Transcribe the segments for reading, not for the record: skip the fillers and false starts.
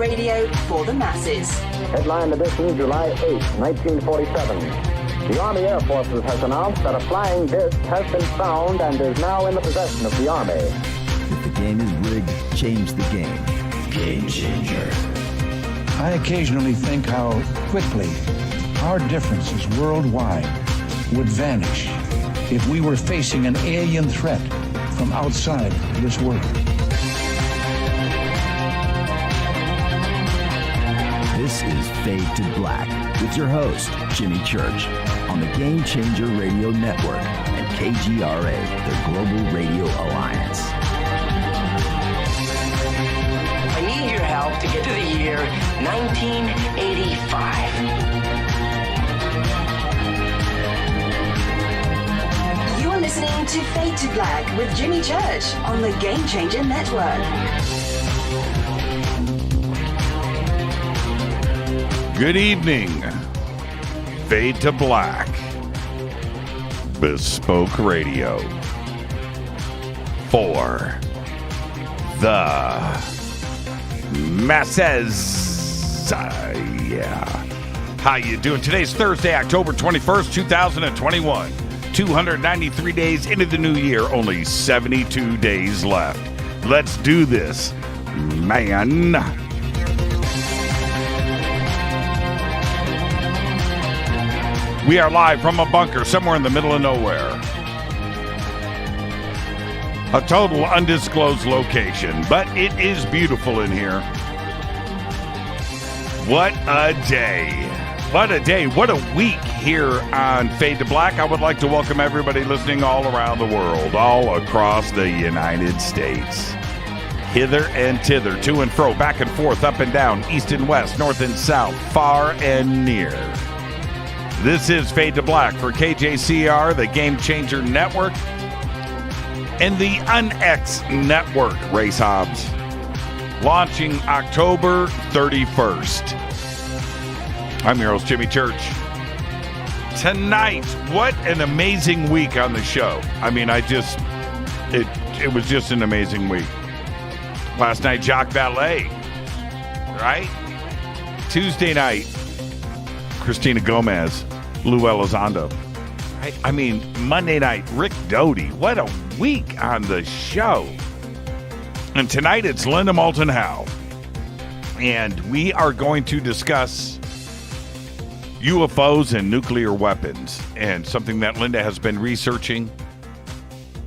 radio for the masses. Headline edition, July 8, 1947. The Army Air Forces has announced that a flying disc has been found and is now in the possession of the Army. If the game is rigged, change the game. Game changer. I occasionally think how quickly our differences worldwide would vanish if we were facing an alien threat from outside this world. This is Fade to Black with your host, Jimmy Church, on the Game Changer Radio Network and KGRA, the Global Radio Alliance. I need your help to get to the year 1985. You are listening to Fade to Black with Jimmy Church on the Game Changer Network. Good evening. Fade to Black. Bespoke Radio. For the masses. Yeah. How you doing? Today's Thursday, October 21st, 2021. 293 days into the new year, only 72 days left. Let's do this, man. We are live from a bunker somewhere in the middle of nowhere. A total undisclosed location, but it is beautiful in here. What a day. What a day. What a week here on Fade to Black. I would like to welcome everybody listening all around the world, all across the United States. Hither and thither, to and fro, back and forth, up and down, east and west, north and south, far and near. This is Fade to Black for KJCR, the Game Changer Network, and the UnX Network, Race Hobbs, launching October 31st. I'm your host, Jimmy Church. Tonight, what an amazing week on the show. I mean, it was just an amazing week. Last night, Jacques Vallée, right? Tuesday night, Christina Gomez, Lou Elizondo. I mean, Monday night, Rick Doty. What a week on the show. And tonight it's Linda Moulton Howe. And we are going to discuss UFOs and nuclear weapons, and something that Linda has been researching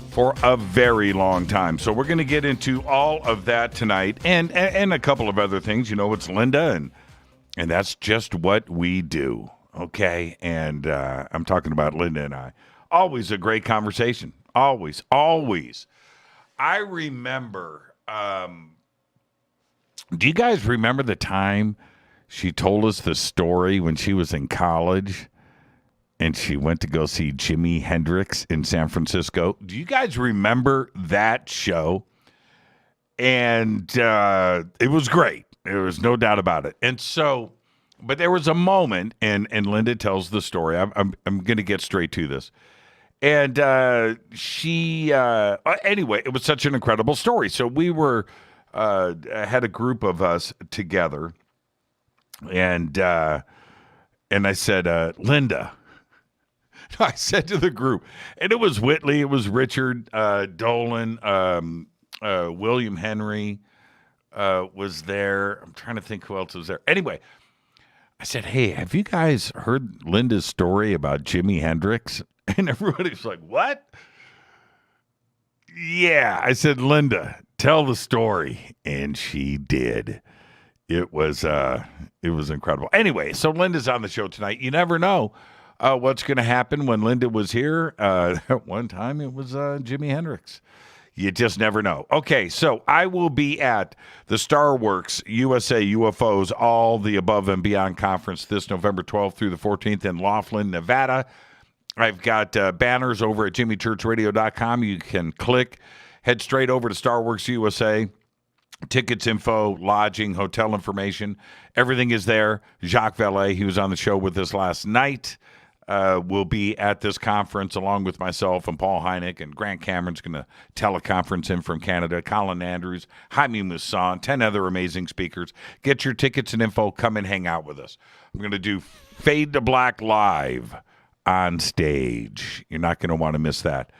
for a very long time. So we're going to get into all of that tonight and a couple of other things. You know, it's Linda, and that's just what we do. Okay, and I'm talking about Linda and I. Always a great conversation. Always, always. I remember, do you guys remember the time she told us the story when she was in college and she went to go see Jimi Hendrix in San Francisco? Do you guys remember that show? And it was great. There was no doubt about it. And so... But there was a moment, and Linda tells the story. I'm going to get straight to this. And anyway, it was such an incredible story. So we had a group of us together, and I said, Linda, I said to the group, and it was Whitley, it was Richard, Dolan, William Henry was there. I'm trying to think who else was there. Anyway, I said, hey, have you guys heard Linda's story about Jimi Hendrix? And everybody's like, what? Yeah. I said, Linda, tell the story. And she did. It was incredible. Anyway, so Linda's on the show tonight. You never know what's going to happen. When Linda was here, at one time it was Jimi Hendrix. You just never know. Okay, so I will be at the Starworks USA UFOs All the Above and Beyond Conference this November 12th through the 14th in Laughlin, Nevada. I've got banners over at jimmychurchradio.com. You can click, head straight over to Starworks USA. Tickets, info, lodging, hotel information, everything is there. Jacques Vallée, he was on the show with us last night. will be at this conference along with myself and Paul Hynek, and Grant Cameron's going to teleconference in from Canada, Colin Andrews, Jaime Moussan, 10 other amazing speakers. Get your tickets and info. Come and hang out with us. I'm going to do Fade to Black live on stage. You're not going to want to miss that.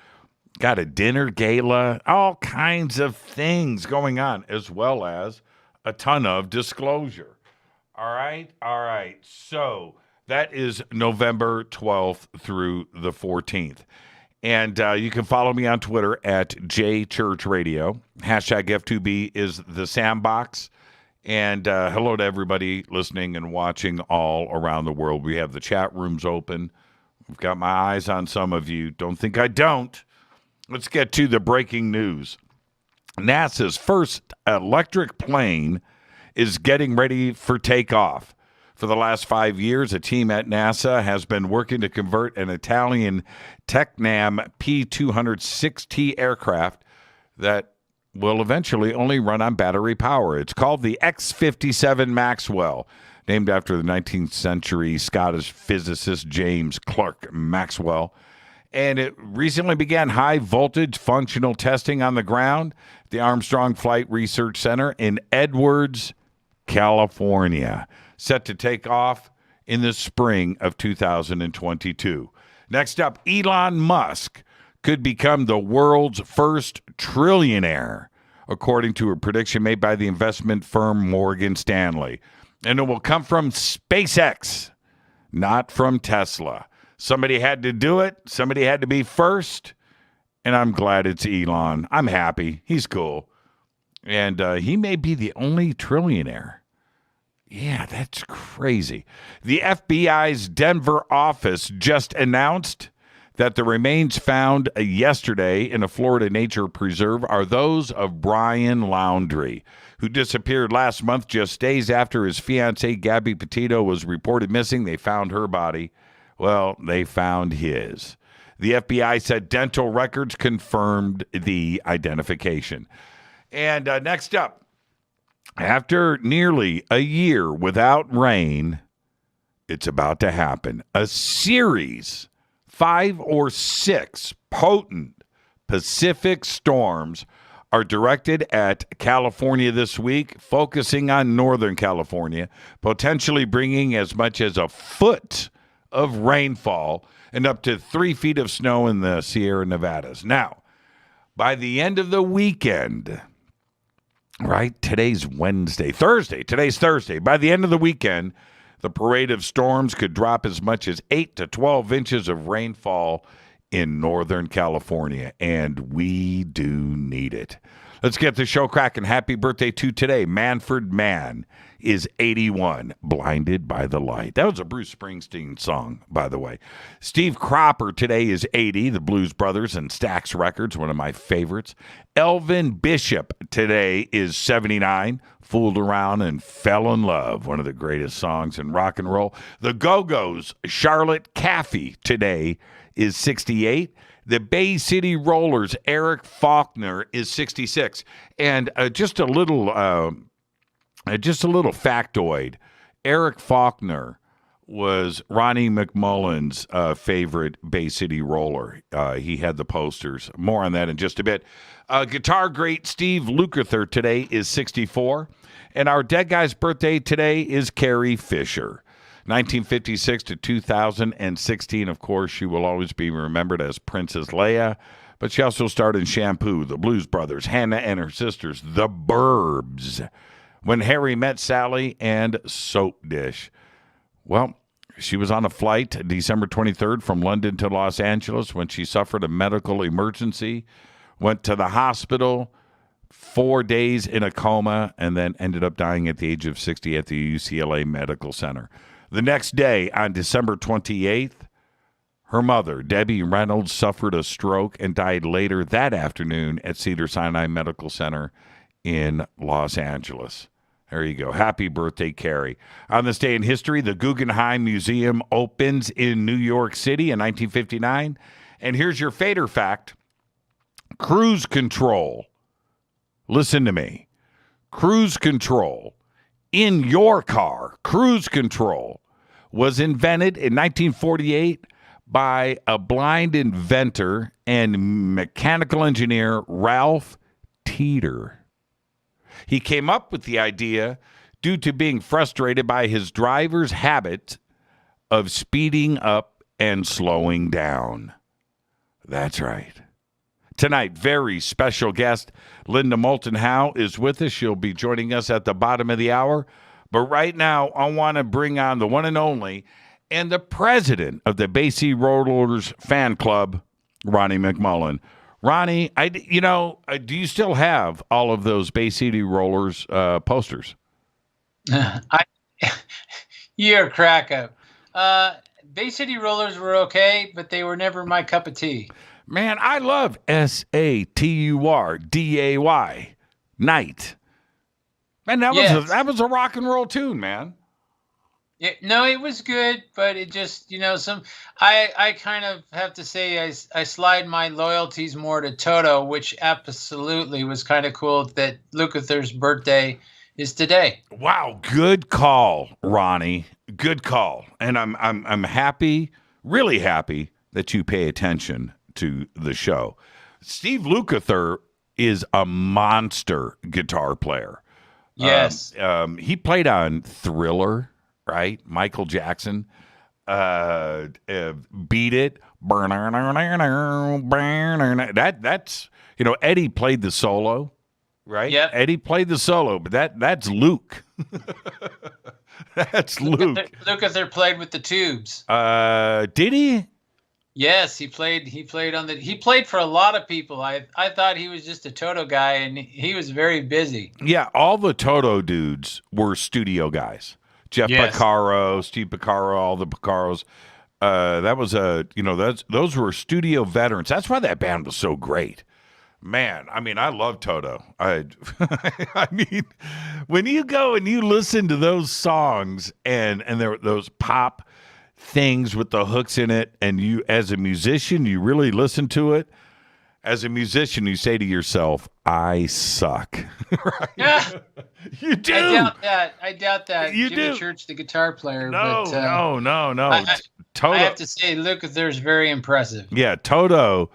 Got a dinner gala, all kinds of things going on, as well as a ton of disclosure. All right. So that is November 12th through the 14th. And you can follow me on Twitter at JChurchRadio. Hashtag F2B is the sandbox. And hello to everybody listening and watching all around the world. We have the chat rooms open. I've got my eyes on some of you. Don't think I don't. Let's get to the breaking news. NASA's first electric plane is getting ready for takeoff. For the last 5 years, a team at NASA has been working to convert an Italian Tecnam P206T aircraft that will eventually only run on battery power. It's called the X-57 Maxwell, named after the 19th century Scottish physicist James Clerk Maxwell. And it recently began high-voltage functional testing on the ground at the Armstrong Flight Research Center in Edwards, California, set to take off in the spring of 2022. Next up, Elon Musk could become the world's first trillionaire, according to a prediction made by the investment firm Morgan Stanley. And it will come from SpaceX, not from Tesla. Somebody had to do it. Somebody had to be first. And I'm glad it's Elon. I'm happy. He's cool. And he may be the only trillionaire. Yeah, that's crazy. The FBI's Denver office just announced that the remains found yesterday in a Florida nature preserve are those of Brian Laundrie, who disappeared last month just days after his fiancée, Gabby Petito, was reported missing. They found her body. Well, they found his. The FBI said dental records confirmed the identification. And next up, after nearly a year without rain, it's about to happen. A series, 5 or 6 potent Pacific storms are directed at California this week, focusing on Northern California, potentially bringing as much as a foot of rainfall and up to 3 feet of snow in the Sierra Nevadas. Now, by the end of the weekend, right? Today's Thursday. Today's Thursday. By the end of the weekend, the parade of storms could drop as much as 8 to 12 inches of rainfall in Northern California, and we do need it. Let's get the show cracking. Happy birthday to today. Manfred Mann is 81, Blinded by the Light. That was a Bruce Springsteen song, by the way. Steve Cropper today is 80, the Blues Brothers and Stax Records, one of my favorites. Elvin Bishop today is 79, Fooled Around and Fell in Love, one of the greatest songs in rock and roll. The Go-Go's Charlotte Caffey today is 68. The Bay City Rollers, Eric Faulkner, is 66. And just a little factoid. Eric Faulkner was Ronnie McMullen's favorite Bay City Roller. He had the posters. More on that in just a bit. Guitar great Steve Lukather today is 64. And our dead guy's birthday today is Carrie Fisher. 1956 to 2016, of course, she will always be remembered as Princess Leia, but she also starred in Shampoo, The Blues Brothers, Hannah and Her Sisters, The Burbs, When Harry Met Sally, and Soap Dish. Well, she was on a flight December 23rd from London to Los Angeles when she suffered a medical emergency, went to the hospital, 4 days in a coma, and then ended up dying at the age of 60 at the UCLA Medical Center. The next day, on December 28th, her mother, Debbie Reynolds, suffered a stroke and died later that afternoon at Cedars-Sinai Medical Center in Los Angeles. There you go. Happy birthday, Carrie. On this day in history, the Guggenheim Museum opens in New York City in 1959. And here's your fader fact. Cruise control. Listen to me. Cruise control in your car, cruise control, was invented in 1948 by a blind inventor and mechanical engineer, Ralph Teeter. He came up with the idea due to being frustrated by his driver's habit of speeding up and slowing down. That's right. Tonight, very special guest, Linda Moulton Howe, is with us. She'll be joining us at the bottom of the hour. But right now, I want to bring on the one and only and the president of the Bay City Rollers fan club, Ronnie McMullen. Ronnie, do you still have all of those Bay City Rollers posters? You're a crack up. Bay City Rollers were okay, but they were never my cup of tea. Man, I love SATURDAY, Night. Man, that was a rock and roll tune, man. It was good, but it just, I kind of have to say I slide my loyalties more to Toto, which absolutely was kind of cool that Lukather's birthday is today. Wow, good call, Ronnie. Good call. And I'm happy, really happy that you pay attention to the show. Steve Lukather is a monster guitar player. Yes. He played on Thriller, right? Michael Jackson. Beat It. That's, Eddie played the solo, right? Yep. Eddie played the solo, but that's Luke. That's Luke. Lukather played with the Tubes. Did he? Yes, he played for a lot of people. I thought he was just a Toto guy, and he was very busy. Yeah, all the Toto dudes were studio guys. Jeff Porcaro, Steve Porcaro, all the Porcaros. That was those were studio veterans. That's why that band was so great. Man, I love Toto. I mean, when you go and you listen to those songs and there those pop things with the hooks in it, and you, as a musician, you really listen to it. As a musician, you say to yourself, I suck. Right? Yeah. You do. I doubt that. You Jimmy do. Church, the guitar player. No. Toto. I have to say, Lukather's very impressive. Yeah, Toto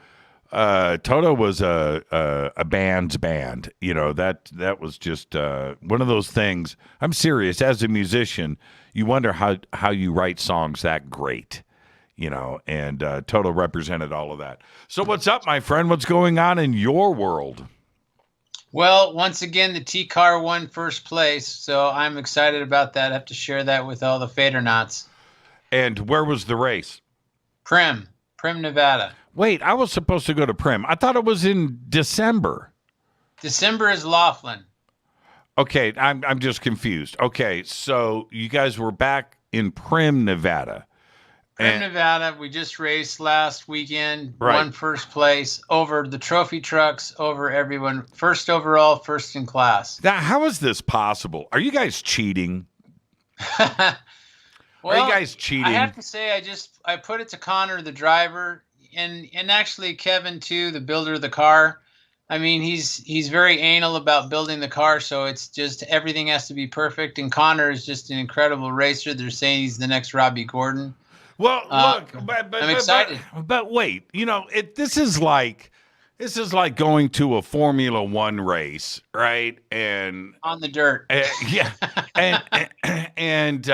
was a band's band. That was just one of those things. I'm serious. As a musician, you wonder how you write songs that great, and Toto represented all of that. So what's up, my friend? What's going on in your world? Well, once again, the T-Car won first place, so I'm excited about that. I have to share that with all the Fadernauts. And where was the race? Primm, Nevada. Wait, I was supposed to go to Primm. I thought it was in December. December is Laughlin. Okay, I'm just confused. Okay, so you guys were back in Primm, Nevada. Nevada, we just raced last weekend, right. Won first place over the trophy trucks, over everyone. First overall, first in class. Now, how is this possible? Are you guys cheating? Well, are you guys cheating? I have to say, I put it to Connor, the driver, and actually Kevin too, the builder of the car. He's very anal about building the car, so it's just everything has to be perfect. And Connor is just an incredible racer. They're saying he's the next Robbie Gordon. Well, look, I'm excited. But wait, this is like going to a Formula One race, right? And on the dirt, yeah, and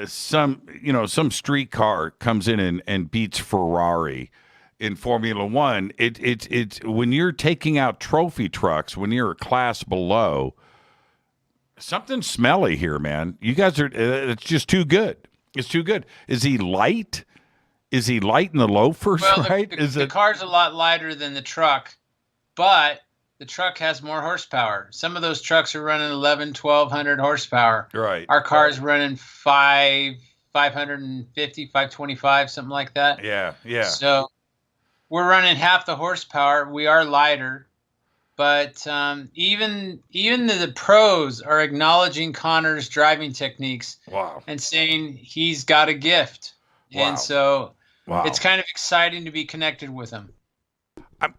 some street car comes in and beats Ferrari in Formula One. It's when you're taking out trophy trucks, when you're a class below, something smelly here, man. You guys are, it's just too good. It's too good. Is he light? Is he light in the loafers, right? The car's a lot lighter than the truck, but the truck has more horsepower. Some of those trucks are running 1,100 horsepower. Right. Our car's running 550, 525, something like that. Yeah. So we're running half the horsepower. We are lighter. But even the pros are acknowledging Connor's driving techniques. Wow. And saying he's got a gift. Wow. And so wow. It's kind of exciting to be connected with him.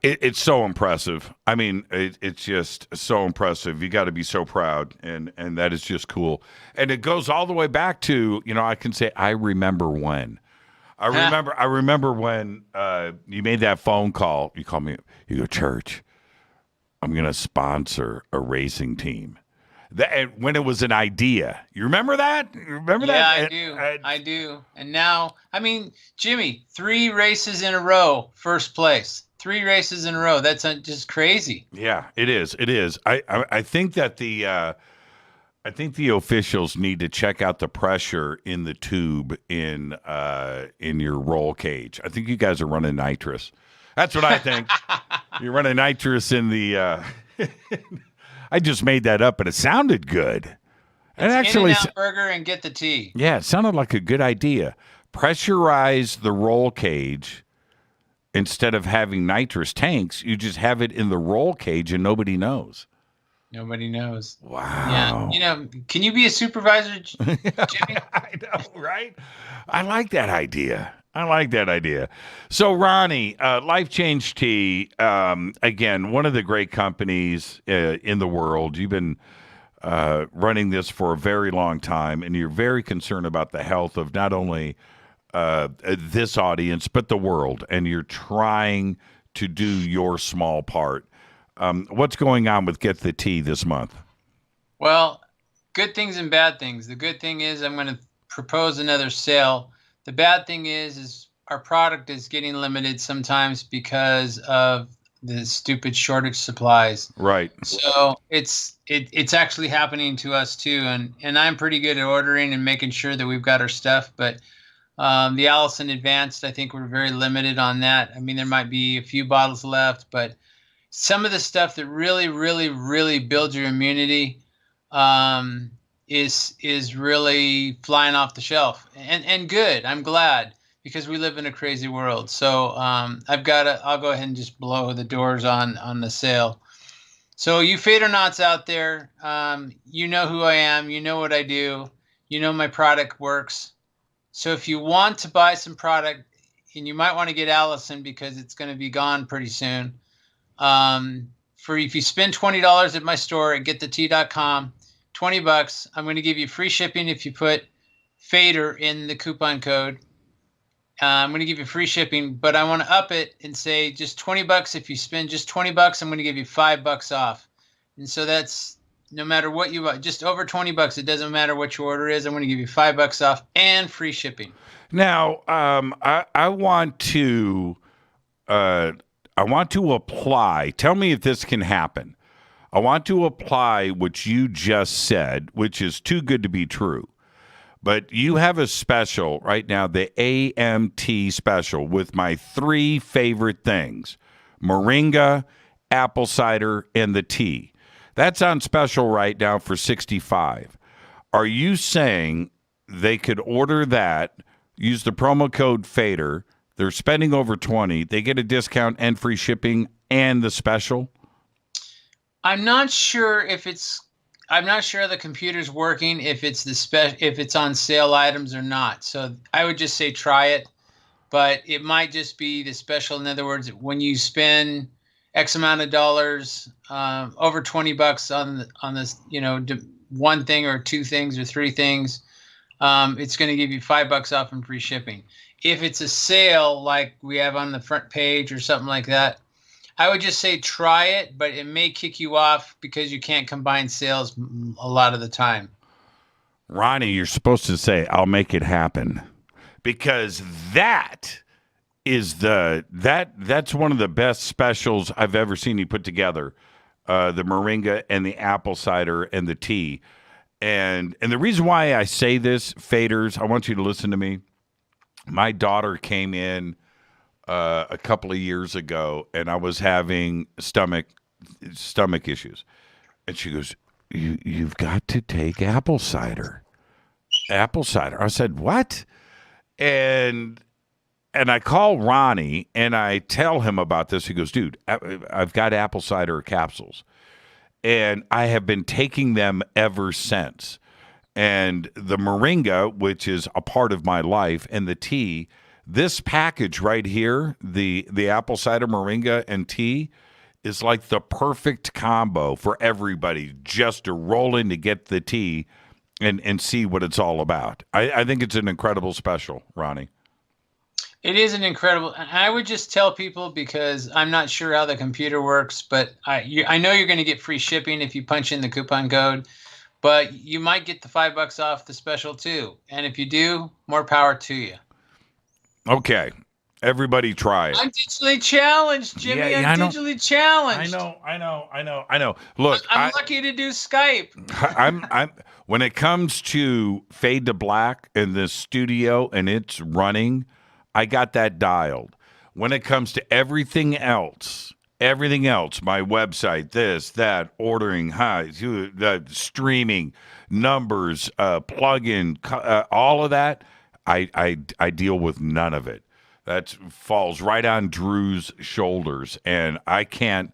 It's so impressive. It's just so impressive. You got to be so proud, and that is just cool. And it goes all the way back to, I can say I remember when. I remember when you made that phone call. You called me. You go, Church, I'm going to sponsor a racing team. That when it was an idea. You remember that? Yeah, I do. And now, I mean, Jimmy, 3 races in a row, first place. 3 races in a row. That's just crazy. Yeah, it is. It is. I think that the officials need to check out the pressure in the tube in your roll cage. I think you guys are running nitrous. That's what I think. You're running nitrous in the. I just made that up, but it sounded good. And actually, In-N-Out Burger and get the tea. Yeah, it sounded like a good idea. Pressurize the roll cage. Instead of having nitrous tanks, you just have it in the roll cage and nobody knows. Nobody knows. Wow. Yeah. Can you be a supervisor, Jimmy? I know, right? I like that idea. So, Ronnie, Life Change Tea, again, one of the great companies in the world. You've been running this for a very long time, and you're very concerned about the health of not only this audience, but the world, and you're trying to do your small part. What's going on with Get the Tea this month? Well, good things and bad things. The good thing is I'm going to propose another sale. The bad thing is our product is getting limited sometimes because of the stupid shortage supplies. Right. So it's actually happening to us too, and I'm pretty good at ordering and making sure that we've got our stuff, but the Allison Advanced, I think we're very limited on that. I mean, there might be a few bottles left, but some of the stuff that really, really, really builds your immunity is really flying off the shelf. And good. I'm glad, because we live in a crazy world. So I'll go ahead and just blow the doors on the sale. So you Fadernauts out there, you know who I am. You know what I do. You know my product works. So if you want to buy some product, and you might want to get Allison because it's going to be gone pretty soon. If you spend $20 at my store at getthetea.com, $20, I'm going to give you free shipping if you put Fader in the coupon code. I'm going to give you free shipping, but I want to up it and say just $20. If you spend just $20, I'm going to give you $5 off. And so that's no matter what you buy, just over $20. It doesn't matter what your order is. I'm going to give you $5 off and free shipping. Now, I want to apply. Tell me if this can happen. I want to apply what you just said, which is too good to be true. But you have a special right now, the AMT special, with my 3 favorite things: moringa, apple cider, and the tea. That's on special right now for $65. Are you saying they could order that, use the promo code FADER, they're spending over $20, they get a discount and free shipping and the special? I'm not sure the computer's working, if it's on sale items or not. So I would just say try it, but it might just be the special. In other words, when you spend X amount of dollars, over $20 on this, one thing or 2 things or 3 things, it's going to give you $5 off and free shipping. If it's a sale like we have on the front page or something like that, I would just say try it, but it may kick you off because you can't combine sales a lot of the time. Ronnie, you're supposed to say, I'll make it happen, because that's one of the best specials I've ever seen you put together. The moringa and the apple cider and the tea. And the reason why I say this, Faders, I want you to listen to me. My daughter came in a couple of years ago, and I was having stomach issues, and she goes, "You've got to take apple cider." Apple cider. I said, "What?" And I call Ronnie and I tell him about this. He goes, "Dude, I've got apple cider capsules, and I have been taking them ever since." And the moringa, which is a part of my life, and the tea. This package right here, the apple cider, moringa, and tea, is like the perfect combo for everybody just to roll in to get the tea and see what it's all about. I think it's an incredible special, Ronnie. It is an incredible. I would just tell people, because I'm not sure how the computer works, but I know you're going to get free shipping if you punch in the coupon code, but you might get the $5 off the special too. And if you do, more power to you. Okay. Everybody try it. I'm digitally challenged, Jimmy. Yeah, I'm digitally challenged. I know. Look, I'm lucky to do Skype. I'm when it comes to Fade to Black in this studio and it's running, I got that dialed. When it comes to everything else, my website, this, that, ordering, the streaming, numbers, plug-in, all of that, I deal with none of it. That falls right on Drew's shoulders, and I can't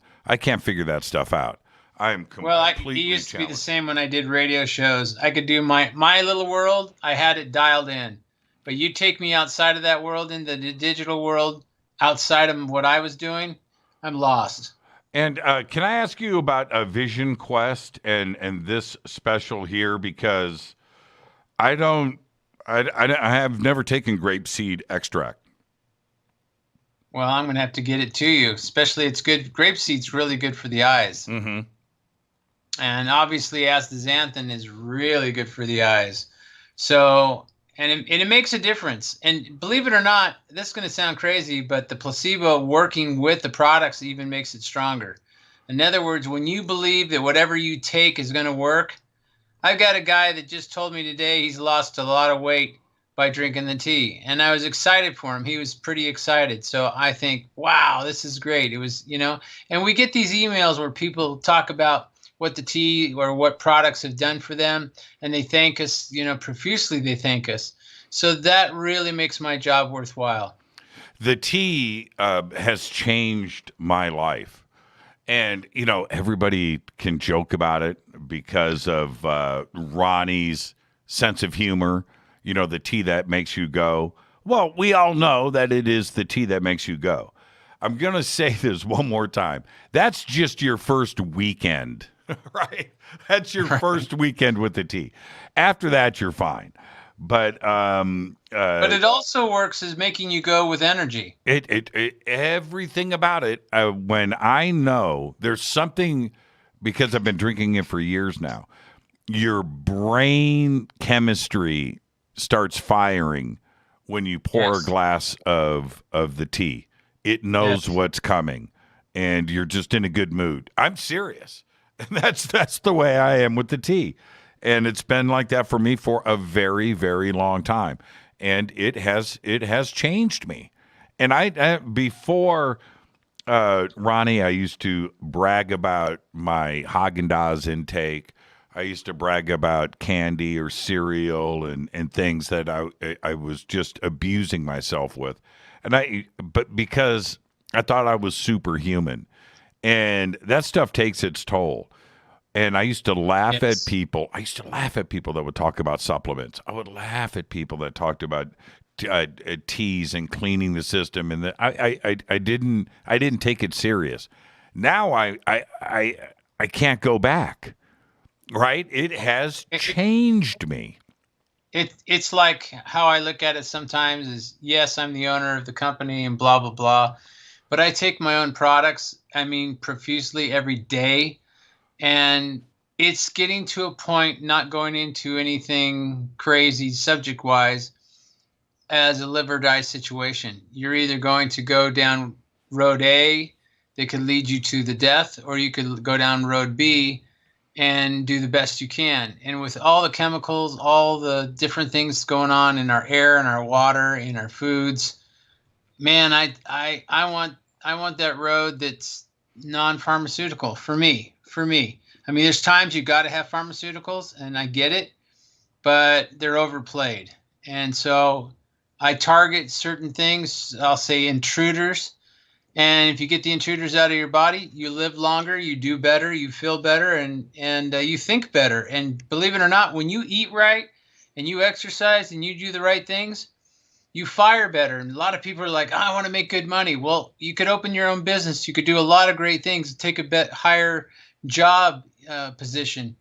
figure that stuff out. I'm completely he used to be the challenged. same when I did radio shows. I could do my little world. I had it dialed in. But you take me outside of that world, into the digital world, outside of what I was doing, I'm lost. And can I ask you about a Vision Quest and this special here? Because I have never taken grapeseed extract. Well, I'm going to have to get it to you. Especially, it's good. Grapeseed's really good for the eyes. Mm-hmm. And obviously, astaxanthin is really good for the eyes. So, and it makes a difference. And believe it or not, this is going to sound crazy, but the placebo working with the products even makes it stronger. In other words, when you believe that whatever you take is going to work, I've got a guy that just told me today he's lost a lot of weight by drinking the tea. And I was excited for him. He was pretty excited. So I think, wow, this is great. It was, and we get these emails where people talk about what the tea or what products have done for them. And they thank us, profusely they thank us. So that really makes my job worthwhile. The tea has changed my life. And, everybody can joke about it because of Ronnie's sense of humor. The tea that makes you go. Well, we all know that it is the tea that makes you go. I'm going to say this one more time. That's just your first weekend, right? That's your first weekend with the tea. After that, you're fine. But it also works as making you go with energy. It everything about it. When I know there's something, because I've been drinking it for years now, your brain chemistry starts firing when you pour a glass of the tea. It knows what's coming, and you're just in a good mood. I'm serious. And that's the way I am with the tea. And it's been like that for me for a very, very long time. And it has changed me. And I before Ronnie, I used to brag about my Haagen-Dazs intake. I used to brag about candy or cereal and things that I was just abusing myself with. But because I thought I was superhuman. And that stuff takes its toll. And I used to laugh at people. I used to laugh at people that would talk about supplements. I would laugh at people that talked about teas and cleaning the system. And I didn't take it serious. Now I can't go back. Right? It has changed me. It's like how I look at it sometimes is, yes, I'm the owner of the company and blah, blah, blah. But I take my own products, profusely every day. And it's getting to a point, not going into anything crazy subject-wise, as a live or die situation. You're either going to go down road A that could lead you to the death, or you could go down road B and do the best you can. And with all the chemicals, all the different things going on in our air and our water, in our foods, man, I want that road that's non-pharmaceutical for me. There's times you got to have pharmaceuticals, and I get it, but they're overplayed. And so I target certain things, I'll say intruders. And if you get the intruders out of your body, you live longer, you do better, you feel better, and you think better. And believe it or not, when you eat right and you exercise and you do the right things, you fire better. And a lot of people are like, I want to make good money. Well, you could open your own business. You could do a lot of great things, take a bit higher job position.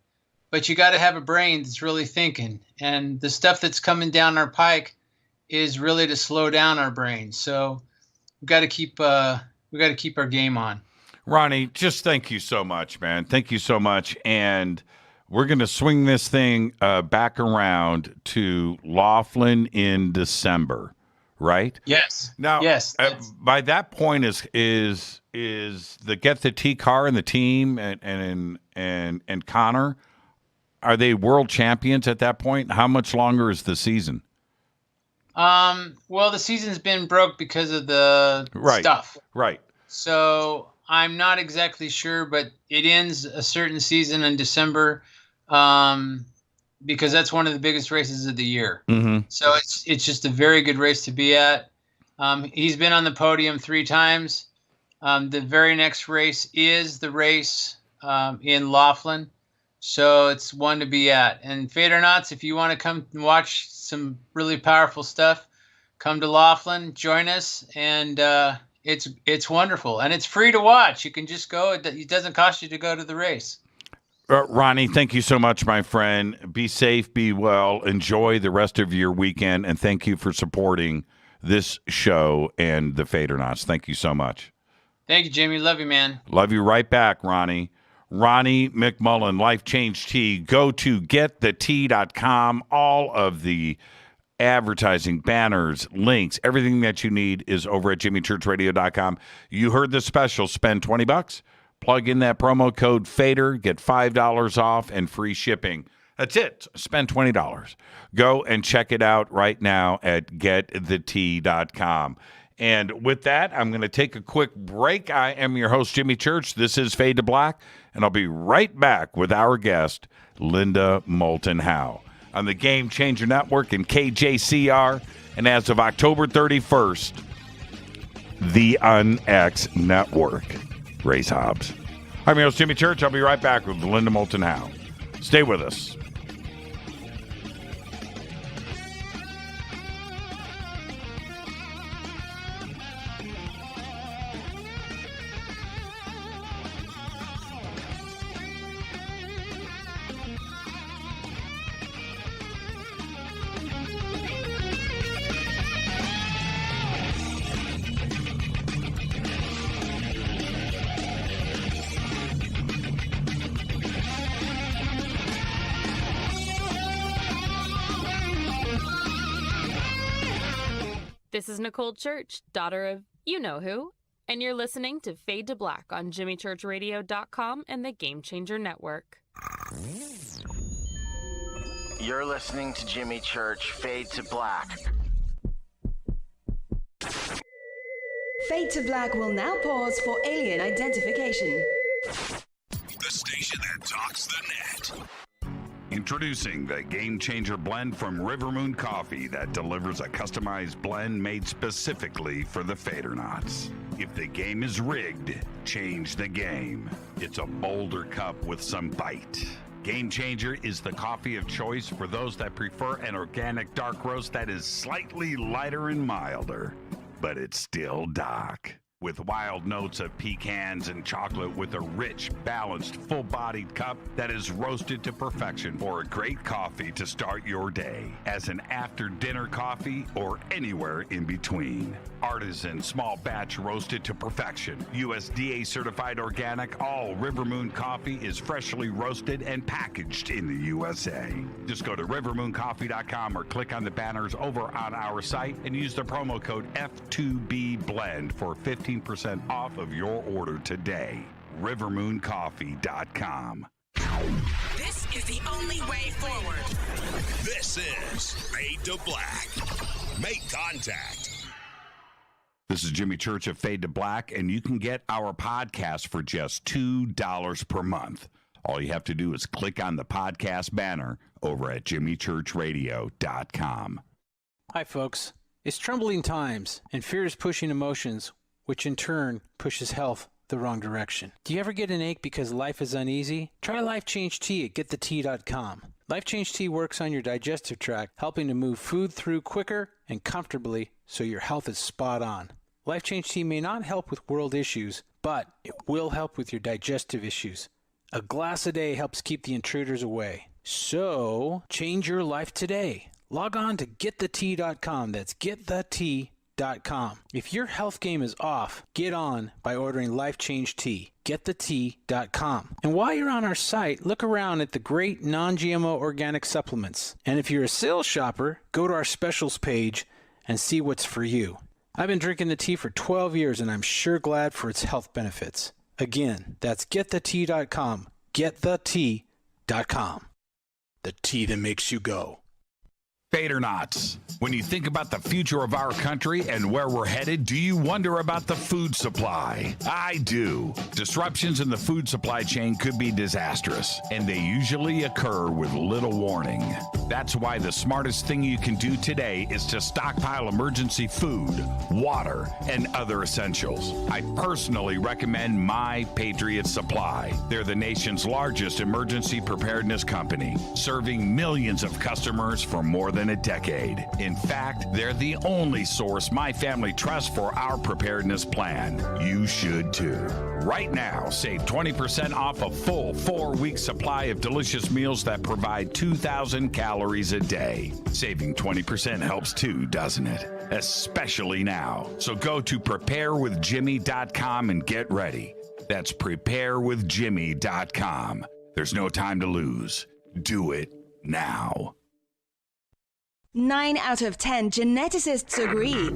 But you got to have a brain that's really thinking. And the stuff that's coming down our pike is really to slow down our brains. So we've got to keep our game on. Ronnie, just thank you so much, man. Thank you so much. And we're going to swing this thing back around to Laughlin in December, right? Yes. Now, yes. By that point, is the Get the T car and the team and Connor, are they world champions at that point? How much longer is the season? Well, the season's been broke because of the stuff. Right. So I'm not exactly sure, but it ends a certain season in December, because that's one of the biggest races of the year. Mm-hmm. So it's just a very good race to be at. He's been on the podium 3 times. The very next race is the race in Laughlin. So it's one to be at. And Fadernauts, if you want to come and watch some really powerful stuff, come to Laughlin, join us, and it's wonderful. And it's free to watch. You can just go. It doesn't cost you to go to the race. Ronnie, thank you so much, my friend. Be safe, be well, enjoy the rest of your weekend, and thank you for supporting this show and the Fadernauts. Thank you so much. Thank you, Jimmy. Love you, man. Love you right back, Ronnie. Ronnie McMullen, Life Change Tea. Go to getthetea.com. All of the advertising, banners, links, everything that you need is over at jimmychurchradio.com. You heard the special. Spend $20. Plug in that promo code FADER. Get $5 off and free shipping. That's it. Spend $20. Go and check it out right now at getthetea.com. And with that, I'm going to take a quick break. I am your host, Jimmy Church. This is Fade to Black, and I'll be right back with our guest, Linda Moulton Howe, on the Game Changer Network and KJCR, and as of October 31st, the UnX Network. Race Hobbs. I'm your host, Jimmy Church. I'll be right back with Linda Moulton Howe. Stay with us. This is Nicole Church, daughter of you-know-who, and you're listening to Fade to Black on jimmychurchradio.com and the Game Changer Network. You're listening to Jimmy Church, Fade to Black. Fade to Black will now pause for alien identification. The station that talks the net. Introducing the Game Changer blend from River Moon Coffee that delivers a customized blend made specifically for the Fadernauts. If the game is rigged, change the game. It's a bolder cup with some bite. Game Changer is the coffee of choice for those that prefer an organic dark roast that is slightly lighter and milder, but it's still dark. With wild notes of pecans and chocolate with a rich, balanced, full-bodied cup that is roasted to perfection for a great coffee to start your day, as an after-dinner coffee or anywhere in between. Artisan, small batch roasted to perfection. USDA certified organic, all River Moon coffee is freshly roasted and packaged in the USA. Just go to rivermooncoffee.com or click on the banners over on our site and use the promo code F2B Blend for 15% off of your order today. rivermooncoffee.com. This is the only way forward. This is Fade to Black. Make contact. This is Jimmy Church of Fade to Black, and you can get our podcast for just $2 per month. All you have to do is click on the podcast banner over at jimmychurchradio.com. Hi, folks. It's troubling times, and fear is pushing emotions, which in turn pushes health the wrong direction. Do you ever get an ache because life is uneasy? Try Life Change Tea at getthetea.com. Life Change Tea works on your digestive tract, helping to move food through quicker and comfortably so your health is spot on. Life Change Tea may not help with world issues, but it will help with your digestive issues. A glass a day helps keep the intruders away. So, change your life today. Log on to getthetea.com. That's getthetea.com. If your health game is off, get on by ordering Life Change Tea. Getthetea.com. And while you're on our site, look around at the great non-GMO organic supplements. And if you're a sales shopper, go to our specials page and see what's for you. I've been drinking the tea for 12 years, and I'm sure glad for its health benefits. Again, that's getthetea.com. Getthetea.com. The tea that makes you go. Fadernauts, when you think about the future of our country and where we're headed, do you wonder about the food supply? I do. Disruptions in the food supply chain could be disastrous, and they usually occur with little warning. That's why the smartest thing you can do today is to stockpile emergency food, water, and other essentials. I personally recommend My Patriot Supply. They're the nation's largest emergency preparedness company, serving millions of customers for more than a decade. In fact, they're the only source my family trusts for our preparedness plan. You should too. Right now, save 20% off a full 4-week supply of delicious meals that provide 2,000 calories a day. Saving 20% helps too, doesn't it? Especially now. So go to preparewithjimmy.com and get ready. That's preparewithjimmy.com. There's no time to lose. Do it now. 9 out of 10 geneticists agree.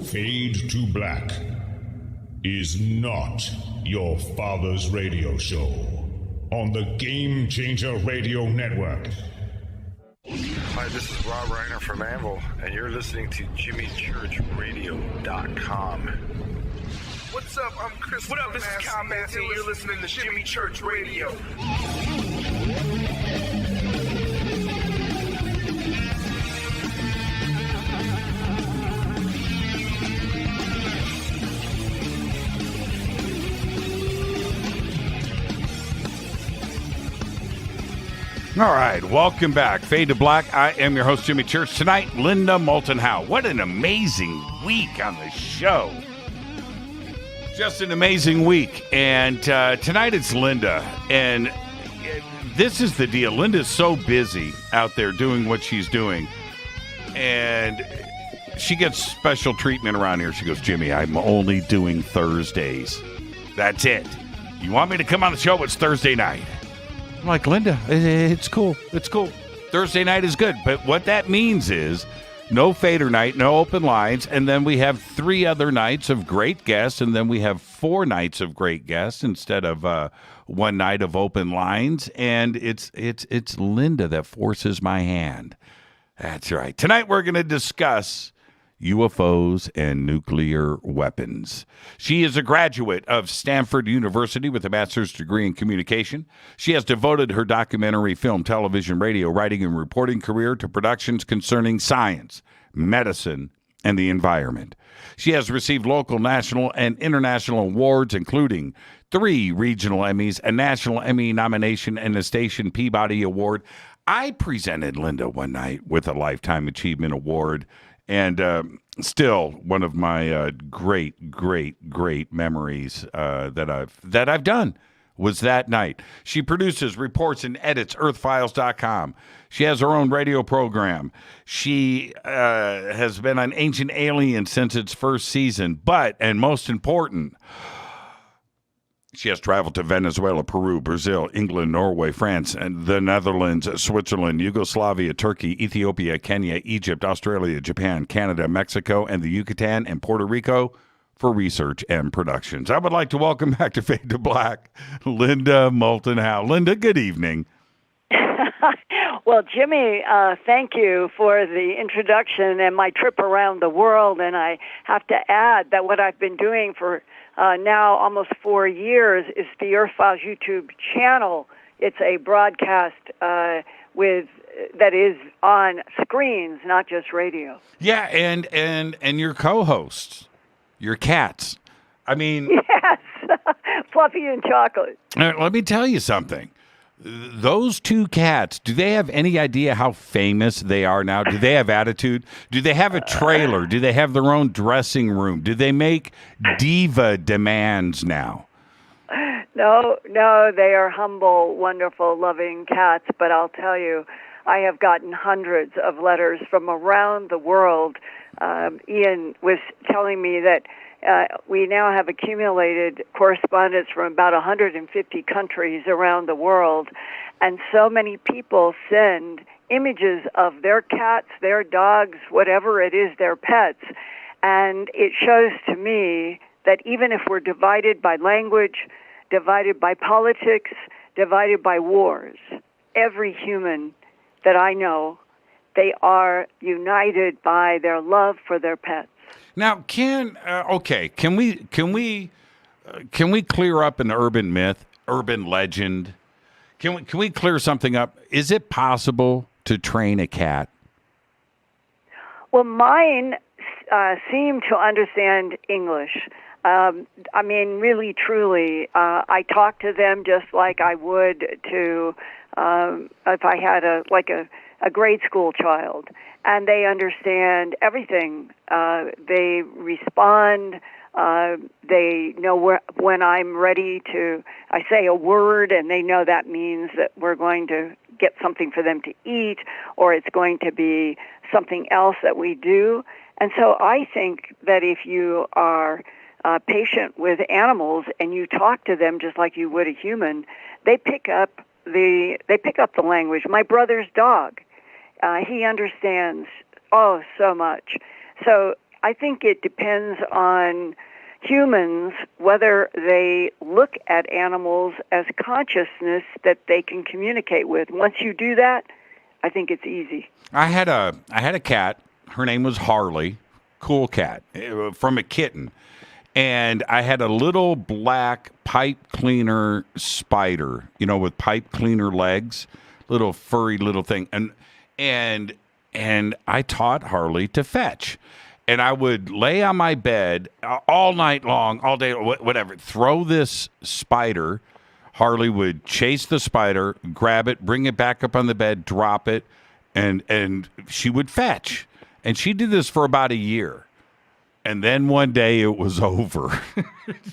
Fade to Black is not your father's radio show on the Game Changer Radio Network. Hi, this is Rob Reiner from Anvil, and you're listening to JimmyChurchRadio.com. What's up? I'm Chris. What up? This is Kyle Massey, and you're listening to Jimmy Church Radio. All right, welcome back. Fade to Black. I am your host, Jimmy Church. Tonight, Linda Moulton Howe. What an amazing week on the show. Just an amazing week. And tonight it's Linda. And this is the deal. Linda's so busy out there doing what she's doing. And she gets special treatment around here. She goes, Jimmy, I'm only doing Thursdays. That's it. You want me to come on the show? It's Thursday night. I'm like, Linda, it's cool. It's cool. Thursday night is good. But what that means is no fader night, no open lines, and then we have 3 other nights of great guests, and then we have 4 nights of great guests instead of 1 night of open lines. And it's Linda that forces my hand. That's right. Tonight we're going to discuss UFOs and nuclear weapons. She is a graduate of Stanford University with a master's degree in communication. She has devoted her documentary, film, television, radio, writing, and reporting career to productions concerning science, medicine, and the environment. She has received local, national, and international awards, including 3 regional Emmys, a national Emmy nomination, and a Station Peabody Award. I presented Linda one night with a Lifetime Achievement Award. And still, one of my great memories that I've done was that night. She produces, reports, and edits EarthFiles.com. She has her own radio program. She has been on Ancient Aliens since its first season. But, and most important, she has traveled to Venezuela, Peru, Brazil, England, Norway, France, and the Netherlands, Switzerland, Yugoslavia, Turkey, Ethiopia, Kenya, Egypt, Australia, Japan, Canada, Mexico, and the Yucatan and Puerto Rico for research and productions. I would like to welcome back to Fade to Black, Linda Moulton Howe. Linda, good evening. Well, Jimmy, thank you for the introduction and my trip around the world. And I have to add that what I've been doing for now almost 4 years is the EarthFiles YouTube channel. It's a broadcast that is on screens, not just radio. Yeah, and your co-hosts, your cats. I mean, yes, Fluffy and Chocolate. Let me tell you something. Those 2 cats, do they have any idea how famous they are now? Do they have attitude? Do they have a trailer? Do they have their own dressing room? Do they make diva demands now? No, they are humble, wonderful, loving cats. But I'll tell you, I have gotten hundreds of letters from around the world. Ian was telling me that we now have accumulated correspondence from about 150 countries around the world, and so many people send images of their cats, their dogs, whatever it is, their pets, and it shows to me that even if we're divided by language, divided by politics, divided by wars, every human that I know, they are united by their love for their pets. Now, can we clear up an urban myth, urban legend? Can we clear something up? Is it possible to train a cat? Well, mine seem to understand English. I mean, really, truly, I talk to them just like I would to if I had a grade school child, and they understand everything. They respond. They know when I'm ready to. I say a word, and they know that means that we're going to get something for them to eat, or it's going to be something else that we do. And so I think that if you are patient with animals and you talk to them just like you would a human, they pick up the language. My brother's dog, he understands so much. So I think it depends on humans whether they look at animals as consciousness that they can communicate with. Once you do that, I think it's easy. I had a cat. Her name was Harley. Cool cat from a kitten. And I had a little black pipe cleaner spider, with pipe cleaner legs, little furry little thing. And I taught Harley to fetch. And I would lay on my bed all night long, all day, whatever, throw this spider. Harley would chase the spider, grab it, bring it back up on the bed, drop it, and she would fetch. And she did this for about a year. And then one day it was over.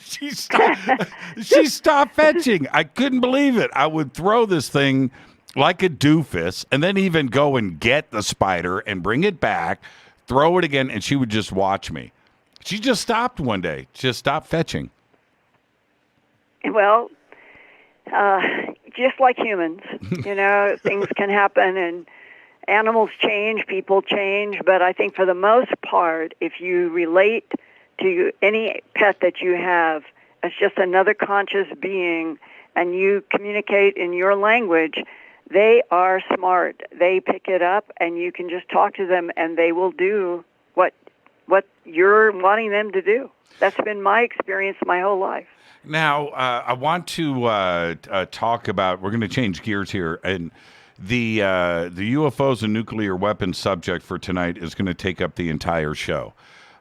She stopped fetching. I couldn't believe it. I would throw this thing like a doofus and then even go and get the spider and bring it back, throw it again, and she would just watch me. She just stopped one day. Just stopped fetching. Well, just like humans, things can happen and animals change, people change, but I think for the most part, if you relate to any pet that you have as just another conscious being and you communicate in your language, they are smart. They pick it up and you can just talk to them and they will do what you're wanting them to do. That's been my experience my whole life. Now, I want to talk about, we're going to change gears here, and the UFOs and nuclear weapons subject for tonight is going to take up the entire show.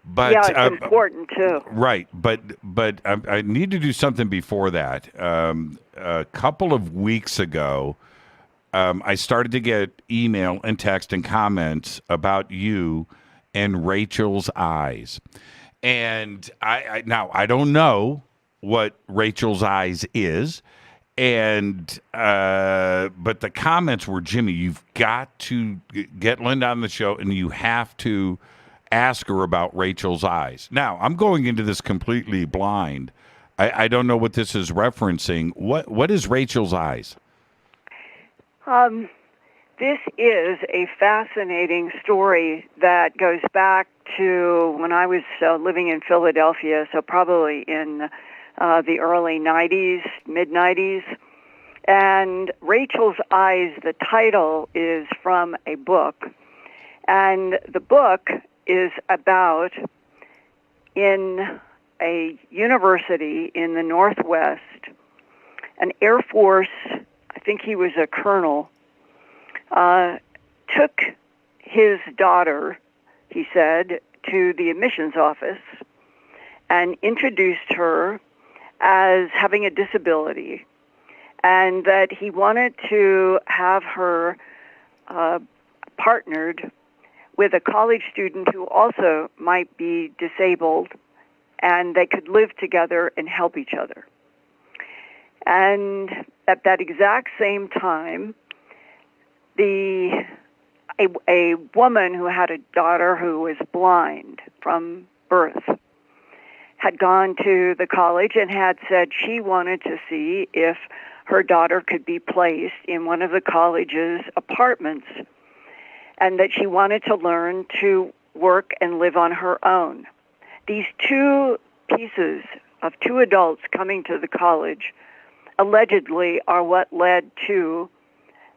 But yeah, it's important too. Right, but I need to do something before that. A couple of weeks ago, I started to get email and text and comments about you and Rachel's eyes, and I don't know what Rachel's eyes is. And but the comments were, Jimmy, you've got to get Linda on the show and you have to ask her about Rachel's eyes. Now, I'm going into this completely blind. I don't know what this is referencing. What is Rachel's eyes? This is a fascinating story that goes back to when I was living in Philadelphia, so probably in the early 90s, mid-90s. And Rachel's Eyes, the title is from a book. And the book is about, in a university in the Northwest, an Air Force, I think he was a colonel, took his daughter, he said, to the admissions office and introduced her as having a disability, and that he wanted to have her partnered with a college student who also might be disabled, and they could live together and help each other. And at that exact same time, a woman who had a daughter who was blind from birth had gone to the college and had said she wanted to see if her daughter could be placed in one of the college's apartments, and that she wanted to learn to work and live on her own. These two pieces of two adults coming to the college allegedly are what led to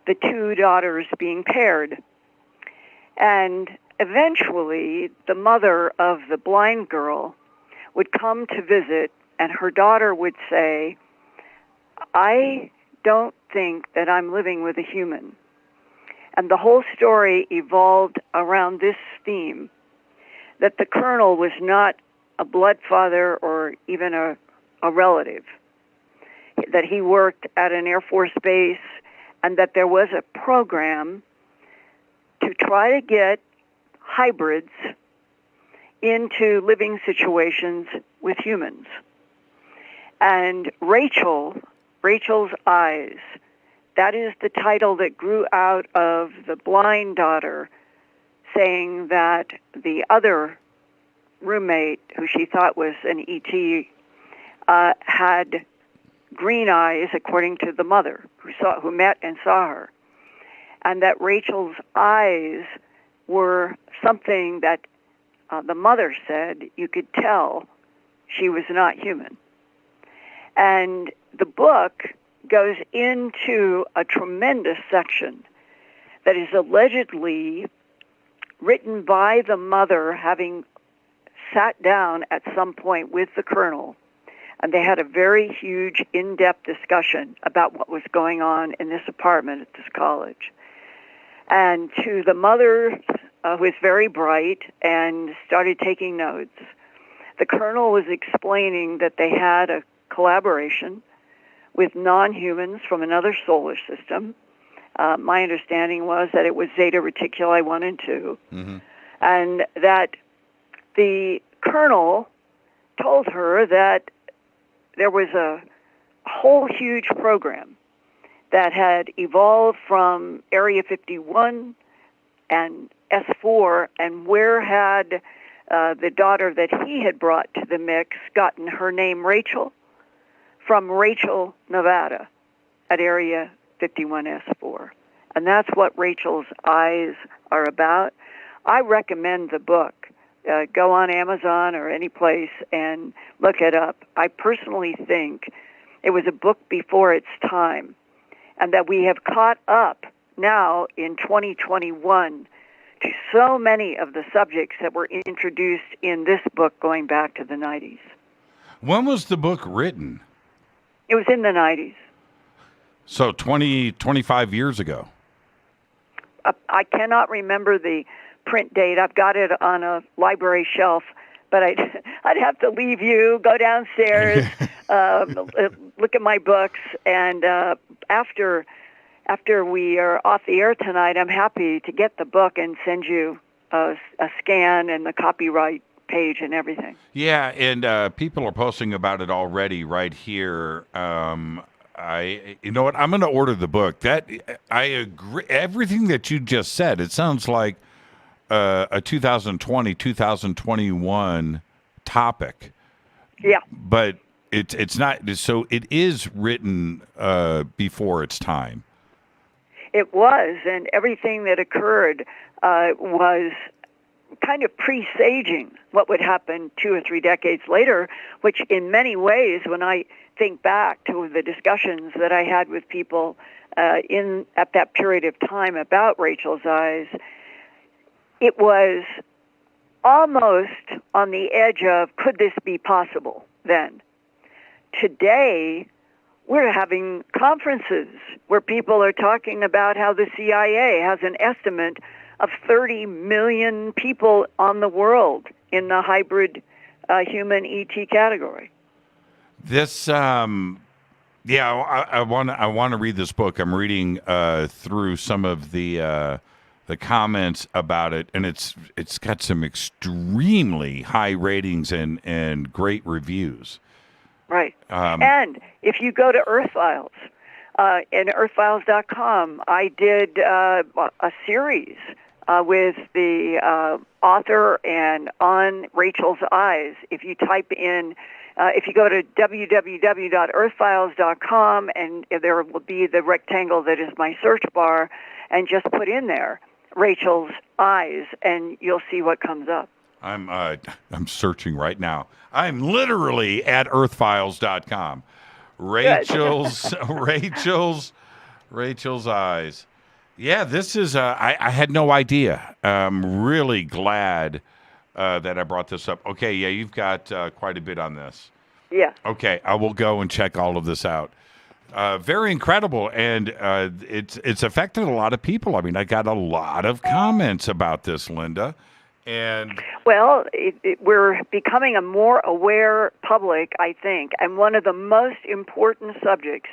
the two daughters being paired. And eventually, the mother of the blind girl would come to visit, and her daughter would say, I don't think that I'm living with a human. And the whole story evolved around this theme, that the colonel was not a blood father or even a relative, that he worked at an Air Force base, and that there was a program to try to get hybrids into living situations with humans. And Rachel's Eyes, that is the title that grew out of the blind daughter saying that the other roommate, who she thought was an E.T., had green eyes, according to the mother who met and saw her, and that Rachel's eyes were something that the mother said you could tell she was not human. And the book goes into a tremendous section that is allegedly written by the mother, having sat down at some point with the colonel, and they had a very huge, in-depth discussion about what was going on in this apartment at this college. And to the mother, who was very bright and started taking notes, the colonel was explaining that they had a collaboration with non-humans from another solar system. My understanding was that it was Zeta Reticuli 1 and 2, and that the colonel told her that there was a whole huge program that had evolved from Area 51 and S4, and where had the daughter that he had brought to the mix gotten her name Rachel? From Rachel, Nevada, at Area 51S4. And that's what Rachel's Eyes are about. I recommend the book. Go on Amazon or any place and look it up. I personally think it was a book before its time, and that we have caught up now in 2021 to so many of the subjects that were introduced in this book going back to the 90s. When was the book written? It was in the 90s. So 25 years ago. I cannot remember the print date. I've got it on a library shelf, but I'd have to leave you, go downstairs, look at my books, and after we are off the air tonight, I'm happy to get the book and send you a scan and the copyright page and everything. Yeah, and people are posting about it already right here. You know what? I'm going to order the book. I agree. Everything that you just said, it sounds like a 2020, 2021 topic. Yeah. But it's not. So it is written before its time. It was, and everything that occurred was kind of presaging what would happen 2 or 3 decades later, which in many ways, when I think back to the discussions that I had with people at that period of time about Rachel's Eyes, it was almost on the edge of, could this be possible then? Today, we're having conferences where people are talking about how the CIA has an estimate of 30 million people on the world in the hybrid human ET category. This, I want to read this book. I'm reading through some of the comments about it, and it's got some extremely high ratings and great reviews. Right. And if you go to Earth Files, in earthfiles.com, I did a series with the author and on Rachel's eyes. If you type in, if you go to www.earthfiles.com, and there will be the rectangle that is my search bar, and just put in there Rachel's eyes, and you'll see what comes up. I'm searching right now. I'm literally at earthfiles.com. Rachel's eyes. Yeah, this is. I had no idea. I'm really glad that I brought this up. Okay, yeah, you've got quite a bit on this. Yeah. Okay, I will go and check all of this out. Very incredible, and it's affected a lot of people. I mean, I got a lot of comments about this, Linda. And well, we're becoming a more aware public, I think, and one of the most important subjects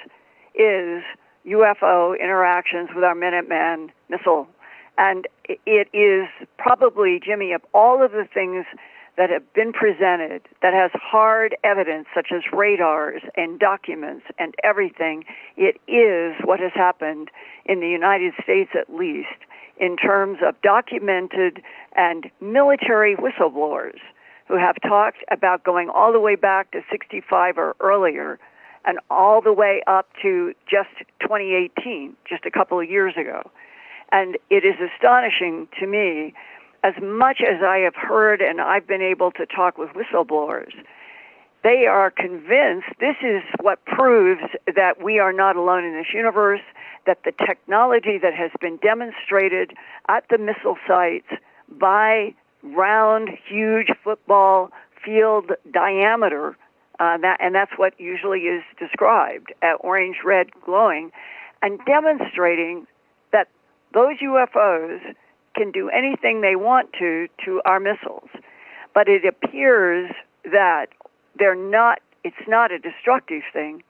is UFO interactions with our Minuteman missile. And it is probably, Jimmy, of all of the things that have been presented that has hard evidence, such as radars and documents and everything, it is what has happened in the United States, at least, in terms of documented and military whistleblowers who have talked about going all the way back to 65 or earlier and all the way up to just 2018, just a couple of years ago. And it is astonishing to me, as much as I have heard and I've been able to talk with whistleblowers, they are convinced this is what proves that we are not alone in this universe, that the technology that has been demonstrated at the missile sites by round, huge football field diameter, and that's what usually is described, orange, red, glowing, and demonstrating that those UFOs can do anything they want to our missiles. But it appears that it's not a destructive thing.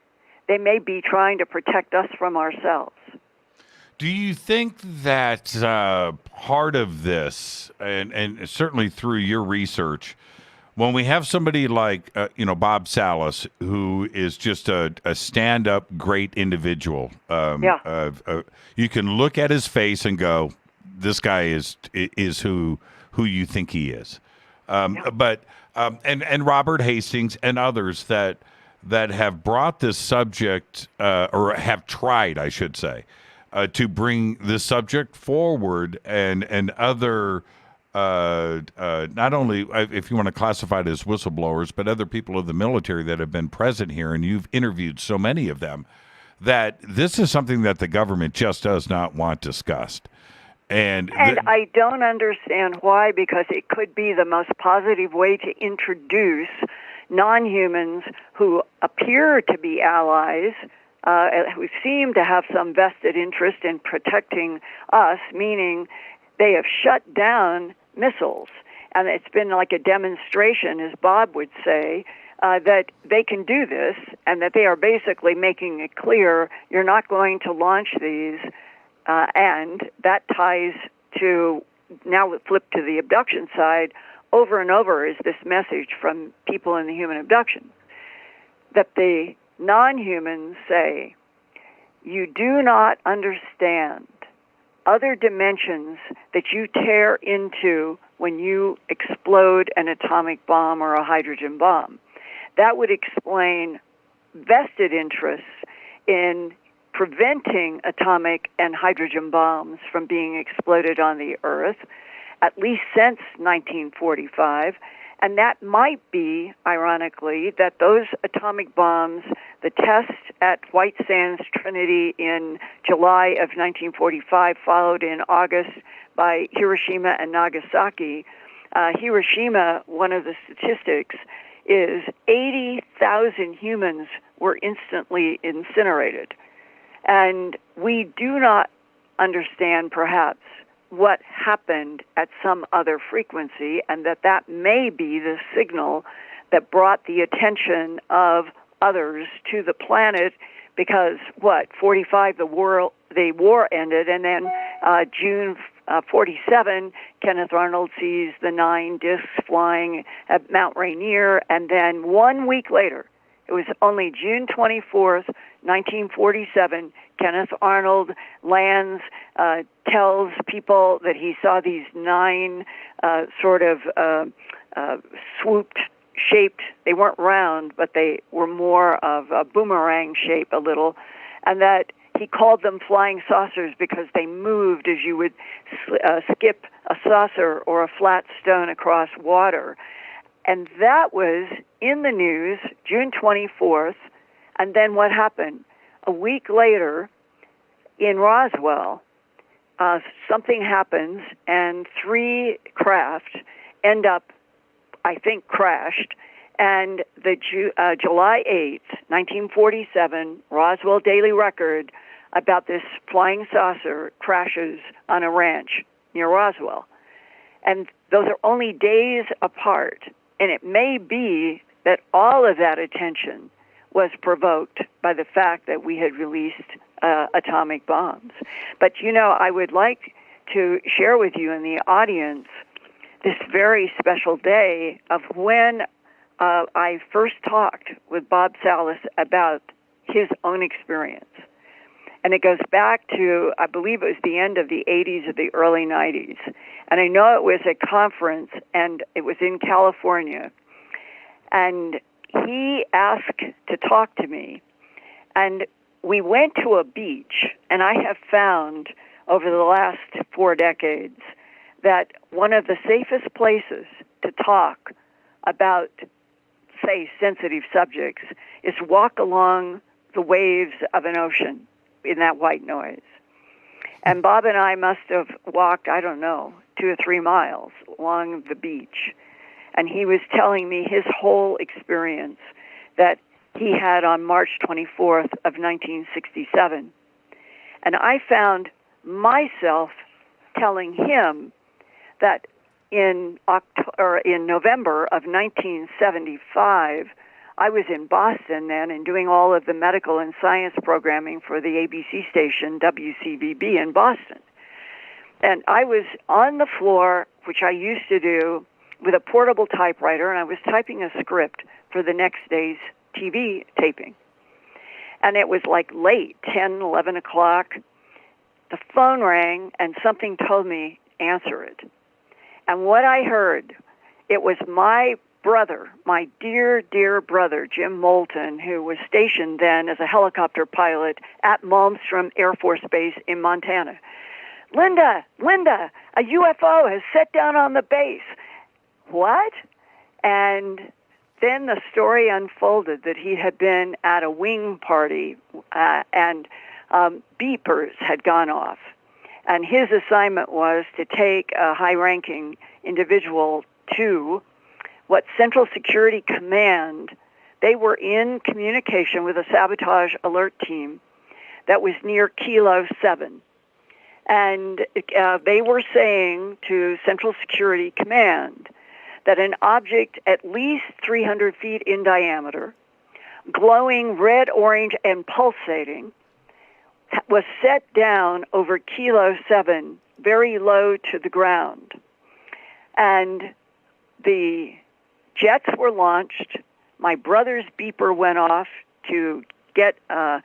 They may be trying to protect us from ourselves. Do you think that part of this, and certainly through your research, when we have somebody like Bob Salas, who is just a stand-up great individual, you can look at his face and go, "This guy is who you think he is." But Robert Hastings and others that have brought this subject, or have tried, I should say, to bring this subject forward, and other, not only, if you want to classify it as whistleblowers, but other people of the military that have been present here, and you've interviewed so many of them, that this is something that the government just does not want discussed. And I don't understand why, because it could be the most positive way to introduce non-humans who appear to be allies, who seem to have some vested interest in protecting us, meaning they have shut down missiles. And it's been like a demonstration, as Bob would say, that they can do this, and that they are basically making it clear you're not going to launch these. And that ties to, now we flip to the abduction side, over and over is this message from people in the human abduction, that the non-humans say, you do not understand other dimensions that you tear into when you explode an atomic bomb or a hydrogen bomb. That would explain vested interests in preventing atomic and hydrogen bombs from being exploded on the Earth, at least since 1945. And that might be, ironically, that those atomic bombs, the test at White Sands Trinity in July of 1945, followed in August by Hiroshima and Nagasaki. Hiroshima, one of the statistics, is 80,000 humans were instantly incinerated. And we do not understand, perhaps, what happened at some other frequency, and that may be the signal that brought the attention of others to the planet, because, 45, the war ended, and then June 47, Kenneth Arnold sees the 9 discs flying at Mount Rainier, and then 1 week later, it was only June 24th, 1947, Kenneth Arnold lands, tells people that he saw these 9 sort of swooped-shaped, they weren't round, but they were more of a boomerang shape a little, and that he called them flying saucers because they moved as you would skip a saucer or a flat stone across water. And that was in the news June 24th. And then what happened? A week later, in Roswell, something happens, and 3 craft end up, I think, crashed. And the July 8th, 1947, Roswell Daily Record about this flying saucer crashes on a ranch near Roswell. And those are only days apart. And it may be that all of that attention was provoked by the fact that we had released atomic bombs. But, I would like to share with you in the audience this very special day of when I first talked with Bob Salas about his own experience. And it goes back to, I believe it was the end of the 80s or the early 90s. And I know it was a conference, and it was in California. And he asked to talk to me. And we went to a beach, and I have found over the last 4 decades that one of the safest places to talk about, say, sensitive subjects is walk along the waves of an ocean in that white noise. And Bob and I must have walked, 2 or 3 miles along the beach. And he was telling me his whole experience that he had on March 24th of 1967. And I found myself telling him that in November of 1975, I was in Boston then and doing all of the medical and science programming for the ABC station WCVB in Boston. And I was on the floor, which I used to do, with a portable typewriter, and I was typing a script for the next day's TV taping. And it was like late, 10, 11 o'clock. The phone rang, and something told me, answer it. And what I heard, it was my brother, my dear, dear brother, Jim Moulton, who was stationed then as a helicopter pilot at Malmstrom Air Force Base in Montana. Linda, a UFO has set down on the base. What? And then the story unfolded that he had been at a wing party and beepers had gone off. And his assignment was to take a high-ranking individual to what Central Security Command, they were in communication with a sabotage alert team that was near Kilo 7. And they were saying to Central Security Command that an object at least 300 feet in diameter, glowing red, orange, and pulsating, was set down over Kilo 7, very low to the ground. And the jets were launched. My brother's beeper went off to get a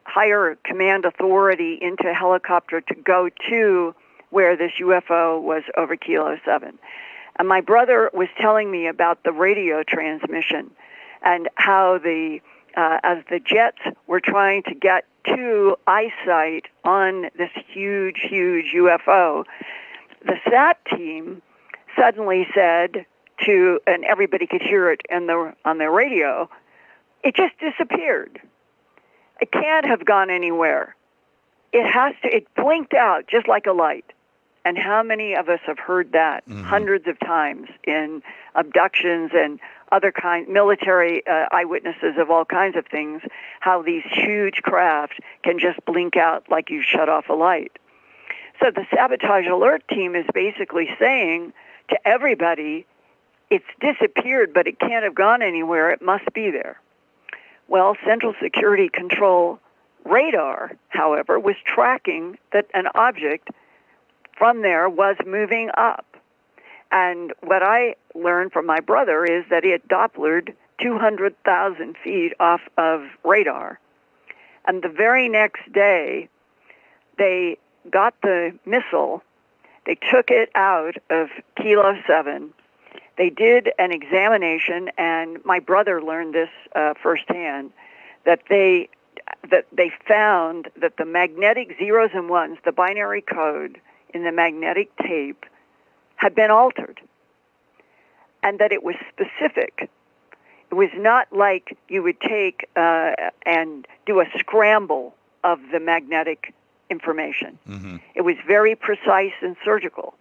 higher command authority into a helicopter to go to where this UFO was over Kilo 7. And my brother was telling me about the radio transmission and how as the jets were trying to get to eyesight on this huge, huge UFO, the SAT team suddenly said and everybody could hear it on the radio, it just disappeared. It can't have gone anywhere. It blinked out just like a light. And how many of us have heard that hundreds of times in abductions and other military eyewitnesses of all kinds of things, how these huge craft can just blink out like you shut off a light. So the sabotage alert team is basically saying to everybody, it's disappeared, but it can't have gone anywhere. It must be there. Well, Central Security Control radar, however, was tracking that an object from there was moving up. And what I learned from my brother is that it Dopplered 200,000 feet off of radar. And the very next day, they got the missile, they took it out of Kilo 7, they did an examination, and my brother learned this firsthand, that they found that the magnetic zeros and ones, the binary code in the magnetic tape, had been altered, and that it was specific. It was not like you would take and do a scramble of the magnetic information. Mm-hmm. It was very precise and surgical.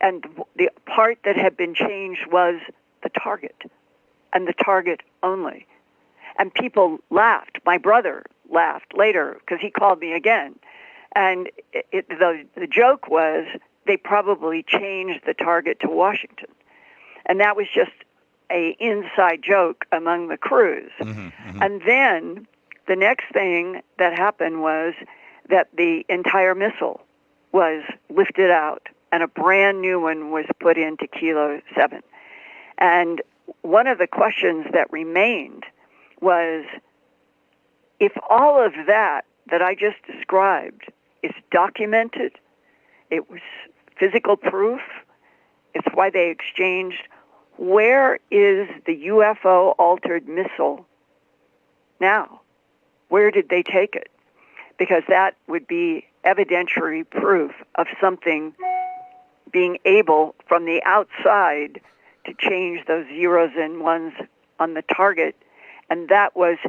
And the part that had been changed was the target, and the target only. And people laughed. My brother laughed later because he called me again. And the joke was they probably changed the target to Washington. And that was just an inside joke among the crews. Mm-hmm, mm-hmm. And then the next thing that happened was that the entire missile was lifted out and a brand new one was put into Kilo 7. And one of the questions that remained was, if all of that I just described is documented, it was physical proof, it's why they exchanged, where is the UFO altered missile now? Where did they take it? Because that would be evidentiary proof of something being able from the outside to change those zeros and ones on the target. And that was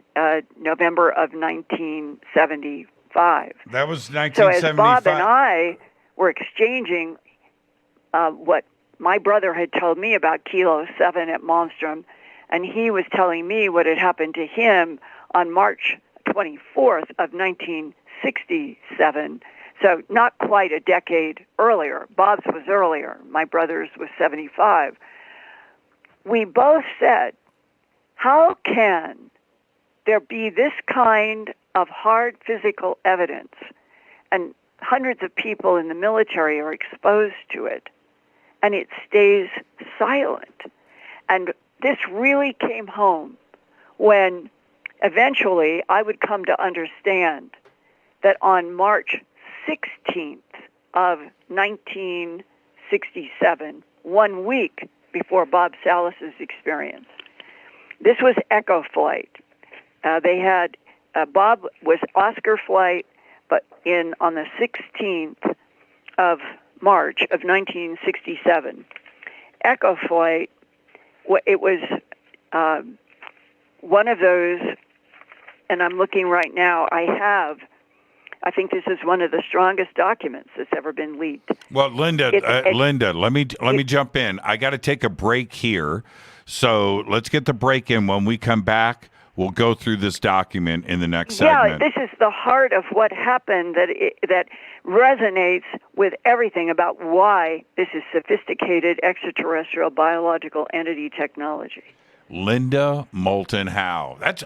November of 1975. That was 1975. So as Bob and I were exchanging what my brother had told me about Kilo 7 at Malmstrom, and he was telling me what had happened to him on March 24th of 1967. So not quite a decade earlier. Bob's was earlier. My brother's was 75. We both said, how can there be this kind of hard physical evidence, and hundreds of people in the military are exposed to it, and it stays silent? And this really came home when eventually I would come to understand that on March 16th of 1967, 1 week before Bob Salas's experience, this was Echo Flight. They had, Bob was Oscar Flight, but on the 16th of March of 1967, Echo Flight, it was one of those, and I'm looking right now, I think this is one of the strongest documents that's ever been leaked. Well, Linda, let me jump in. I got to take a break here, so let's get the break in. When we come back, we'll go through this document in the next segment. Yeah, this is the heart of what happened that resonates with everything about why this is sophisticated extraterrestrial biological entity technology. Linda Moulton Howe. That's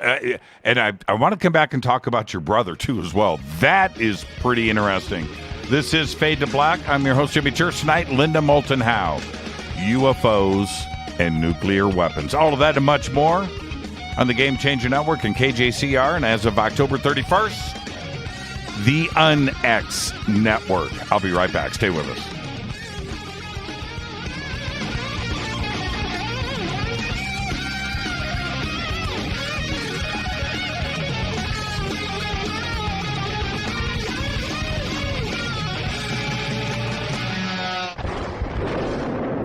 and I want to come back and talk about your brother too as well. That is pretty interesting. This is Fade to Black. I'm your host, Jimmy Church. Tonight, Linda Moulton Howe, UFOs and nuclear weapons. All of that and much more on the Game Changer Network and KJCR. And as of October 31st, the UnX Network. I'll be right back. Stay with us.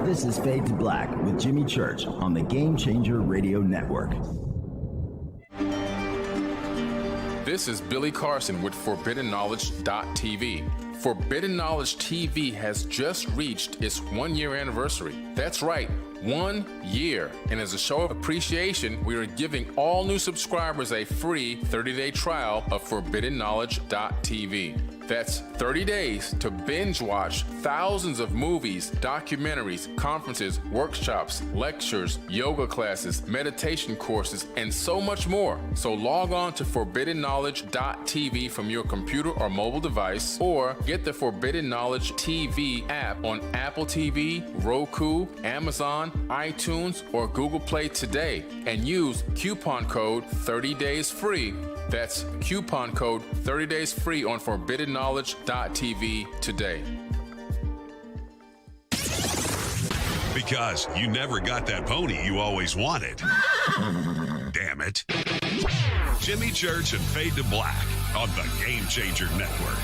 This is Fade to Black with Jimmy Church on the Game Changer Radio Network. This is Billy Carson with ForbiddenKnowledge.tv. Forbidden Knowledge TV has just reached its 1-year anniversary. That's right, 1 year. And as a show of appreciation, we are giving all new subscribers a free 30-day trial of ForbiddenKnowledge.tv. That's 30 days to binge watch thousands of movies, documentaries, conferences, workshops, lectures, yoga classes, meditation courses, and so much more. So log on to ForbiddenKnowledge.tv from your computer or mobile device, or get the Forbidden Knowledge TV app on Apple TV, Roku, Amazon, iTunes, or Google Play today, and use coupon code 30daysfree That's coupon code 30 days free on forbiddenknowledge.tv today. Because you never got that pony you always wanted. Damn it. Jimmy Church and Fade to Black on the Game Changer Network.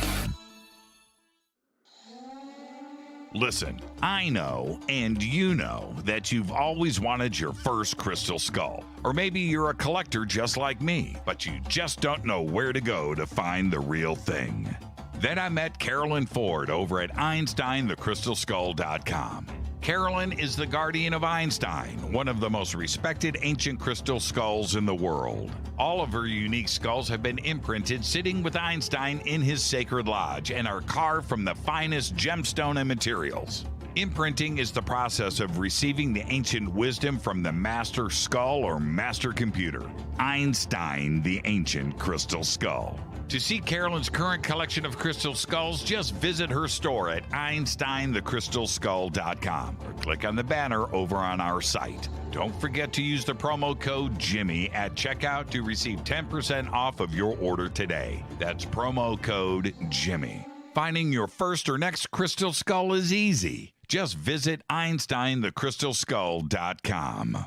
Listen, I know, and you know, that you've always wanted your first crystal skull. Or maybe you're a collector just like me, but you just don't know where to go to find the real thing. Then I met Carolyn Ford over at EinsteinTheCrystalSkull.com. Carolyn is the guardian of Einstein, one of the most respected ancient crystal skulls in the world. All of her unique skulls have been imprinted sitting with Einstein in his sacred lodge and are carved from the finest gemstone and materials. Imprinting is the process of receiving the ancient wisdom from the master skull or master computer. Einstein, the ancient crystal skull. To see Carolyn's current collection of crystal skulls, just visit her store at EinsteinTheCrystalSkull.com or click on the banner over on our site. Don't forget to use the promo code Jimmy at checkout to receive 10% off of your order today. That's promo code Jimmy. Finding your first or next crystal skull is easy. Just visit EinsteinTheCrystalSkull.com.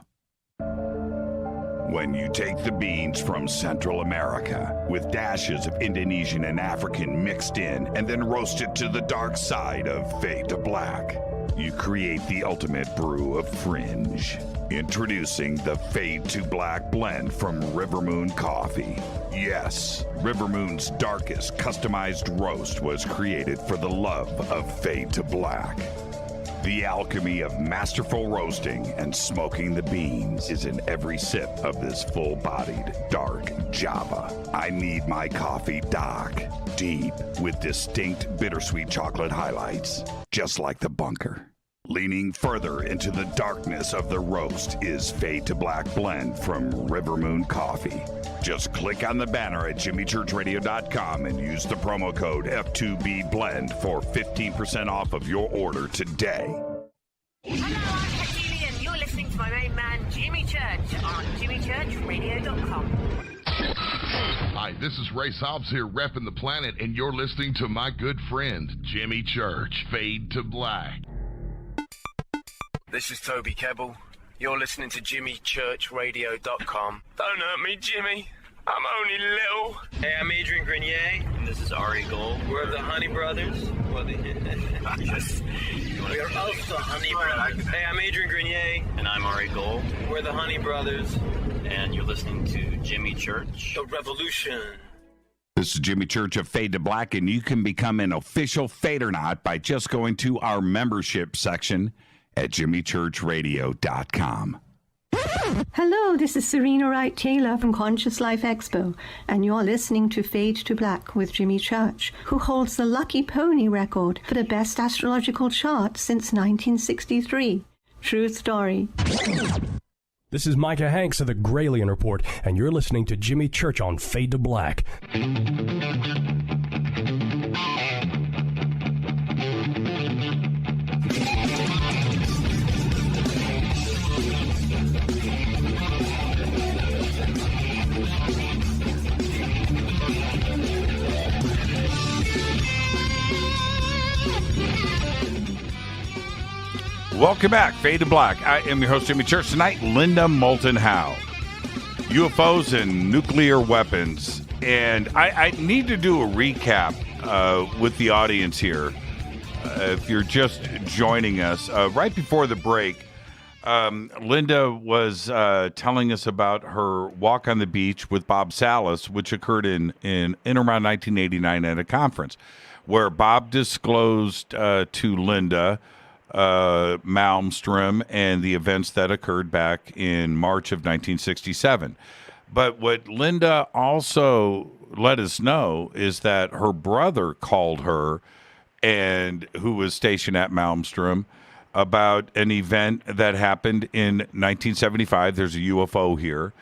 When you take the beans from Central America with dashes of Indonesian and African mixed in and then roasted to the dark side of Fade to Black, you create the ultimate brew of fringe. Introducing the Fade to Black blend from River Moon Coffee. Yes, River Moon's darkest customized roast was created for the love of Fade to Black. The alchemy of masterful roasting and smoking the beans is in every sip of this full-bodied, dark Java. I need my coffee dark, deep, with distinct bittersweet chocolate highlights, just like the bunker. Leaning further into the darkness of the roast is Fade to Black blend from River Moon Coffee. Just click on the banner at jimmychurchradio.com and use the promo code F2B blend for 15% off of your order today. Hello, I'm Katie, and you're listening to my main man, Jimmy Church, on jimmychurchradio.com. Hi, this is Ray Hobbs here, repping the planet, and you're listening to my good friend, Jimmy Church, Fade to Black. This is Toby Kebbell. You're listening to jimmychurchradio.com. Don't hurt me, Jimmy. I'm only little. Hey, I'm Adrian Grenier. And this is Ari Gold. We're the Honey Brothers. We are also Honey Brothers. Hey, I'm Adrian Grenier. And I'm Ari Gold. We're the Honey Brothers. And you're listening to Jimmy Church. The Revolution. This is Jimmy Church of Fade to Black, and you can become an official Fadernaut by just going to our membership section at jimmychurchradio.com. Hello, this is Serena Wright Taylor from Conscious Life Expo, and you're listening to Fade to Black with Jimmy Church, who holds the Lucky Pony record for the best astrological chart since 1963. True story. This is Micah Hanks of the Gralien Report, and you're listening to Jimmy Church on Fade to Black. Welcome back, Fade to Black. I am your host, Jimmy Church. Tonight, Linda Moulton Howe. UFOs and nuclear weapons. And I need to do a recap with the audience here. If you're just joining us, right before the break, Linda was telling us about her walk on the beach with Bob Salas, which occurred in around 1989 at a conference, where Bob disclosed to Linda Malmstrom and the events that occurred back in March of 1967. But what Linda also let us know is that her brother called her, and who was stationed at Malmstrom, about an event that happened in 1975. There's a UFO here.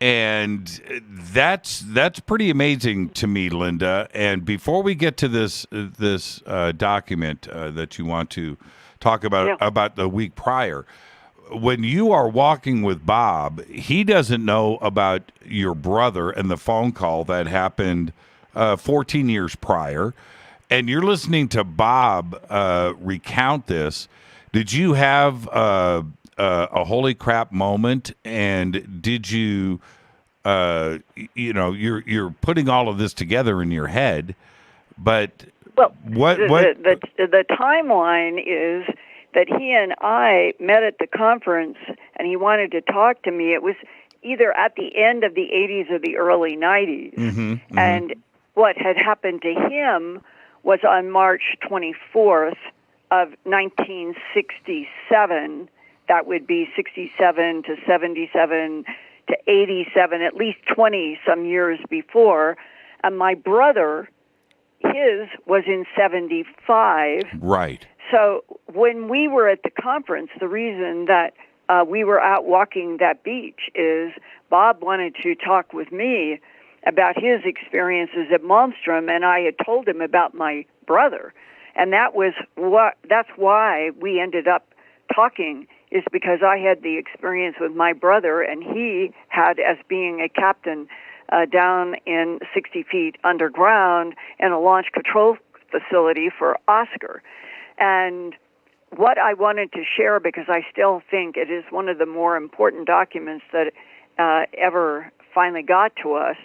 And that's pretty amazing to me, Linda. And before we get to this document that you want to talk about the week prior, when you are walking with Bob, he doesn't know about your brother and the phone call that happened 14 years prior, and you're listening to Bob recount this. Did you have a holy crap moment, and did you, you're putting all of this together in your head, but the timeline is that he and I met at the conference, and he wanted to talk to me. It was either at the end of the 80s or the early 90s. And what had happened to him was on March 24th of 1967, that would be 67 to 77 to 87, at least 20 some years before. And my brother, his was in 75. Right. So when we were at the conference, the reason that we were out walking that beach is Bob wanted to talk with me about his experiences at Malmstrom, and I had told him about my brother. And that's why we ended up talking, is because I had the experience with my brother, and he had as being a captain down in 60 feet underground in a launch control facility for Oscar. And what I wanted to share, because I still think it is one of the more important documents that ever finally got to us,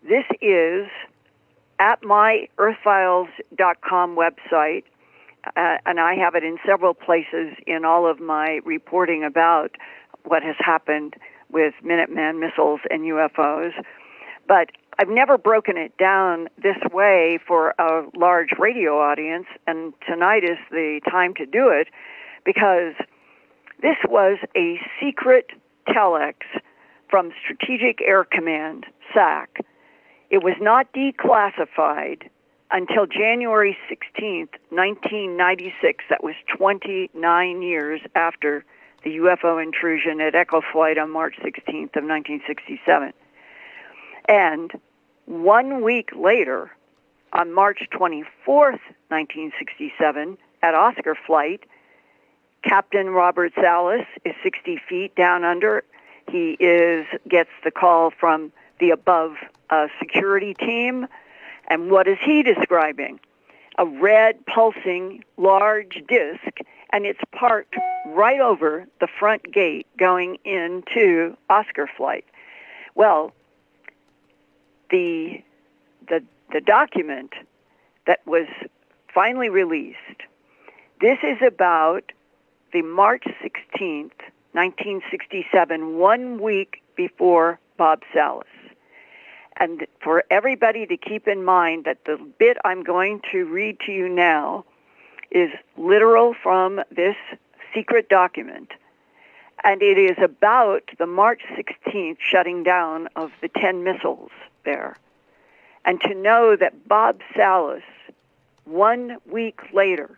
this is at my earthfiles.com website, and I have it in several places in all of my reporting about what has happened with Minuteman missiles and UFOs. But I've never broken it down this way for a large radio audience, and tonight is the time to do it, because this was a secret telex from Strategic Air Command, SAC. It was not declassified until January 16th, 1996. That was 29 years after the UFO intrusion at Echo Flight on March 16th of 1967. And 1 week later, on March 24th, 1967, at Oscar Flight, Captain Robert Salas is 60 feet down under. He gets the call from the above security team. And what is he describing? A red, pulsing, large disc, and it's parked right over the front gate going into Oscar Flight. Well, the document that was finally released, this is about the March 16th, 1967, 1 week before Bob Salas. And for everybody to keep in mind that the bit I'm going to read to you now is literal from this secret document. And it is about the March 16th shutting down of the 10 missiles there. And to know that Bob Salas, 1 week later,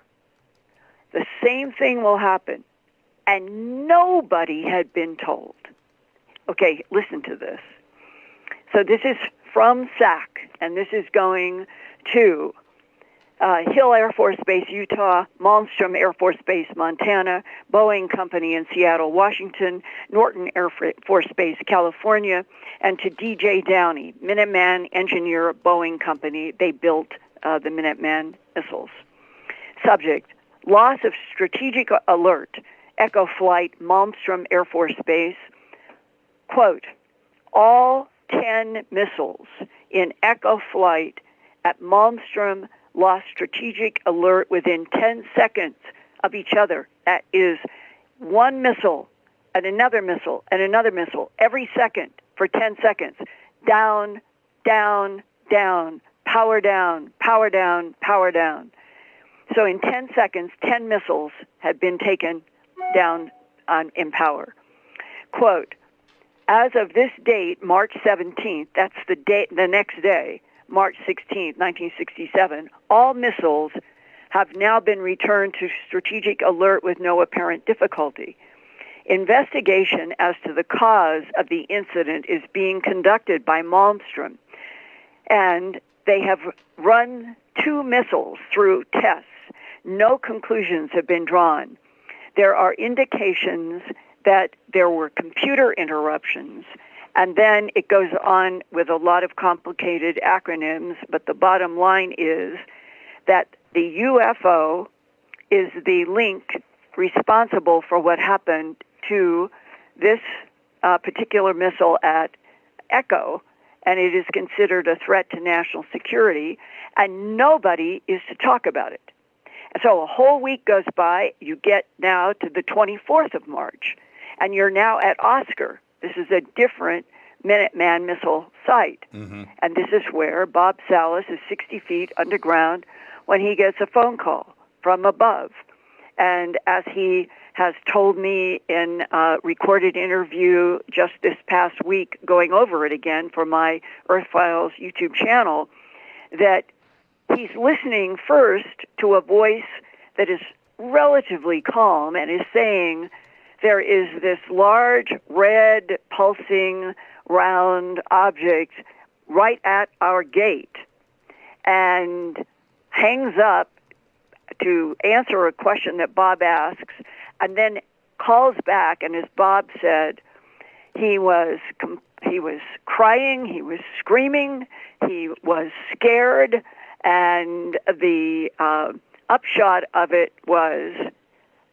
the same thing will happen. And nobody had been told. Okay, listen to this. So this is from SAC, and this is going to Hill Air Force Base, Utah, Malmstrom Air Force Base, Montana, Boeing Company in Seattle, Washington, Norton Air Force Base, California, and to DJ Downey, Minuteman engineer, Boeing Company. They built the Minuteman missiles. Subject, loss of strategic alert, Echo Flight, Malmstrom Air Force Base. Quote, all 10 missiles in Echo Flight at Malmstrom lost strategic alert within 10 seconds of each other. That is one missile and another missile and another missile every second for 10 seconds. Down, down, down, power down, power down, power down. So in 10 seconds, 10 missiles had been taken down in power. Quote, as of this date, March 17th, that's the next day, March 16th, 1967, all missiles have now been returned to strategic alert with no apparent difficulty. Investigation as to the cause of the incident is being conducted by Malmstrom, and they have run 2 missiles through tests. No conclusions have been drawn. there are indications that there were computer interruptions. And then it goes on with a lot of complicated acronyms, but the bottom line is that the UFO is the link responsible for what happened to this particular missile at Echo, and it is considered a threat to national security, and nobody is to talk about it. And so a whole week goes by, you get now to the 24th of March, and you're now at Oscar. This is a different Minuteman missile site. Mm-hmm. And this is where Bob Salas is 60 feet underground when he gets a phone call from above. And as he has told me in a recorded interview just this past week, going over it again for my Earth Files YouTube channel, that he's listening first to a voice that is relatively calm and is saying, there is this large, red, pulsing, round object right at our gate, and hangs up to answer a question that Bob asks, and then calls back, and as Bob said, he was crying, he was screaming, he was scared, and the upshot of it was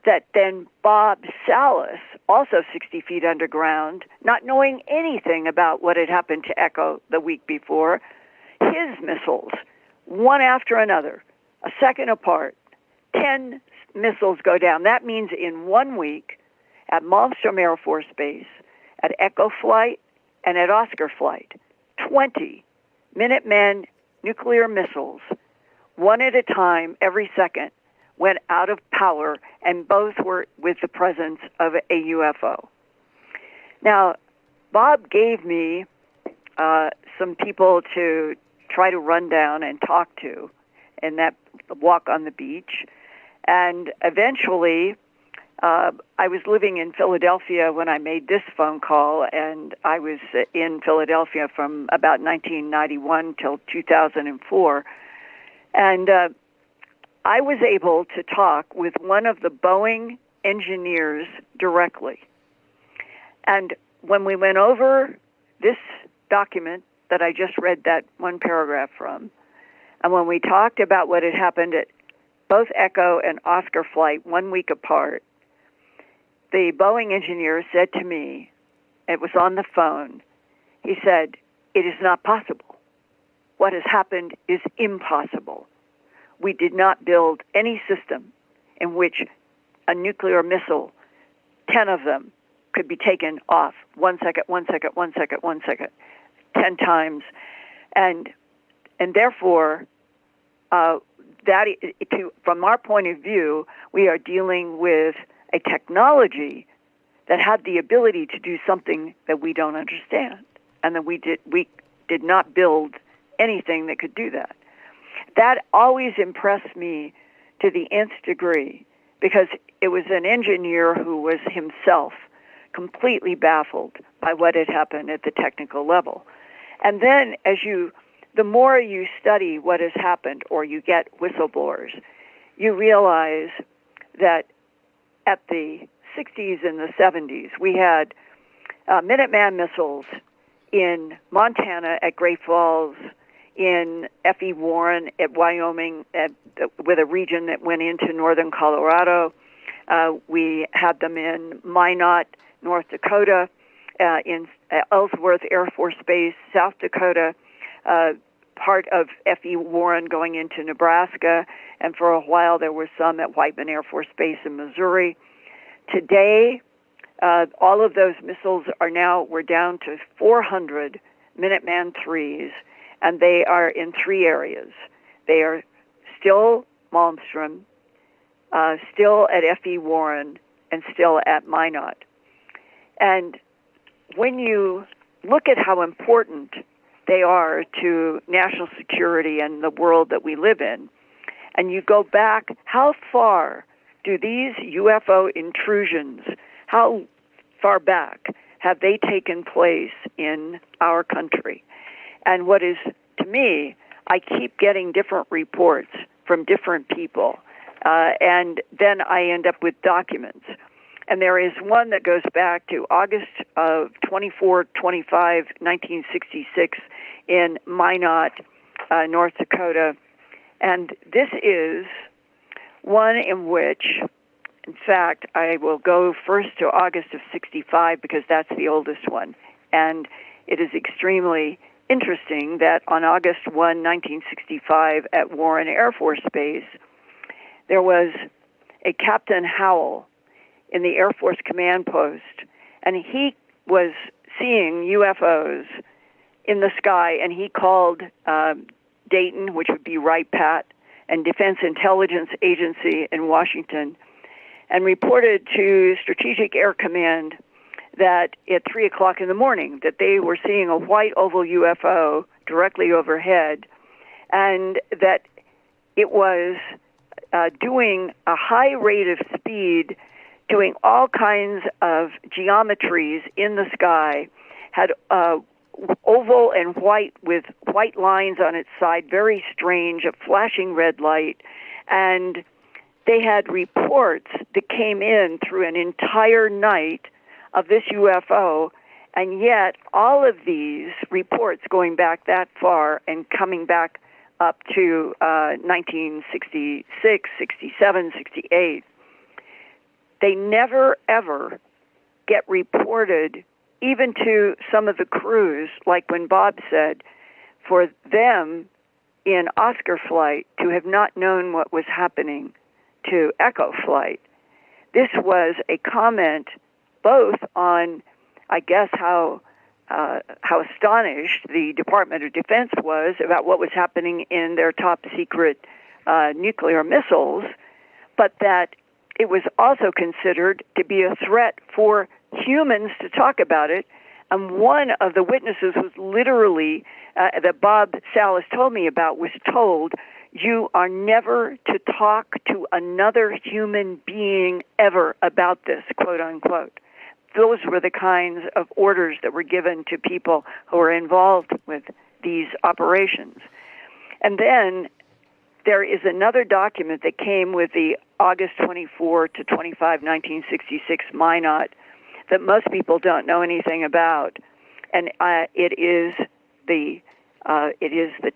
that then Bob Salas, also 60 feet underground, not knowing anything about what had happened to Echo the week before, his missiles, one after another, a second apart, 10 missiles go down. That means in 1 week at Malmstrom Air Force Base, at Echo Flight, and at Oscar Flight, 20 Minuteman nuclear missiles, one at a time every second, went out of power, and both were with the presence of a UFO. Now, Bob gave me some people to try to run down and talk to in that walk on the beach. And eventually, I was living in Philadelphia when I made this phone call, and I was in Philadelphia from about 1991 till 2004. And I was able to talk with one of the Boeing engineers directly. And when we went over this document that I just read that one paragraph from, and when we talked about what had happened at both Echo and Oscar Flight 1 week apart, the Boeing engineer said to me, it was on the phone, he said, "It is not possible. What has happened is impossible. We did not build any system in which a nuclear missile, 10 of them, could be taken off 1 second, 1 second, 1 second, 1 second, 10 times. And therefore, from our point of view, we are dealing with a technology that had the ability to do something that we don't understand, and that we did not build anything that could do that." That always impressed me to the nth degree, because it was an engineer who was himself completely baffled by what had happened at the technical level. And then the more you study what has happened, or you get whistleblowers, you realize that at the 60s and the 70s, we had Minuteman missiles in Montana at Great Falls, in F.E. Warren at Wyoming, with a region that went into northern Colorado. We had them in Minot, North Dakota, in Ellsworth Air Force Base, South Dakota, part of F.E. Warren going into Nebraska, and for a while there were some at Whiteman Air Force Base in Missouri. Today, all of those missiles we're down to 400 Minuteman IIIs, and they are in 3 areas. They are still Malmstrom, still at F.E. Warren, and still at Minot. And when you look at how important they are to national security and the world that we live in, and you go back, how far do these UFO intrusions, how far back have they taken place in our country? And what is, to me, I keep getting different reports from different people and then I end up with documents. And there is one that goes back to August of 25, 1966 in Minot, North Dakota. And this is one in which, in fact, I will go first to August of 65 because that's the oldest one. And it is extremely interesting that on August 1, 1965, at Warren Air Force Base, there was a Captain Howell in the Air Force Command Post, and he was seeing UFOs in the sky, and he called Dayton, which would be Wright-Patt, and Defense Intelligence Agency in Washington, and reported to Strategic Air Command that at 3 o'clock in the morning that they were seeing a white oval UFO directly overhead, and that it was doing a high rate of speed, doing all kinds of geometries in the sky, had oval and white with white lines on its side, very strange, a flashing red light. And they had reports that came in through an entire night of this UFO, and yet all of these reports going back that far and coming back up to 1966, 67, 68, they never, ever get reported, even to some of the crews, like when Bob said, for them in Oscar flight to have not known what was happening to Echo flight. This was a comment both on, I guess, how astonished the Department of Defense was about what was happening in their top secret nuclear missiles, but that it was also considered to be a threat for humans to talk about it. And one of the witnesses was literally, that Bob Salas told me about, was told, you are never to talk to another human being ever about this, quote unquote. Those were the kinds of orders that were given to people who were involved with these operations. And then there is another document that came with the August 24 to 25, 1966 Minot that most people don't know anything about, and it is the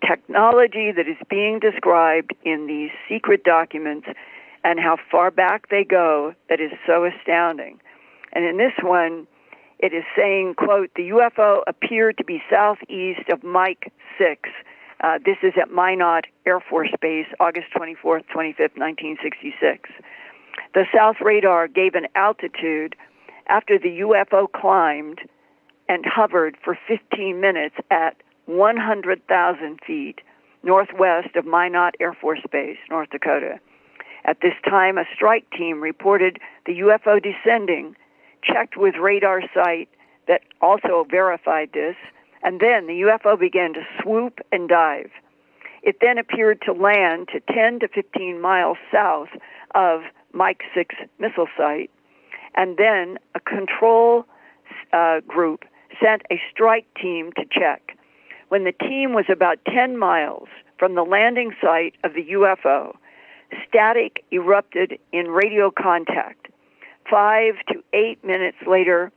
technology that is being described in these secret documents and how far back they go that is so astounding. And in this one, it is saying, quote, the UFO appeared to be southeast of Mike 6. This is at Minot Air Force Base, August 24th, 25th, 1966. The south radar gave an altitude after the UFO climbed and hovered for 15 minutes at 100,000 feet northwest of Minot Air Force Base, North Dakota. At this time, a strike team reported the UFO descending, checked with radar site that also verified this, and then the UFO began to swoop and dive. It then appeared to land to 10 to 15 miles south of Mike 6 missile site, and then a control group sent a strike team to check. When the team was about 10 miles from the landing site of the UFO, static erupted in radio contact. 5 to 8 minutes later,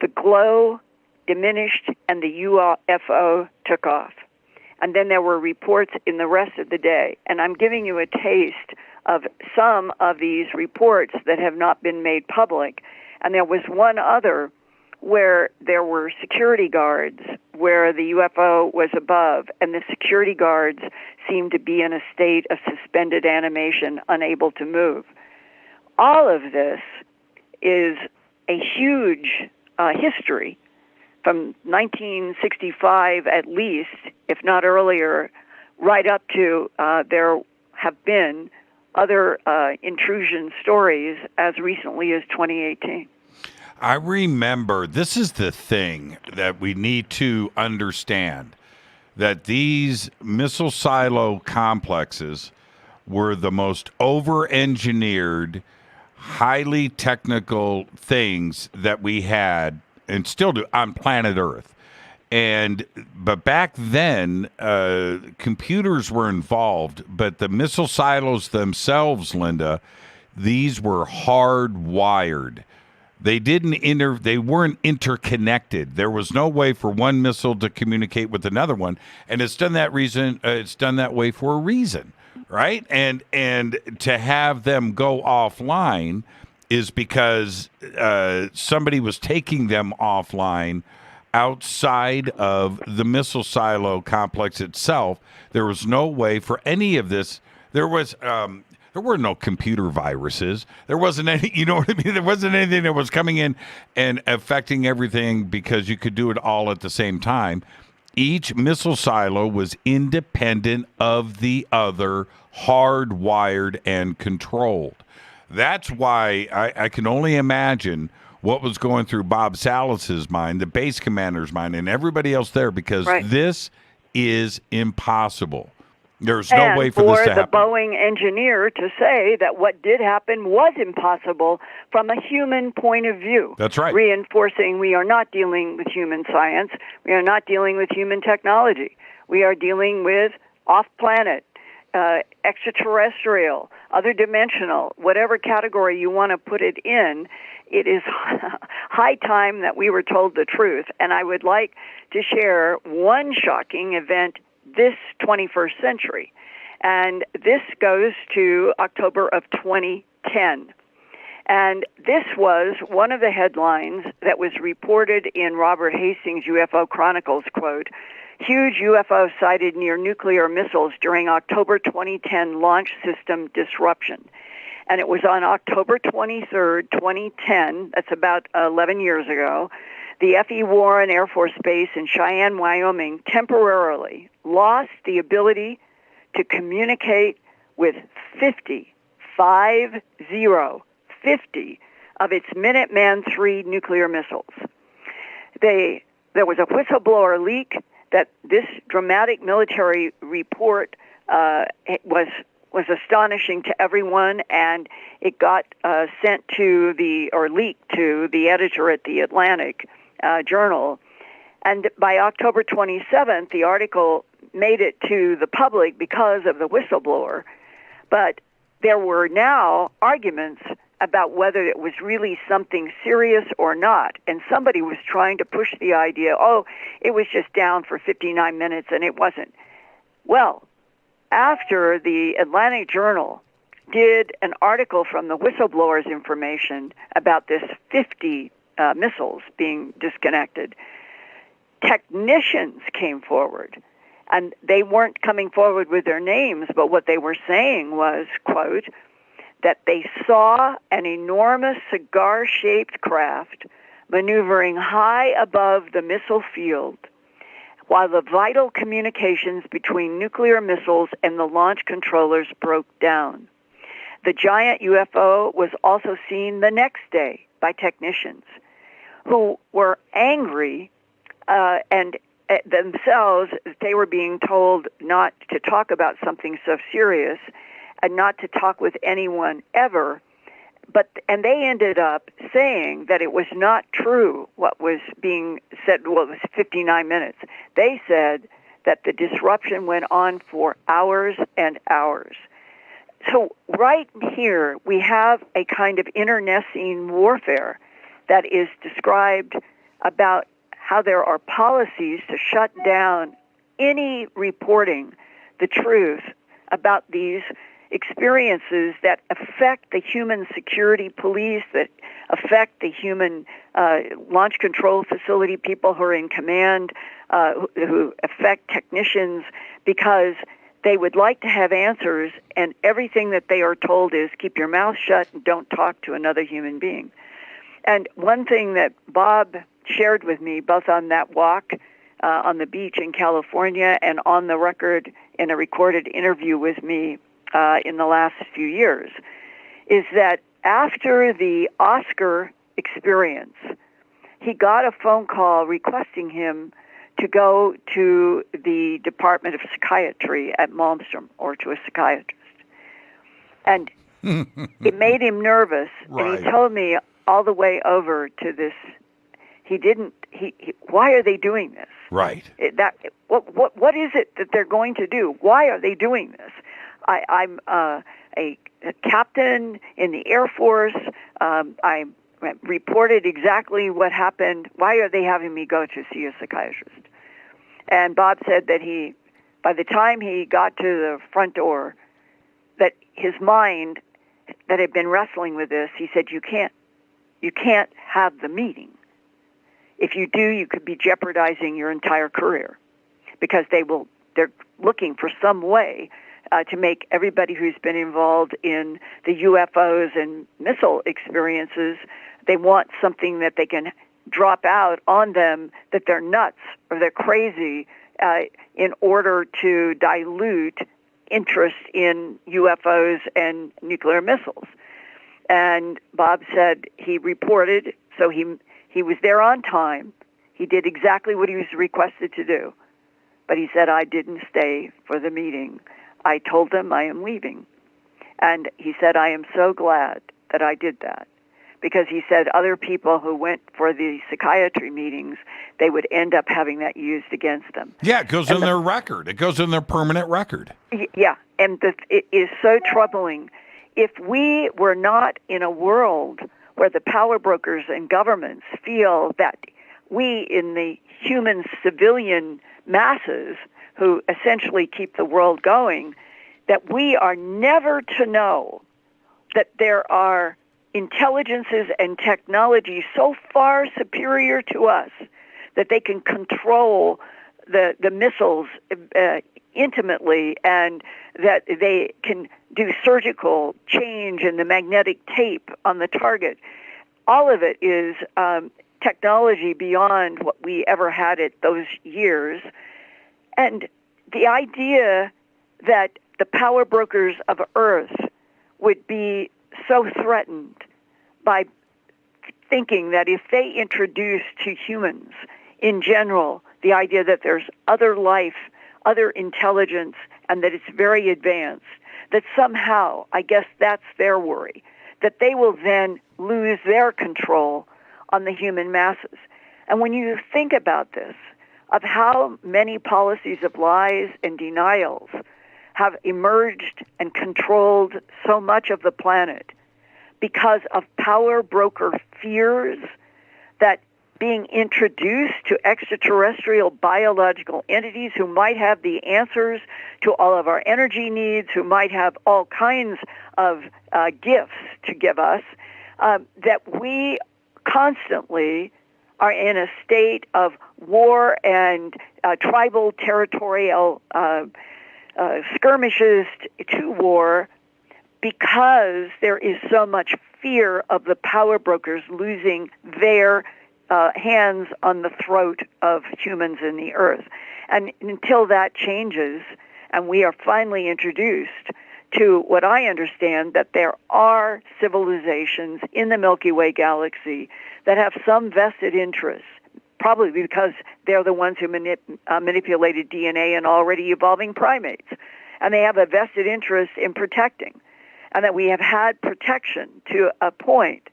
the glow diminished and the UFO took off. And then there were reports in the rest of the day. And I'm giving you a taste of some of these reports that have not been made public. And there was one other where there were security guards where the UFO was above, and the security guards seemed to be in a state of suspended animation, unable to move. All of this is a huge history from 1965 at least, if not earlier, right up to there have been other intrusion stories as recently as 2018. I remember, this is the thing that we need to understand, that these missile silo complexes were the most over-engineered, highly technical things that we had and still do on planet Earth. But back then, computers were involved, but the missile silos themselves, Linda, these were hardwired. They weren't interconnected. There was no way for one missile to communicate with another one, and it's done that way for a reason, right? And to have them go offline is because somebody was taking them offline outside of the missile silo complex itself. There was no way for any of this. There were no computer viruses. There wasn't any, you know what I mean? There wasn't anything that was coming in and affecting everything because you could do it all at the same time. Each missile silo was independent of the other, hardwired and controlled. That's why I can only imagine what was going through Bob Salas's mind, the base commander's mind, and everybody else there, because this is impossible. There's no way for this to happen. And for the Boeing engineer to say that what did happen was impossible from a human point of view. That's right. Reinforcing we are not dealing with human science. We are not dealing with human technology. We are dealing with off-planet, extraterrestrial, other dimensional, whatever category you want to put it in. It is high time that we were told the truth. And I would like to share one shocking event this 21st century. And this goes to October of 2010. And this was one of the headlines that was reported in Robert Hastings' UFO Chronicles, quote, "Huge UFO sighted near nuclear missiles during October 2010 launch system disruption." And it was on October 23rd, 2010, that's about 11 years ago, the F.E. Warren Air Force Base in Cheyenne, Wyoming, temporarily lost the ability to communicate with 50 of its Minuteman III nuclear missiles. There was a whistleblower leak that this dramatic military report was astonishing to everyone, and it got leaked to the editor at the Atlantic Journal. And by October 27th, the article made it to the public because of the whistleblower. But there were now arguments about whether it was really something serious or not. And somebody was trying to push the idea, it was just down for 59 minutes, and it wasn't. Well, after the Atlantic Journal did an article from the whistleblower's information about this 50 missiles being disconnected, technicians came forward. And they weren't coming forward with their names, but what they were saying was, quote, that they saw an enormous cigar-shaped craft maneuvering high above the missile field, while the vital communications between nuclear missiles and the launch controllers broke down. The giant UFO was also seen the next day by technicians who were angry and themselves, they were being told not to talk about something so serious and not to talk with anyone ever. And they ended up saying that it was not true what was being said. Well, it was 59 minutes. They said that the disruption went on for hours and hours. So right here, we have a kind of internecine warfare that is described about how there are policies to shut down any reporting the truth about these experiences that affect the human security police, that affect the human launch control facility people who are in command, who affect technicians, because they would like to have answers, and everything that they are told is keep your mouth shut and don't talk to another human being. And one thing that Bob shared with me, both on that walk on the beach in California and on the record in a recorded interview with me in the last few years, is that after the Oscar experience, he got a phone call requesting him to go to the Department of Psychiatry at Malmstrom, or to a psychiatrist. And it made him nervous, right. And he told me all the way over to this, he didn't why are they doing this? Right. What is it that they're going to do? Why are they doing this? I'm a captain in the Air Force. I reported exactly what happened. Why are they having me go to see a psychiatrist? And Bob said that by the time he got to the front door, that his mind that had been wrestling with this, he said, you can't have the meeting. If you do, you could be jeopardizing your entire career, because they're looking for some way to make everybody who's been involved in the UFOs and missile experiences, they want something that they can drop out on them that they're nuts or they're crazy in order to dilute interest in UFOs and nuclear missiles. And Bob said he reported, so he was there on time. He did exactly what he was requested to do. But he said, I didn't stay for the meeting. I told them I am leaving. And he said, I am so glad that I did that. Because he said other people who went for the psychiatry meetings, they would end up having that used against them. Yeah, it goes in their record. It goes in their permanent record. Yeah, and it is so troubling. If we were not in a world where the power brokers and governments feel that we in the human civilian masses who essentially keep the world going, that we are never to know that there are intelligences and technology so far superior to us that they can control the missiles intimately, and that they can do surgical change in the magnetic tape on the target. All of it is technology beyond what we ever had at those years. And the idea that the power brokers of Earth would be so threatened by thinking that if they introduce to humans in general the idea that there's other life, other intelligence, and that it's very advanced, that somehow, I guess that's their worry, that they will then lose their control on the human masses. And when you think about this, of how many policies of lies and denials have emerged and controlled so much of the planet because of power broker fears that being introduced to extraterrestrial biological entities who might have the answers to all of our energy needs, who might have all kinds of gifts to give us, that we constantly are in a state of war and tribal territorial skirmishes to war, because there is so much fear of the power brokers losing their hands on the throat of humans in the earth. And until that changes, and we are finally introduced to what I understand, that there are civilizations in the Milky Way galaxy that have some vested interests, probably because they're the ones who manipulated DNA in already evolving primates. And they have a vested interest in protecting, and that we have had protection to a point.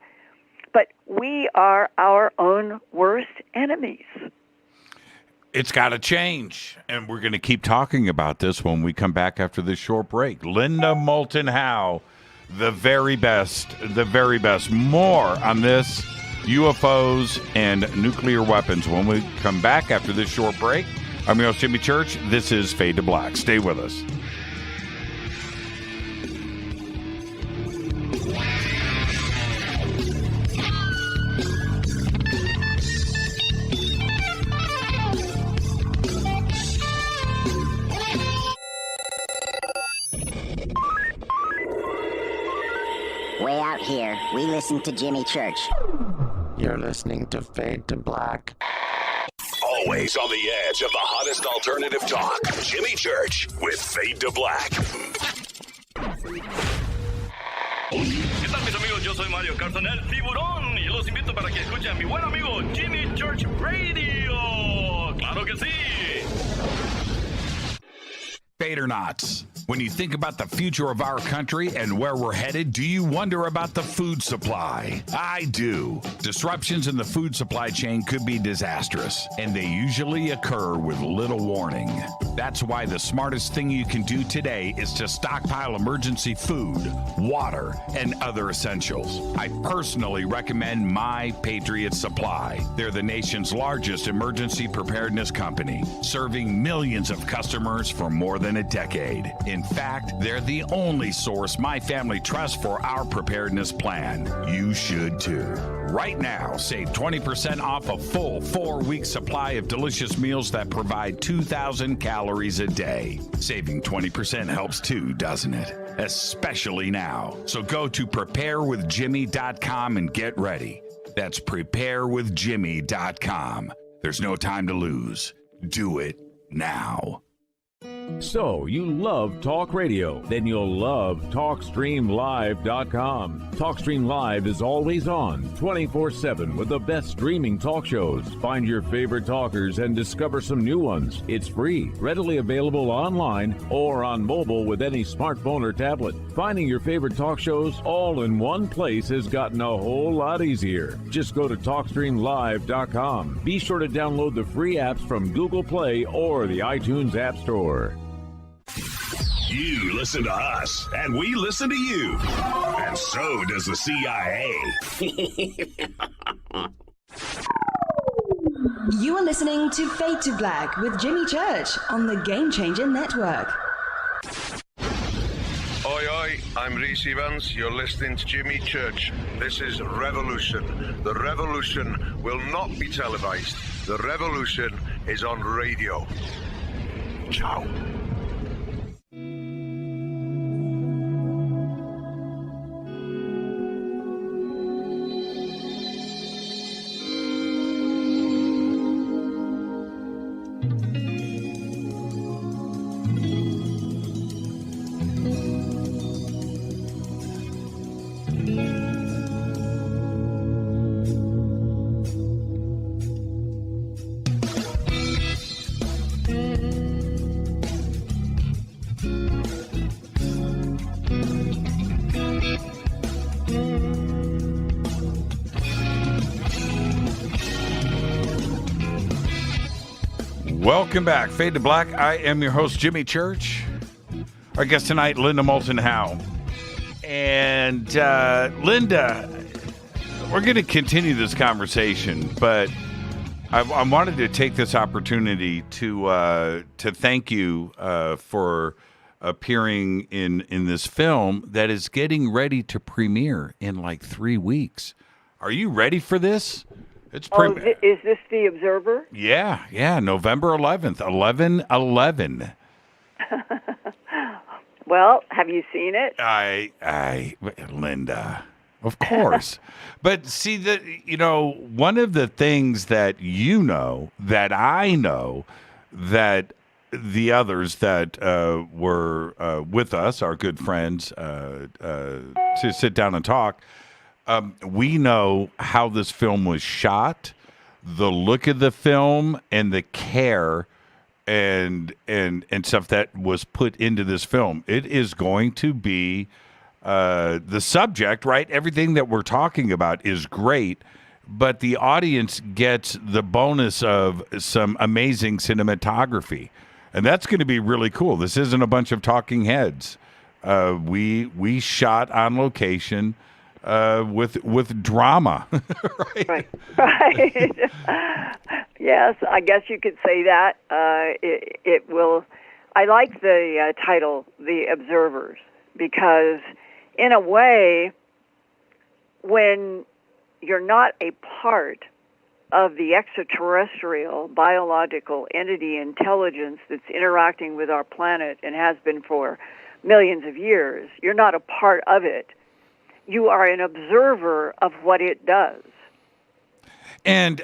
But we are our own worst enemies. It's got to change, and we're going to keep talking about this when we come back after this short break. Linda Moulton Howe, the very best. More on this, UFOs and nuclear weapons, when we come back after this short break. I'm your host, Jimmy Church. This is Fade to Black. Stay with us. Way out here, we listen to Jimmy Church. You're listening to Fade to Black. Always on the edge of the hottest alternative talk. Jimmy Church with Fade to Black. ¿Qué tal, mis amigos? Yo soy Mario Carson, el tiburón, y los invito para que escuchen a mi buen amigo Jimmy Church Radio. ¡Claro que sí! Fadernauts. When you think about the future of our country and where we're headed, do you wonder about the food supply? I do. Disruptions in the food supply chain could be disastrous, and they usually occur with little warning. That's why the smartest thing you can do today is to stockpile emergency food, water, and other essentials. I personally recommend My Patriot Supply. They're the nation's largest emergency preparedness company, serving millions of customers for more than a decade. In fact, they're the only source my family trusts for our preparedness plan. You should too. Right now, save 20% off a full 4-week supply of delicious meals that provide 2,000 calories a day. Saving 20% helps too, doesn't it? Especially now. So go to preparewithjimmy.com and get ready. That's preparewithjimmy.com. There's no time to lose. Do it now. So, you love talk radio? Then you'll love TalkStreamLive.com. TalkStream Live is always on, 24/7 with the best streaming talk shows. Find your favorite talkers and discover some new ones. It's free, readily available online or on mobile with any smartphone or tablet. Finding your favorite talk shows all in one place has gotten a whole lot easier. Just go to TalkStreamLive.com. Be sure to download the free apps from Google Play or the iTunes App Store. You listen to us, and we listen to you. And so does the CIA. You are listening to Fade to Black with Jimmy Church on the Game Changer Network. Oi, oi, I'm Reese Evans. You're listening to Jimmy Church. This is Revolution. The revolution will not be televised. The revolution is on radio. Ciao. Welcome back, Fade to Black. I am your host, Jimmy Church. Our guest tonight, Linda Moulton Howe. And Linda, we're going to continue this conversation, but I wanted to take this opportunity to thank you for appearing in this film that is getting ready to premiere in like 3 weeks. Are you ready for this? Is this The Observer? Yeah, November 11th, 11/11. Well, have you seen it? Linda, of course. But see, one of the things that that I know, that the others that were with us, our good friends, to sit down and talk, we know how this film was shot, the look of the film, and the care and stuff that was put into this film. It is going to be the subject, right? Everything that we're talking about is great, but the audience gets the bonus of some amazing cinematography, and that's going to be really cool. This isn't a bunch of talking heads. We shot on location. With drama, right? Right. Yes, I guess you could say that. It will. I like the title, The Observers, because in a way, when you're not a part of the extraterrestrial biological entity intelligence that's interacting with our planet and has been for millions of years, you're not a part of it. You are an observer of what it does. And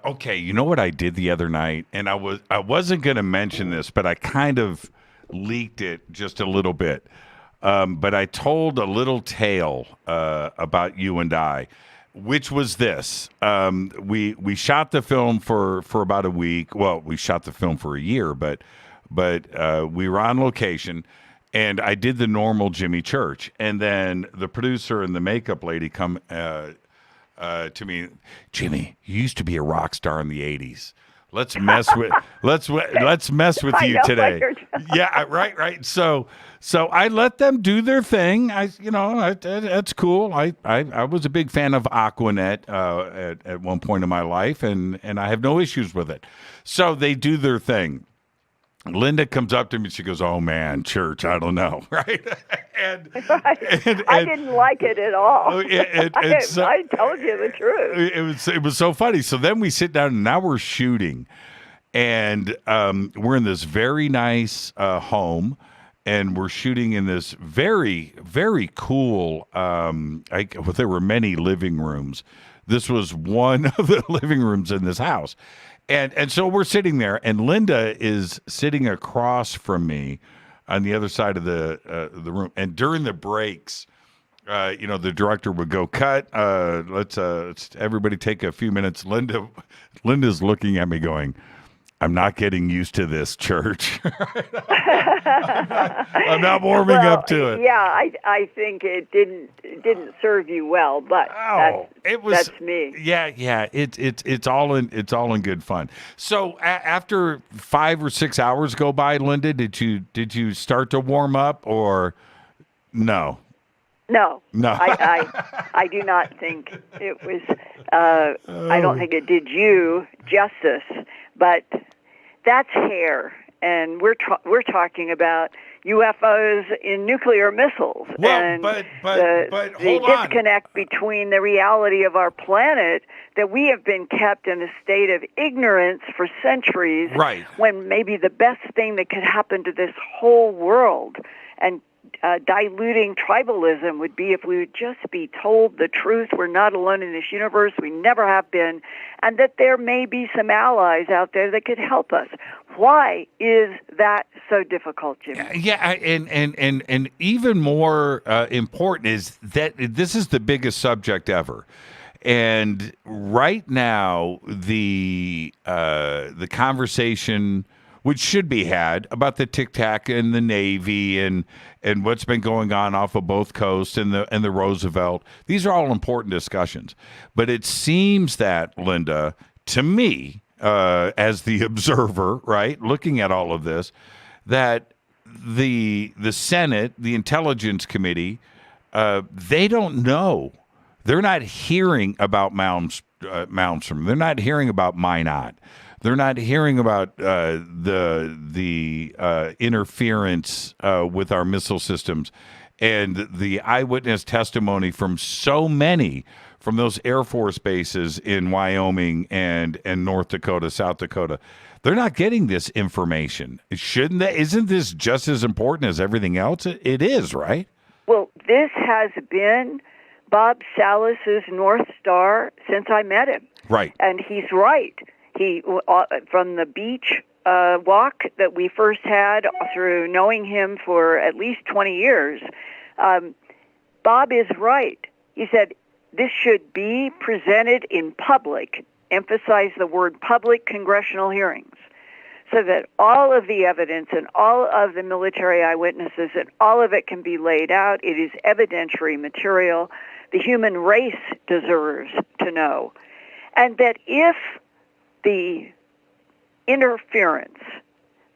okay, you know what I did the other night, and I wasn't going to mention this, but I kind of leaked it just a little bit. But I told a little tale about you and I, which was this: we shot the film for about a week. Well, we shot the film for a year, but but we were on location, and I did the normal Jimmy Church, and then the producer and the makeup lady come to me, Jimmy, you used to be a rock star in the '80s. Let's mess with you today. Yeah, right. So I let them do their thing. That's cool. I was a big fan of Aquanet at one point in my life, and I have no issues with it. So they do their thing. Linda comes up to me. She goes, "Oh man, church, I don't know." Right? And I didn't like it at all. I told you the truth. It was so funny. So then we sit down, and now we're shooting, and we're in this very nice home, and we're shooting in this very, very cool. There were many living rooms. This was one of the living rooms in this house. And so we're sitting there, and Linda is sitting across from me on the other side of the room. And during the breaks, the director would go, "Cut. Let's everybody take a few minutes." Linda's looking at me, going, "I'm not getting used to this, church." I'm not warming up to it. Yeah, I think it didn't serve you well, but that's me. Yeah. It's all in good fun. So after 5 or 6 hours go by, Linda, did you start to warm up or no? No. I do not think it was. I don't think it did you justice. But that's hair, and we're talking about UFOs in nuclear missiles, and the disconnect between the reality of our planet, that we have been kept in a state of ignorance for centuries, right? When maybe the best thing that could happen to this whole world and diluting tribalism would be if we would just be told the truth. We're not alone in this universe. We never have been. And that there may be some allies out there that could help us. Why is that so difficult, Jimmy? Yeah, and even more important is that this is the biggest subject ever. And right now, the conversation which should be had about the Tic Tac and the Navy and what's been going on off of both coasts and the Roosevelt. These are all important discussions. But it seems that, Linda, to me, as the observer, right, looking at all of this, that the Senate, the Intelligence Committee, they don't know. They're not hearing about Malmstrom. They're not hearing about Minot. They're not hearing about the interference with our missile systems and the eyewitness testimony from so many from those Air Force bases in Wyoming and North Dakota, South Dakota. They're not getting this information. Shouldn't they? Isn't this just as important as everything else? It is, right? Well, this has been Bob Salas's North Star since I met him. Right. And he's right. He, from the beach walk that we first had through knowing him for at least 20 years, Bob is right. He said this should be presented in public, emphasize the word public, congressional hearings, so that all of the evidence and all of the military eyewitnesses and all of it can be laid out. It is evidentiary material. The human race deserves to know. And that if the interference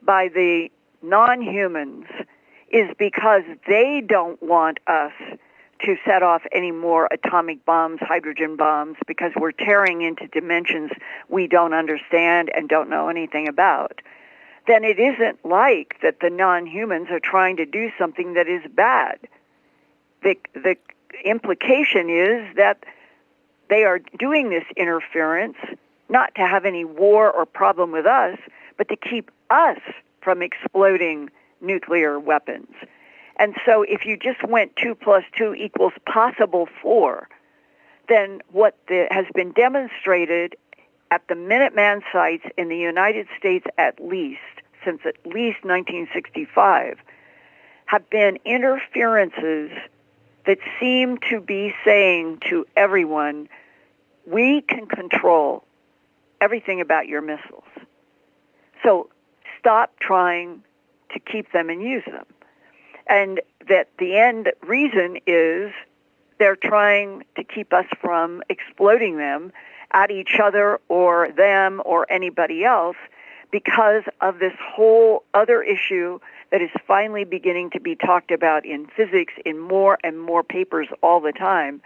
by the non-humans is because they don't want us to set off any more atomic bombs, hydrogen bombs, because we're tearing into dimensions we don't understand and don't know anything about, then it isn't like that the non-humans are trying to do something that is bad. The implication is that they are doing this interference not to have any war or problem with us, but to keep us from exploding nuclear weapons. And so if you just went 2 + 2 = possible 4, then what has been demonstrated at the Minuteman sites in the United States at least, since at least 1965, have been interferences that seem to be saying to everyone, we can control everything about your missiles. So stop trying to keep them and use them. And that the end reason is they're trying to keep us from exploding them at each other or them or anybody else because of this whole other issue that is finally beginning to be talked about in physics in more and more papers all the time,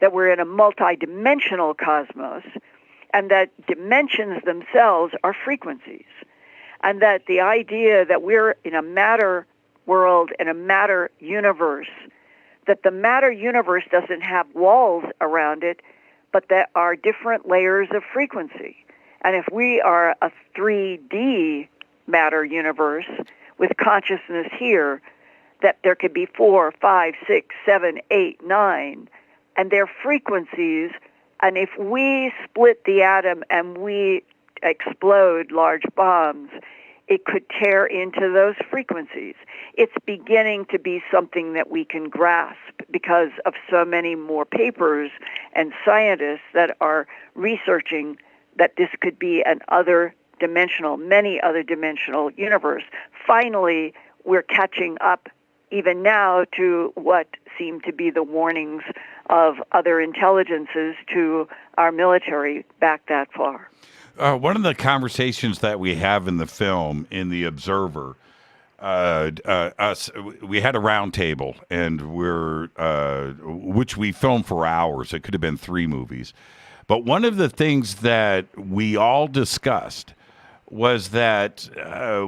that we're in a multi-dimensional cosmos, and that dimensions themselves are frequencies, and that the idea that we're in a matter world and a matter universe, that the matter universe doesn't have walls around it, but that are different layers of frequency. And if we are a 3D matter universe with consciousness here, that there could be 4, 5, 6, 7, 8, 9, and their frequencies. And if we split the atom and we explode large bombs, it could tear into those frequencies. It's beginning to be something that we can grasp because of so many more papers and scientists that are researching that this could be an other dimensional, many other dimensional universe. Finally, we're catching up even now to what seem to be the warnings of other intelligences to our military back that far. One of the conversations that we have in the film, in The Observer, we had a round table, and which we filmed for hours. It could have been 3 movies. But one of the things that we all discussed was that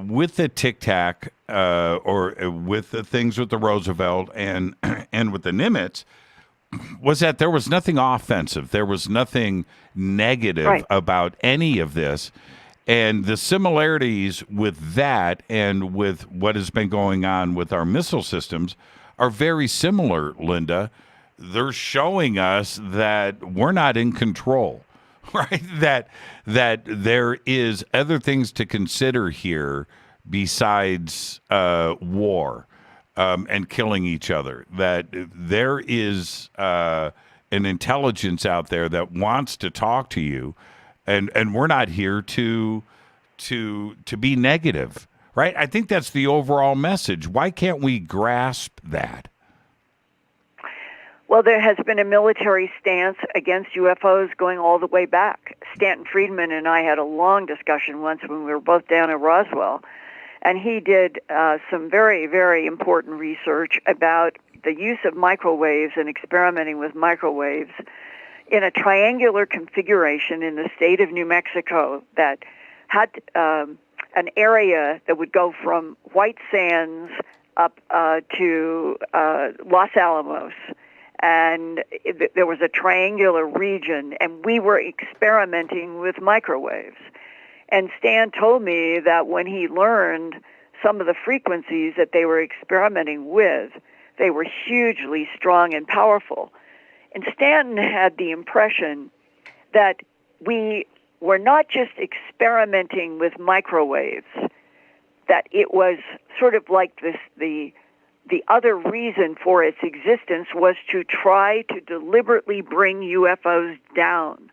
with the Tic Tac, or with the things with the Roosevelt and with the Nimitz, was that there was nothing offensive. There was nothing negative about any of this. And the similarities with that and with what has been going on with our missile systems are very similar, Linda. They're showing us that we're not in control, right? That there is other things to consider here besides war. And killing each other, that there is an intelligence out there that wants to talk to you, and we're not here to be negative, right? I think that's the overall message. Why can't we grasp that? Well, there has been a military stance against UFOs going all the way back. Stanton Friedman and I had a long discussion once when we were both down at Roswell. And he did some very, very important research about the use of microwaves and experimenting with microwaves in a triangular configuration in the state of New Mexico that had an area that would go from White Sands up to Los Alamos. And there was a triangular region, and we were experimenting with microwaves. And Stan told me that when he learned some of the frequencies that they were experimenting with, they were hugely strong and powerful. And Stanton had the impression that we were not just experimenting with microwaves, that it was sort of like this, the other reason for its existence was to try to deliberately bring UFOs down.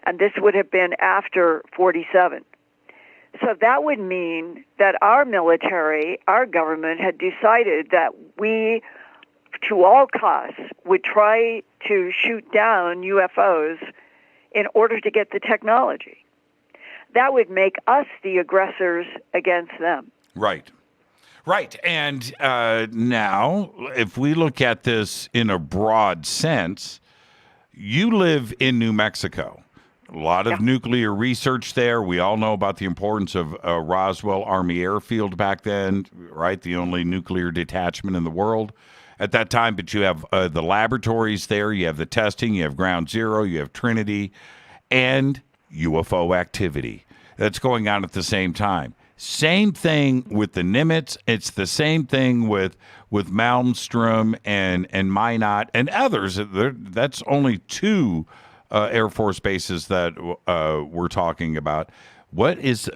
And this would have been after 47. So that would mean that our military, our government, had decided that we, to all costs, would try to shoot down UFOs in order to get the technology. That would make us the aggressors against them. Right. Right. And now, if we look at this in a broad sense, you live in New Mexico. A lot of nuclear research there. We all know about the importance of Roswell Army Airfield back then, right? The only nuclear detachment in the world at that time. But you have the laboratories there. You have the testing. You have Ground Zero. You have Trinity. And UFO activity that's going on at the same time. Same thing with the Nimitz. It's the same thing with Malmstrom and Minot and others. That's only 2 Air Force bases that we're talking about. What is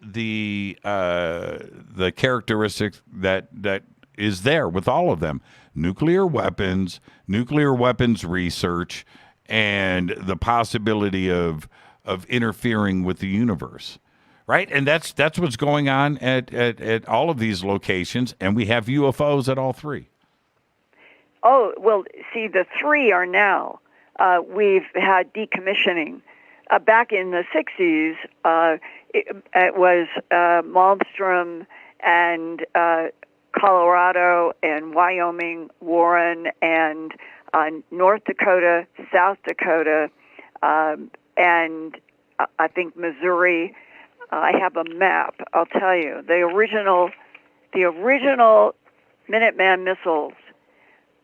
the characteristic that is there with all of them? Nuclear weapons research, and the possibility of interfering with the universe, right? And that's what's going on at all of these locations, and we have UFOs at all three. Oh, well, see, the three are now. We've had decommissioning. Back in the 60s, it was Malmstrom and Colorado and Wyoming, Warren, and North Dakota, South Dakota, and I think Missouri. I have a map. I'll tell you. The original Minuteman missiles,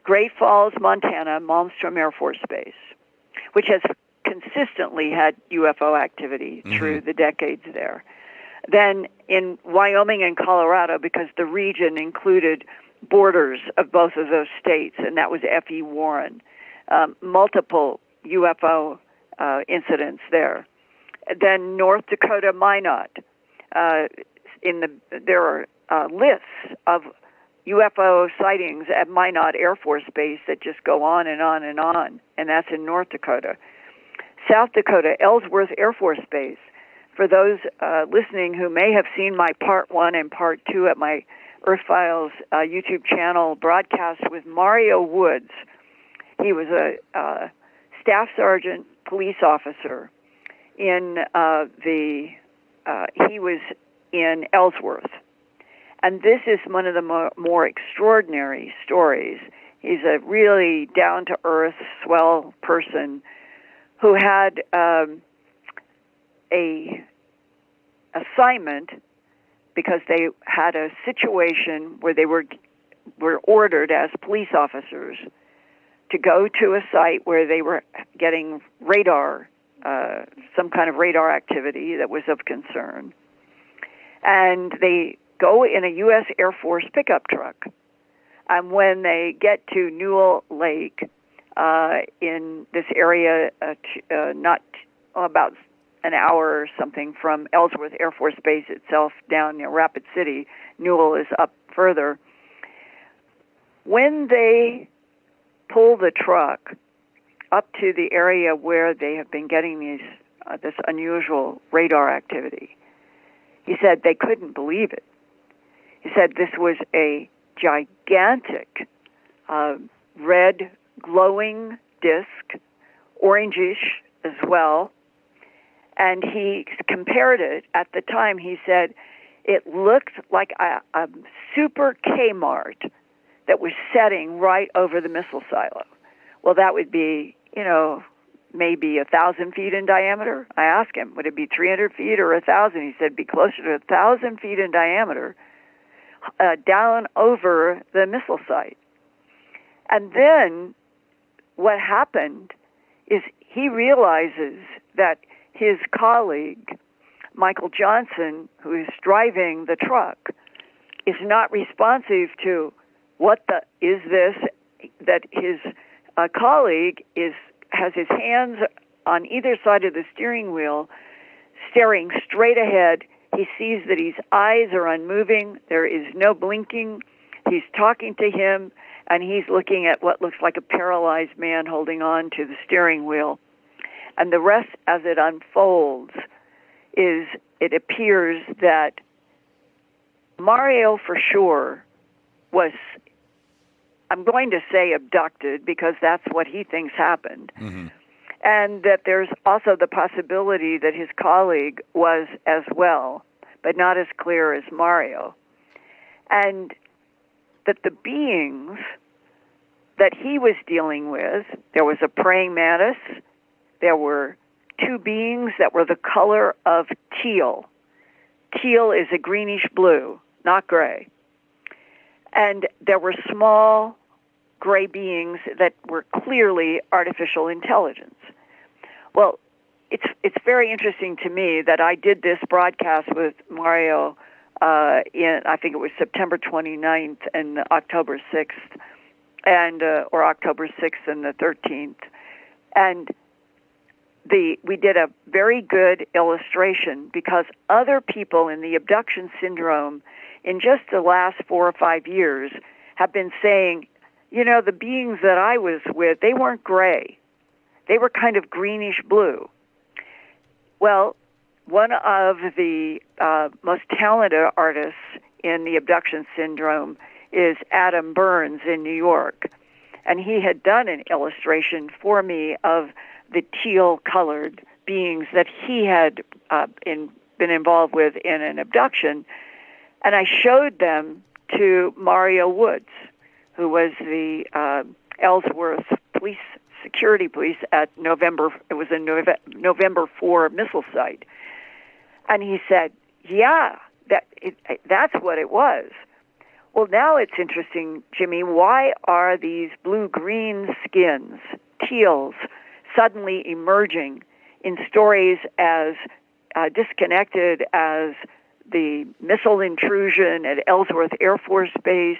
Great Falls, Montana, Malmstrom Air Force Base, which has consistently had UFO activity through the decades there. Then in Wyoming and Colorado, because the region included borders of both of those states, and that was F.E. Warren, multiple UFO incidents there. Then North Dakota, Minot. There are lists of UFO sightings at Minot Air Force Base that just go on and on and on, and that's in North Dakota. South Dakota, Ellsworth Air Force Base. For those listening who may have seen my Part 1 and Part 2 at my Earth Files YouTube channel broadcast with Mario Woods. He was a staff sergeant police officer in he was in Ellsworth. And this is one of the more extraordinary stories. He's a really down-to-earth, swell person who had a assignment because they had a situation where they were ordered as police officers to go to a site where they were getting radar, some kind of radar activity that was of concern. And they go in a U.S. Air Force pickup truck. And when they get to Newell Lake, in this area, about an hour or something from Ellsworth Air Force Base itself down near Rapid City, Newell is up further. When they pull the truck up to the area where they have been getting this unusual radar activity, he said they couldn't believe it. He said this was a gigantic red glowing disc, orangish as well, and he compared it at the time. He said it looked like a super Kmart that was setting right over the missile silo. Well, that would be, maybe 1,000 feet in diameter. I asked him, would it be 300 feet or 1,000? He said it'd be closer to 1,000 feet in diameter, down over the missile site. And then what happened is he realizes that his colleague, Michael Johnson, who is driving the truck, is not responsive to that his colleague has his hands on either side of the steering wheel, staring straight ahead. He sees that his eyes are unmoving. There is no blinking. He's talking to him, and he's looking at what looks like a paralyzed man holding on to the steering wheel. And the rest, as it unfolds, is it appears that Mario, for sure, was, I'm going to say abducted, because that's what he thinks happened. Mm-hmm. And that there's also the possibility that his colleague was as well, but not as clear as Mario. And that the beings that he was dealing with, there was a praying mantis, there were two beings that were the color of teal. Teal is a greenish blue, not gray. And there were small gray beings that were clearly artificial intelligence. Well, it's very interesting to me that I did this broadcast with Mario I think it was September 29th and October 6th, or October 6th and the 13th. And we did a very good illustration, because other people in the abduction syndrome in just the last 4 or 5 years have been saying, the beings that I was with, they weren't gray. They were kind of greenish blue. Well, one of the most talented artists in the abduction syndrome is Adam Burns in New York. And he had done an illustration for me of the teal-colored beings that he had been involved with in an abduction. And I showed them to Mario Woods, who was the Ellsworth security police at November 4 missile site. And he said, yeah, that's what it was. Well, now it's interesting, Jimmy, why are these blue-green skins, teals, suddenly emerging in stories as disconnected as the missile intrusion at Ellsworth Air Force Base,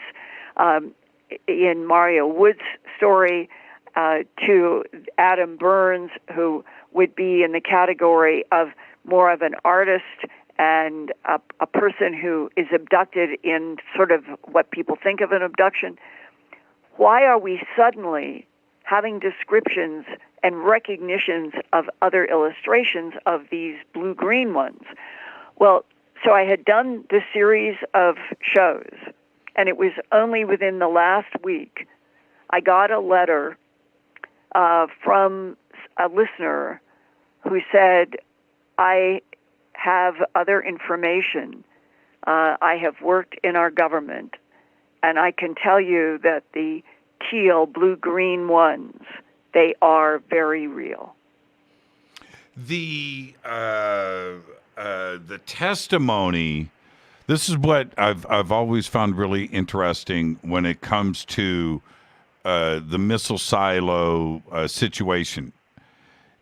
in Mario Wood's story, to Adam Burns, who would be in the category of more of an artist and a person who is abducted in sort of what people think of an abduction. Why are we suddenly having descriptions and recognitions of other illustrations of these blue-green ones? Well, so I had done this series of shows, and it was only within the last week I got a letter from a listener who said, I have other information. I have worked in our government, and I can tell you that the teal, blue-green ones, they are very real. The testimony, this is what I've always found really interesting when it comes to the missile silo situation,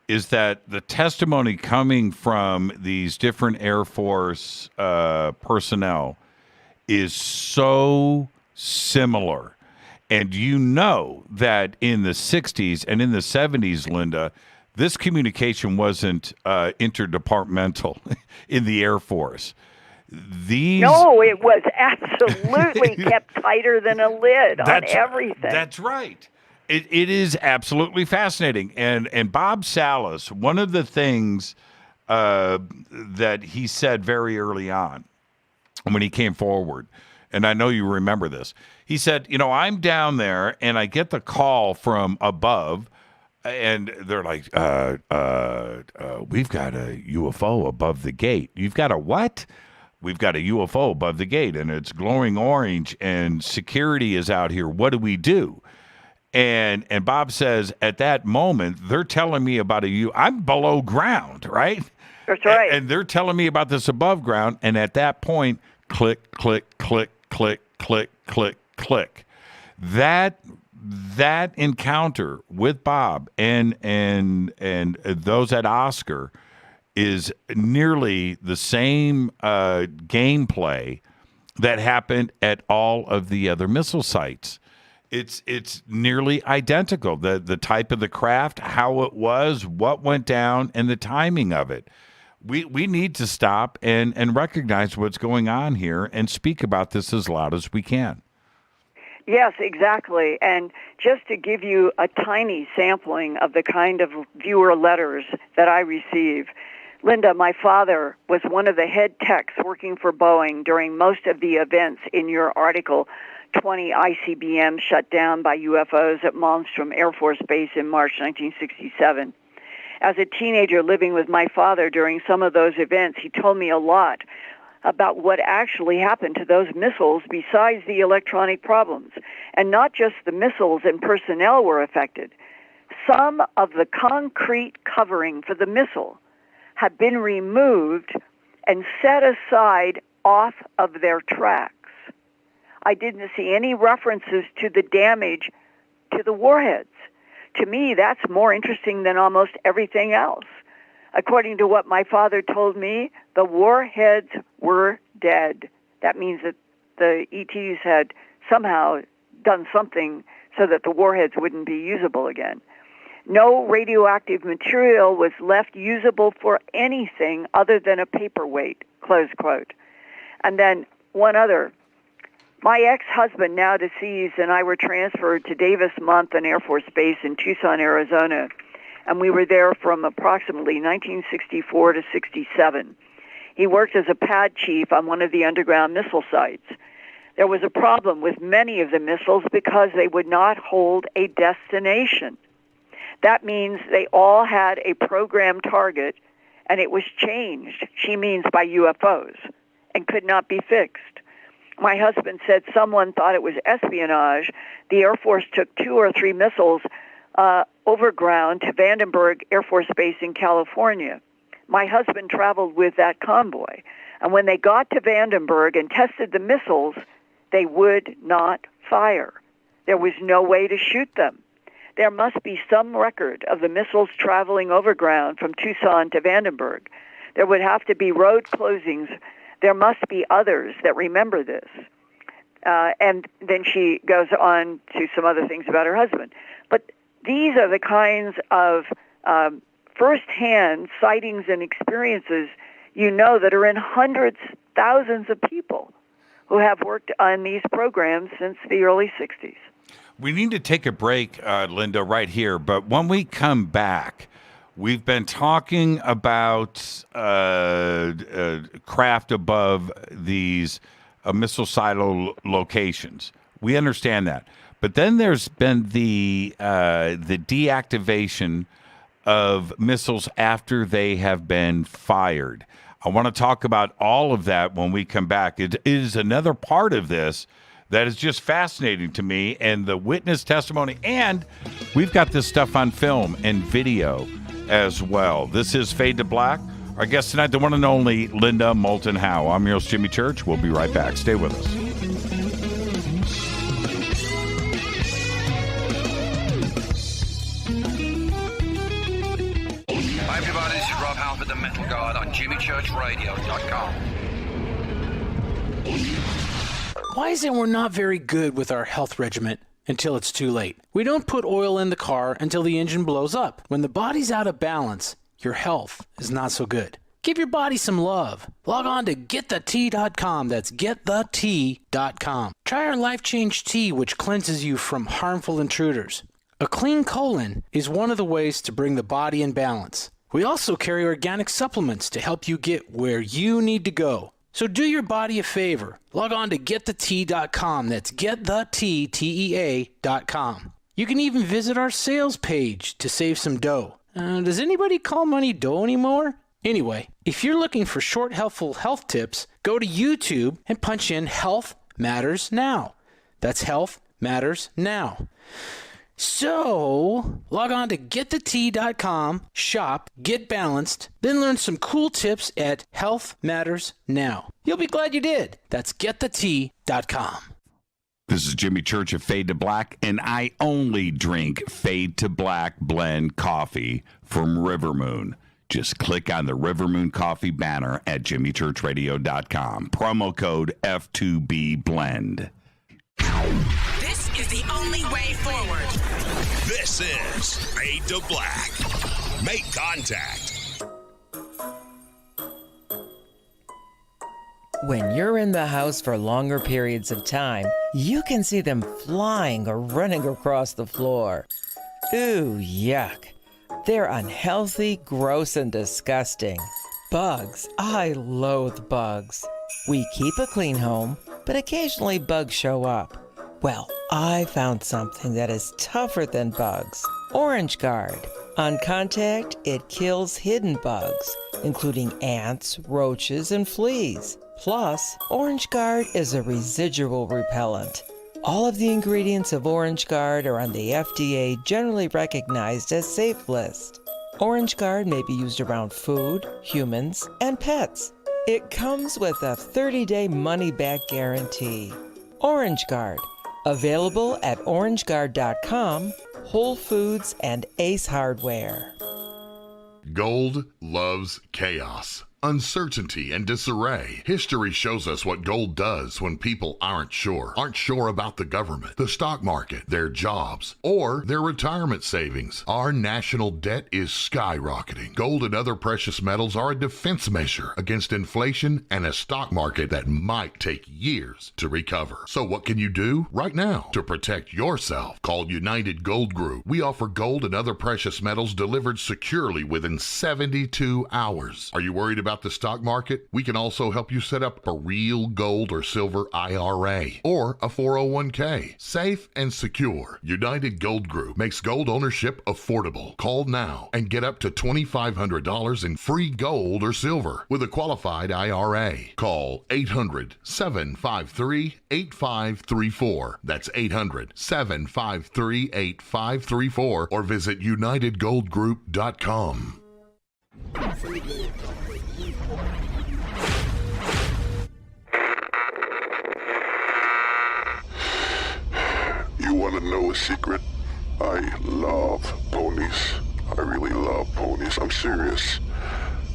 is that the testimony coming from these different Air Force personnel is so similar. And you know that in the 60s and in the 70s, Linda, this communication wasn't interdepartmental in the Air Force. No, it was absolutely kept tighter than a lid on everything. That's right. It is absolutely fascinating. And Bob Salas, one of the things that he said very early on when he came forward, and I know you remember this, he said, I'm down there and I get the call from above, and they're like, we've got a UFO above the gate. You've got a what? We've got a UFO above the gate, and it's glowing orange, and security is out here. What do we do? And Bob says, at that moment, they're telling me about I'm below ground, right? That's right. And they're telling me about this above ground, and at that point, click, click, click, click, click, click, click. That encounter with Bob and those at Oscar is nearly the same gameplay that happened at all of the other missile sites. It's nearly identical. The type of the craft, how it was, what went down, and the timing of it. We need to stop and recognize what's going on here and speak about this as loud as we can. Yes, exactly. And just to give you a tiny sampling of the kind of viewer letters that I receive, Linda, my father was one of the head techs working for Boeing during most of the events in your article, 20 ICBMs shut down by UFOs at Malmstrom Air Force Base in March 1967. As a teenager living with my father during some of those events, he told me a lot about what actually happened to those missiles besides the electronic problems. And not just the missiles and personnel were affected. Some of the concrete covering for the missile had been removed and set aside off of their tracks. I didn't see any references to the damage to the warheads. To me, that's more interesting than almost everything else. According to what my father told me, the warheads were dead. That means that the ETs had somehow done something so that the warheads wouldn't be usable again. No radioactive material was left usable for anything other than a paperweight, close quote. And then one other. My ex-husband, now deceased, and I were transferred to Davis Monthan Air Force Base in Tucson, Arizona. and we were there from approximately 1964 to 67. He worked as a pad chief on one of the underground missile sites. There was a problem with many of the missiles because they would not hold a destination. That means they all had a program target, and it was changed, she means by UFOs, and could not be fixed. My husband said someone thought it was espionage. The Air Force took 2 or 3 missiles overground to Vandenberg Air Force Base in California. My husband traveled with that convoy, and when they got to Vandenberg and tested the missiles, they would not fire. There was no way to shoot them. There must be some record of the missiles traveling overground from Tucson to Vandenberg. There would have to be road closings. There must be others that remember this. And then she goes on to some other things about her husband. But these are the kinds of firsthand sightings and experiences, that are in hundreds, thousands of people who have worked on these programs since the early 60s. We need to take a break, Linda, right here. But when we come back, we've been talking about craft above these missile silo locations. We understand that. But then there's been the deactivation of missiles after they have been fired. I want to talk about all of that when we come back. It is another part of this that is just fascinating to me, and the witness testimony, and we've got this stuff on film and video as well. This is Fade to Black. Our guest tonight, the one and only Linda Moulton Howe. I'm your host, Jimmy Church. We'll be right back. Stay with us. Hi everybody, this is Rob Halford, the Metal Guard on JimmyChurchRadio.com. Why is it we're not very good with our health regimen until it's too late? We don't put oil in the car until the engine blows up. When the body's out of balance, your health is not so good. Give your body some love. Log on to GetTheT.com. That's GetTheT.com. Try our Life Change Tea, which cleanses you from harmful intruders. A clean colon is one of the ways to bring the body in balance. We also carry organic supplements to help you get where you need to go. So do your body a favor. Log on to GetTheT.com. That's GetTheT.com. You can even visit our sales page to save some dough. Does anybody call money dough anymore? Anyway, if you're looking for short, helpful health tips, go to YouTube and punch in Health Matters Now. That's Health Matters Now. So, log on to GetTheT.com, shop, get balanced, then learn some cool tips at Health Matters Now. You'll be glad you did. That's GetTheT.com. This is Jimmy Church of Fade to Black, and I only drink Fade to Black blend coffee from River Moon. Just click on the River Moon Coffee banner at JimmyChurchRadio.com. Promo code F2B Blend. This is the only way forward. This is Fade to Black. Make contact. When you're in the house for longer periods of time, you can see them flying or running across the floor. Ooh, yuck. They're unhealthy, gross, and disgusting. Bugs. I loathe bugs. We keep a clean home, but occasionally bugs show up. Well, I found something that is tougher than bugs. Orange Guard. On contact, it kills hidden bugs, including ants, roaches, and fleas. Plus, Orange Guard is a residual repellent. All of the ingredients of Orange Guard are on the FDA generally recognized as safe list. Orange Guard may be used around food, humans, and pets. It comes with a 30-day money-back guarantee. Orange Guard. Available at orangeguard.com, Whole Foods, and Ace Hardware. Gold loves chaos. uncertainty, and disarray. History shows us what gold does when people aren't sure about the government, the stock market, their jobs, or their retirement savings. Our national debt is skyrocketing. Gold and other precious metals are a defense measure against inflation and a stock market that might take years to recover. So what can you do right now to protect yourself? Call United Gold Group. We offer gold and other precious metals delivered securely within 72 hours. Are you worried about the stock market? We can also help you set up a real gold or silver IRA or a 401k. Safe and secure. United Gold Group makes gold ownership affordable. Call now and get up to $2,500 in free gold or silver with a qualified IRA. Call 800-753-8534. That's 800-753-8534 or visit UnitedGoldGroup.com. You want to know a secret? I love ponies. I really love ponies. I'm serious.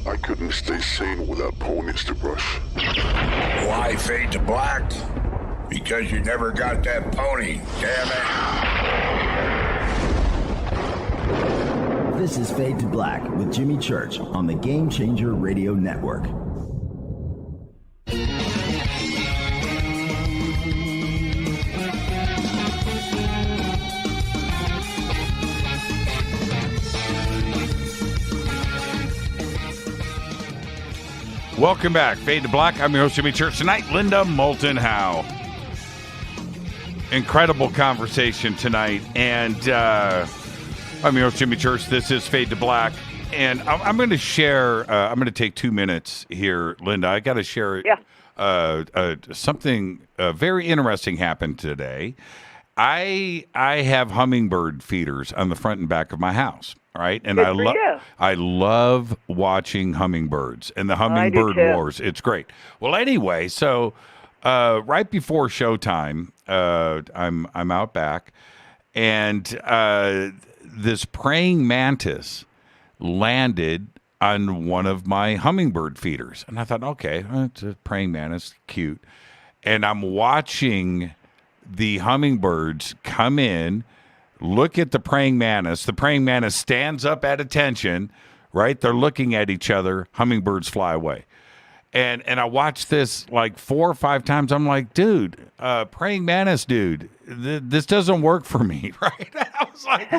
I couldn't stay sane without ponies to brush. Why fade to black? Because you never got that pony, damn it. This is Fade to Black with Jimmy Church on the Game Changer Radio Network. Welcome back. Fade to Black. I'm your host, Jimmy Church. Tonight, Linda Moulton Howe. Incredible conversation tonight. And I'm your host, Jimmy Church. This is Fade to Black. And I'm going to share, I'm going to take 2 minutes here, Linda. I got to share something very interesting happened today. I have hummingbird feeders on the front and back of my house. Right, and I love watching hummingbirds and the hummingbird wars. It's great. Well, anyway, so right before showtime, I'm out back, and this praying mantis landed on one of my hummingbird feeders, and I thought, okay, it's a praying mantis, cute, and I'm watching the hummingbirds come in. Look at the praying mantis. The praying mantis stands up at attention, right? They're looking at each other. Hummingbirds fly away. And I watched this like 4 or 5 times. I'm like, dude, praying mantis, dude, this doesn't work for me, right? I was like,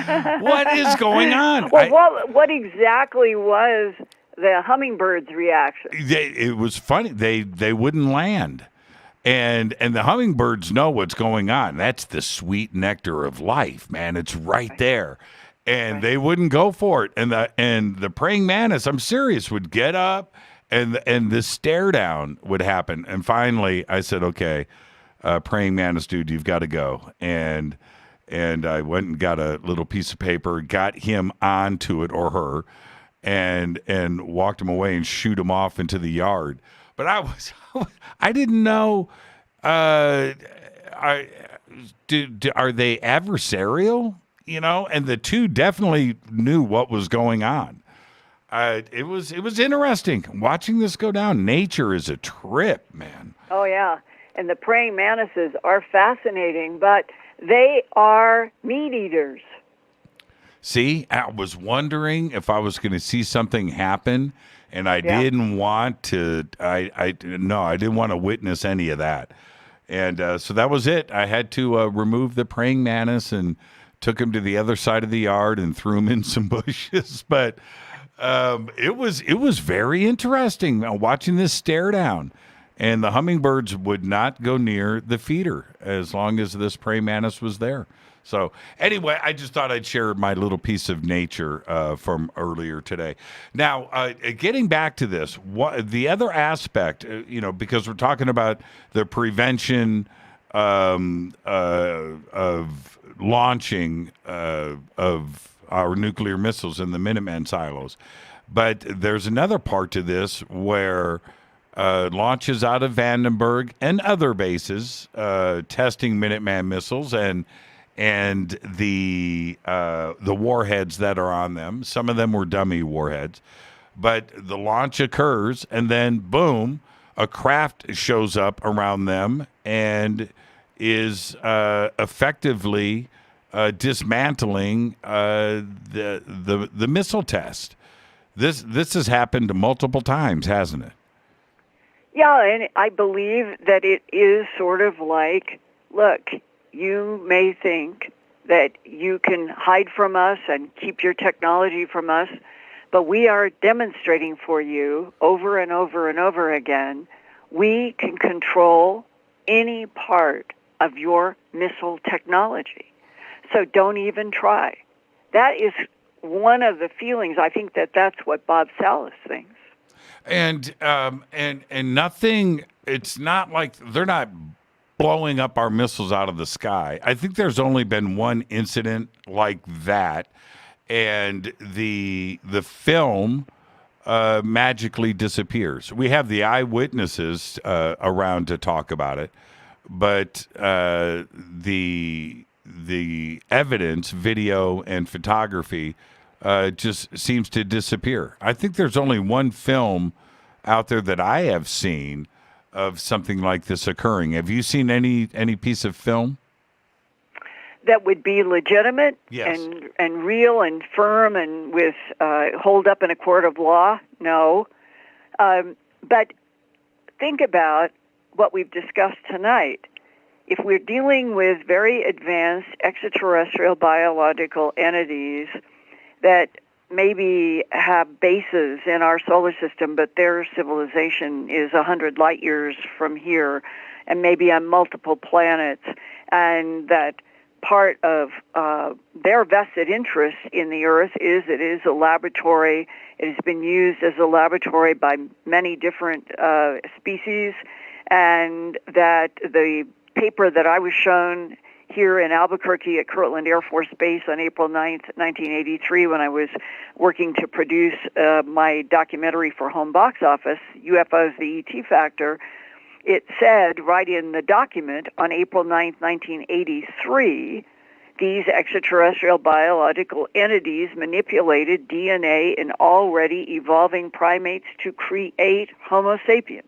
what is going on? Well, what exactly was the hummingbird's reaction? It was funny. They wouldn't land. And the hummingbirds know what's going on. That's the sweet nectar of life, man. It's right there. And they wouldn't go for it. And the praying mantis, I'm serious, would get up and the stare down would happen. And finally I said, okay, praying mantis, dude, you've got to go. And I went and got a little piece of paper, got him onto it or her, and walked him away and shoot him off into the yard. But I didn't know. Are they adversarial? You know, and the two definitely knew what was going on. It was interesting watching this go down. Nature is a trip, man. Oh yeah, and the praying mantises are fascinating, but they are meat eaters. See, I was wondering if I was going to see something happen. And I didn't want to. I didn't want to witness any of that. And so that was it. I had to remove the praying mantis and took him to the other side of the yard and threw him in some bushes. But it was very interesting watching this stare down. And the hummingbirds would not go near the feeder as long as this praying mantis was there. So anyway, I just thought I'd share my little piece of nature from earlier today. Now, getting back to this, the other aspect, because we're talking about the prevention of launching of our nuclear missiles in the Minuteman silos. But there's another part to this where launches out of Vandenberg and other bases testing Minuteman missiles and the warheads that are on them. Some of them were dummy warheads. but the launch occurs, and then boom, a craft shows up around them and is effectively dismantling the missile test. This has happened multiple times, hasn't it? Yeah, and I believe that it is sort of like, look, you may think that you can hide from us and keep your technology from us, but we are demonstrating for you over and over and over again, we can control any part of your missile technology. So don't even try. That is one of the feelings. I think that that's what Bob Salas thinks. And nothing, it's not like they're not blowing up our missiles out of the sky. I think there's only been one incident like that, and the film magically disappears. We have the eyewitnesses around to talk about it, but the evidence, video and photography, just seems to disappear. I think there's only one film out there that I have seen of something like this occurring. Have you seen any piece of film that would be legitimate? Yes. and real and firm and with hold up in a court of law? No. But think about what we've discussed tonight. If we're dealing with very advanced extraterrestrial biological entities that maybe have bases in our solar system, but their civilization is 100 light years from here and maybe on multiple planets, and that part of their vested interest in the Earth is it is a laboratory. It has been used as a laboratory by many different species, and that the paper that I was shown here in Albuquerque at Kirtland Air Force Base on April 9th, 1983, when I was working to produce my documentary for Home Box Office, UFOs, the ET Factor, it said right in the document on April 9th, 1983, these extraterrestrial biological entities manipulated DNA in already evolving primates to create Homo sapien,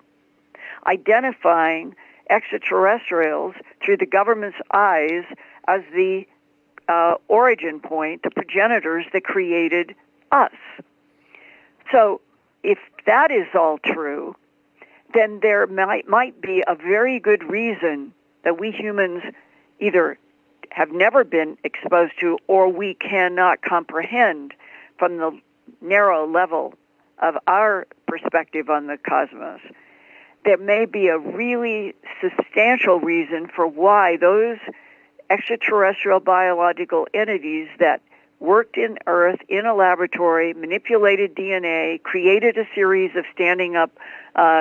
identifying extraterrestrials through the government's eyes as the origin point, the progenitors that created us. So if that is all true, then there might be a very good reason that we humans either have never been exposed to or we cannot comprehend from the narrow level of our perspective on the cosmos. There may be a really substantial reason for why those extraterrestrial biological entities that worked in Earth in a laboratory, manipulated DNA, created a series of standing up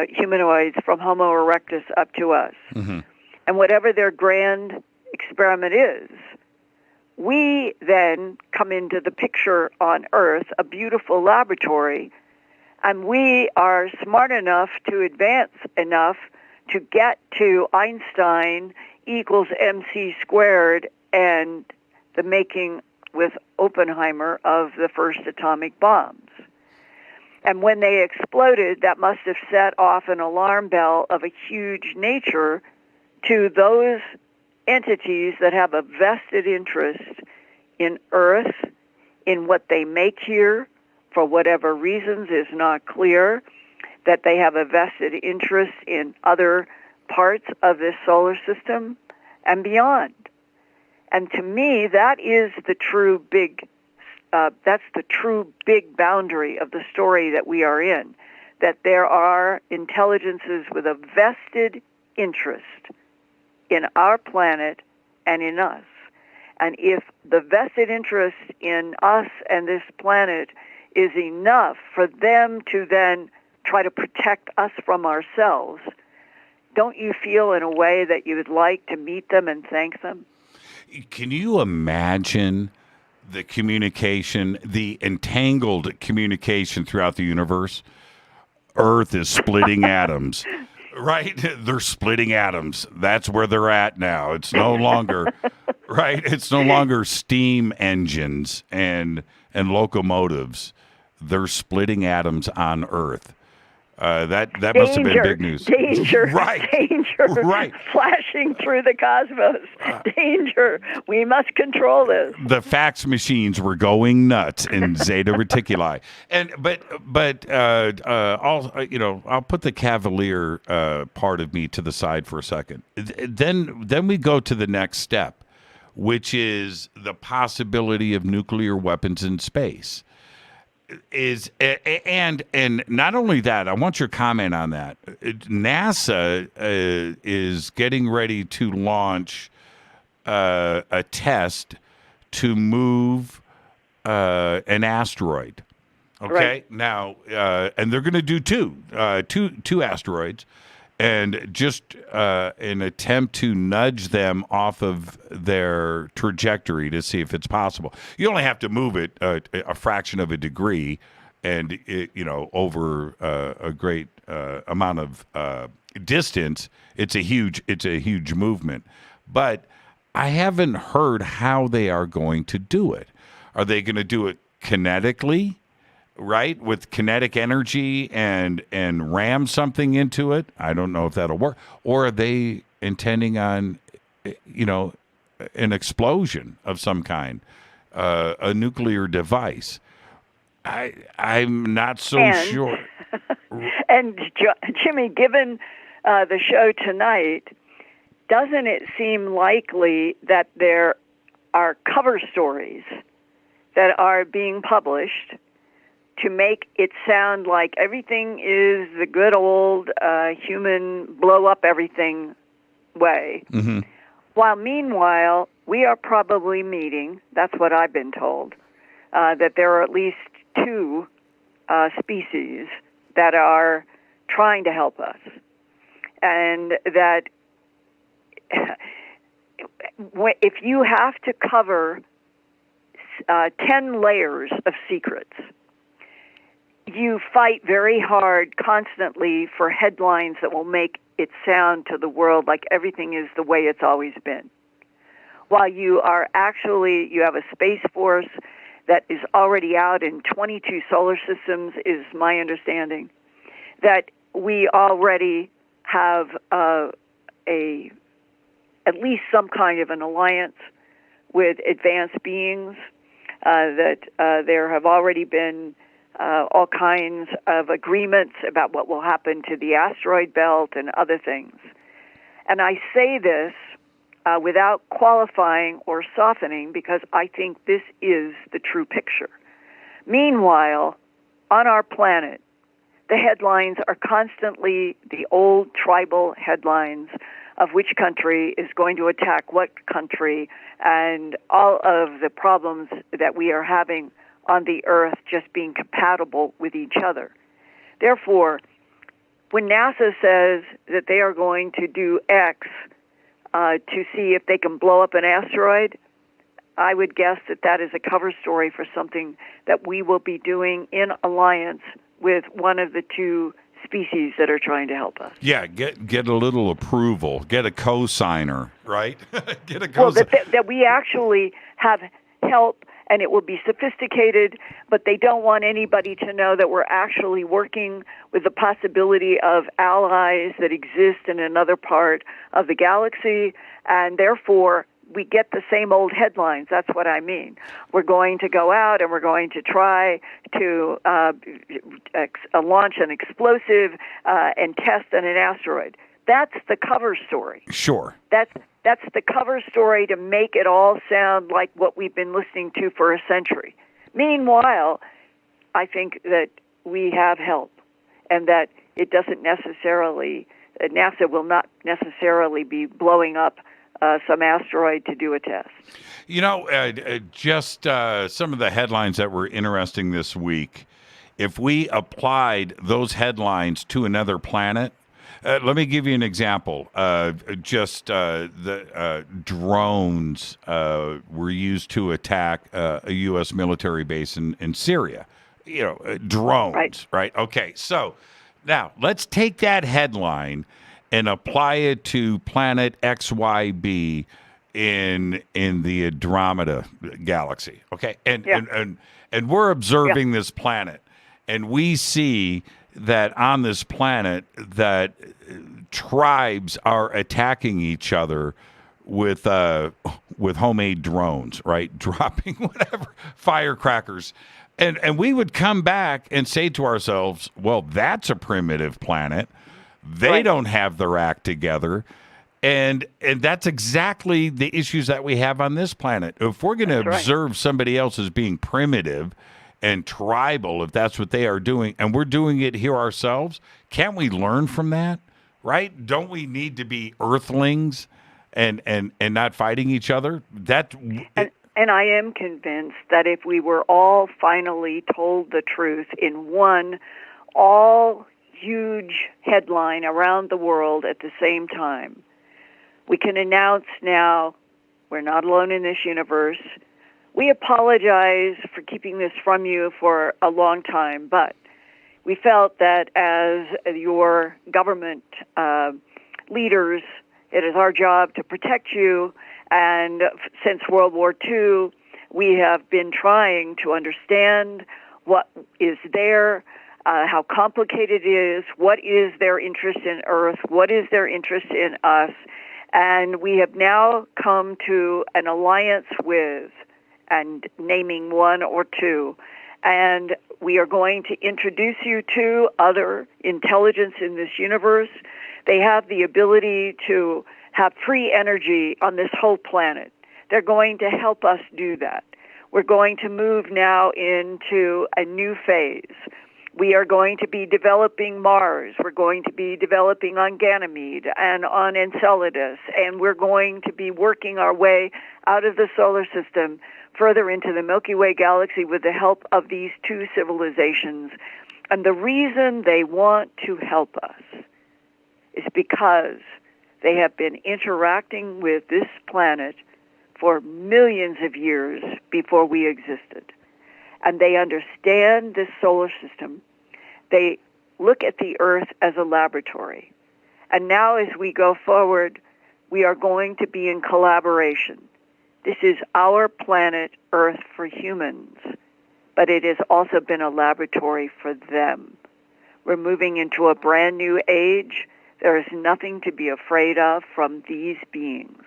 humanoids from Homo erectus up to us. Mm-hmm. And whatever their grand experiment is, we then come into the picture on Earth, a beautiful laboratory, and we are smart enough to advance enough to get to Einstein equals MC squared and the making with Oppenheimer of the first atomic bombs. And when they exploded, that must have set off an alarm bell of a huge nature to those entities that have a vested interest in Earth, in what they make here, for whatever reasons is not clear, that they have a vested interest in other parts of this solar system and beyond. And to me, that is the true big, that's the true big boundary of the story that we are in, that there are intelligences with a vested interest in our planet and in us. And if the vested interest in us and this planet is enough for them to then try to protect us from ourselves, don't you feel in a way that you would like to meet them and thank them? Can you imagine the communication, the entangled communication throughout the universe? Earth is splitting atoms, right? They're splitting atoms. That's where they're at now. It's no longer, right? It's no longer steam engines and locomotives. they're splitting atoms on Earth. That must have been big news. Danger, right. Danger, right. Flashing through the cosmos. Danger. We must control this. The fax machines were going nuts in Zeta Reticuli, I'll put the cavalier part of me to the side for a second. Then we go to the next step, which is the possibility of nuclear weapons in space. And not only that, I want your comment on that. NASA is getting ready to launch a test to move an asteroid. Okay, right. Now, and they're going to do two asteroids, and just an attempt to nudge them off of their trajectory to see if it's possible. You only have to move it a fraction of a degree, and over a great amount of distance. It's a huge movement. But I haven't heard how they are going to do it. Are they going to do it kinetically? Right, with kinetic energy and ram something into it? I don't know if that'll work. Or are they intending on, an explosion of some kind, a nuclear device? I'm not so sure. And Jimmy, given the show tonight, doesn't it seem likely that there are cover stories that are being published to make it sound like everything is the good old human blow up everything way. Mm-hmm. While meanwhile, we are probably meeting, that's what I've been told, that there are at least two species that are trying to help us. And that if you have to cover 10 layers of secrets, you fight very hard constantly for headlines that will make it sound to the world like everything is the way it's always been. While you have a space force that is already out in 22 solar systems, is my understanding, that we already have at least some kind of an alliance with advanced beings, that there have already been all kinds of agreements about what will happen to the asteroid belt and other things. And I say this without qualifying or softening, because I think this is the true picture. Meanwhile, on our planet, the headlines are constantly the old tribal headlines of which country is going to attack what country, and all of the problems that we are having on the Earth just being compatible with each other. Therefore, when NASA says that they are going to do X to see if they can blow up an asteroid, I would guess that that is a cover story for something that we will be doing in alliance with one of the two species that are trying to help us. Yeah, get a little approval, get a co-signer, right? Get a co-signer. Well, that we actually have help, and it will be sophisticated, but they don't want anybody to know that we're actually working with the possibility of allies that exist in another part of the galaxy, and therefore we get the same old headlines. That's what I mean. We're going to go out and we're going to try to launch an explosive and test on an asteroid. That's the cover story. Sure. That's the cover story to make it all sound like what we've been listening to for a century. Meanwhile, I think that we have help, and that it doesn't necessarily, NASA will not necessarily be blowing up some asteroid to do a test. You know, just some of the headlines that were interesting this week. If we applied those headlines to another planet, let me give you an example. The drones were used to attack a U.S. military base in Syria. You know, drones, right? Okay, so now let's take that headline and apply it to planet XYB in the Andromeda galaxy. Okay, and we're observing this planet. and we see that on this planet that tribes are attacking each other with homemade drones, right? Dropping whatever firecrackers. And we would come back and say to ourselves, well, that's a primitive planet. They don't have their act together. And that's exactly the issues that we have on this planet. If we're going to observe somebody else as being primitive and tribal, if that's what they are doing, and we're doing it here ourselves, can't we learn from that? Right? Don't we need to be earthlings and not fighting each other? And I am convinced that if we were all finally told the truth in one all huge headline around the world at the same time, we can announce now we're not alone in this universe. We apologize for keeping this from you for a long time, but we felt that as your government leaders, it is our job to protect you. And since World War II, we have been trying to understand what is there, how complicated it is, what is their interest in Earth, what is their interest in us. And we have now come to an alliance with, and naming one or two, and we are going to introduce you to other intelligence in this universe. They have the ability to have free energy on this whole planet. They're going to help us do that. We're going to move now into a new phase. We are going to be developing Mars. We're going to be developing on Ganymede and on Enceladus, and we're going to be working our way out of the solar system further into the Milky Way galaxy with the help of these two civilizations. And the reason they want to help us is because they have been interacting with this planet for millions of years before we existed. And they understand this solar system. They look at the Earth as a laboratory. And now as we go forward, we are going to be in collaboration. This is our planet, Earth, for humans, but it has also been a laboratory for them. We're moving into a brand new age. There is nothing to be afraid of from these beings.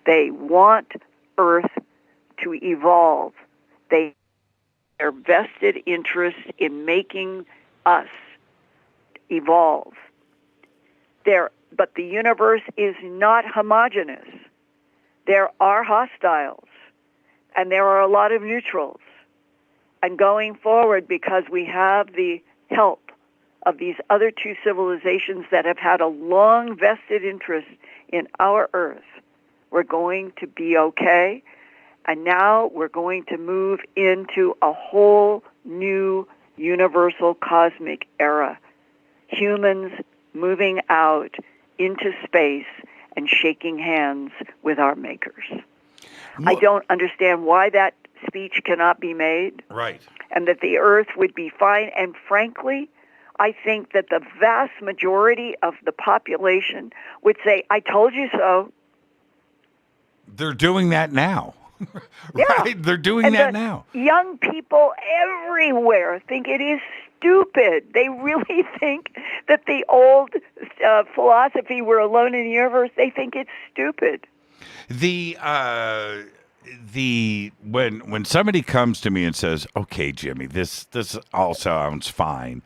They want Earth to evolve. They are vested interest in making us evolve. But the universe is not homogeneous. There are hostiles, and there are a lot of neutrals. And going forward, because we have the help of these other two civilizations that have had a long vested interest in our Earth, we're going to be okay. And now we're going to move into a whole new universal cosmic era. Humans moving out into space and shaking hands with our makers. I don't understand why that speech cannot be made. Right. And that the Earth would be fine. And frankly, I think that the vast majority of the population would say, I told you so. They're doing that now. Right? Yeah. They're doing that now. Young people everywhere think it is stupid. They really think that the old philosophy, we're alone in the universe, they think it's stupid. When somebody comes to me and says, okay, Jimmy, this all sounds fine,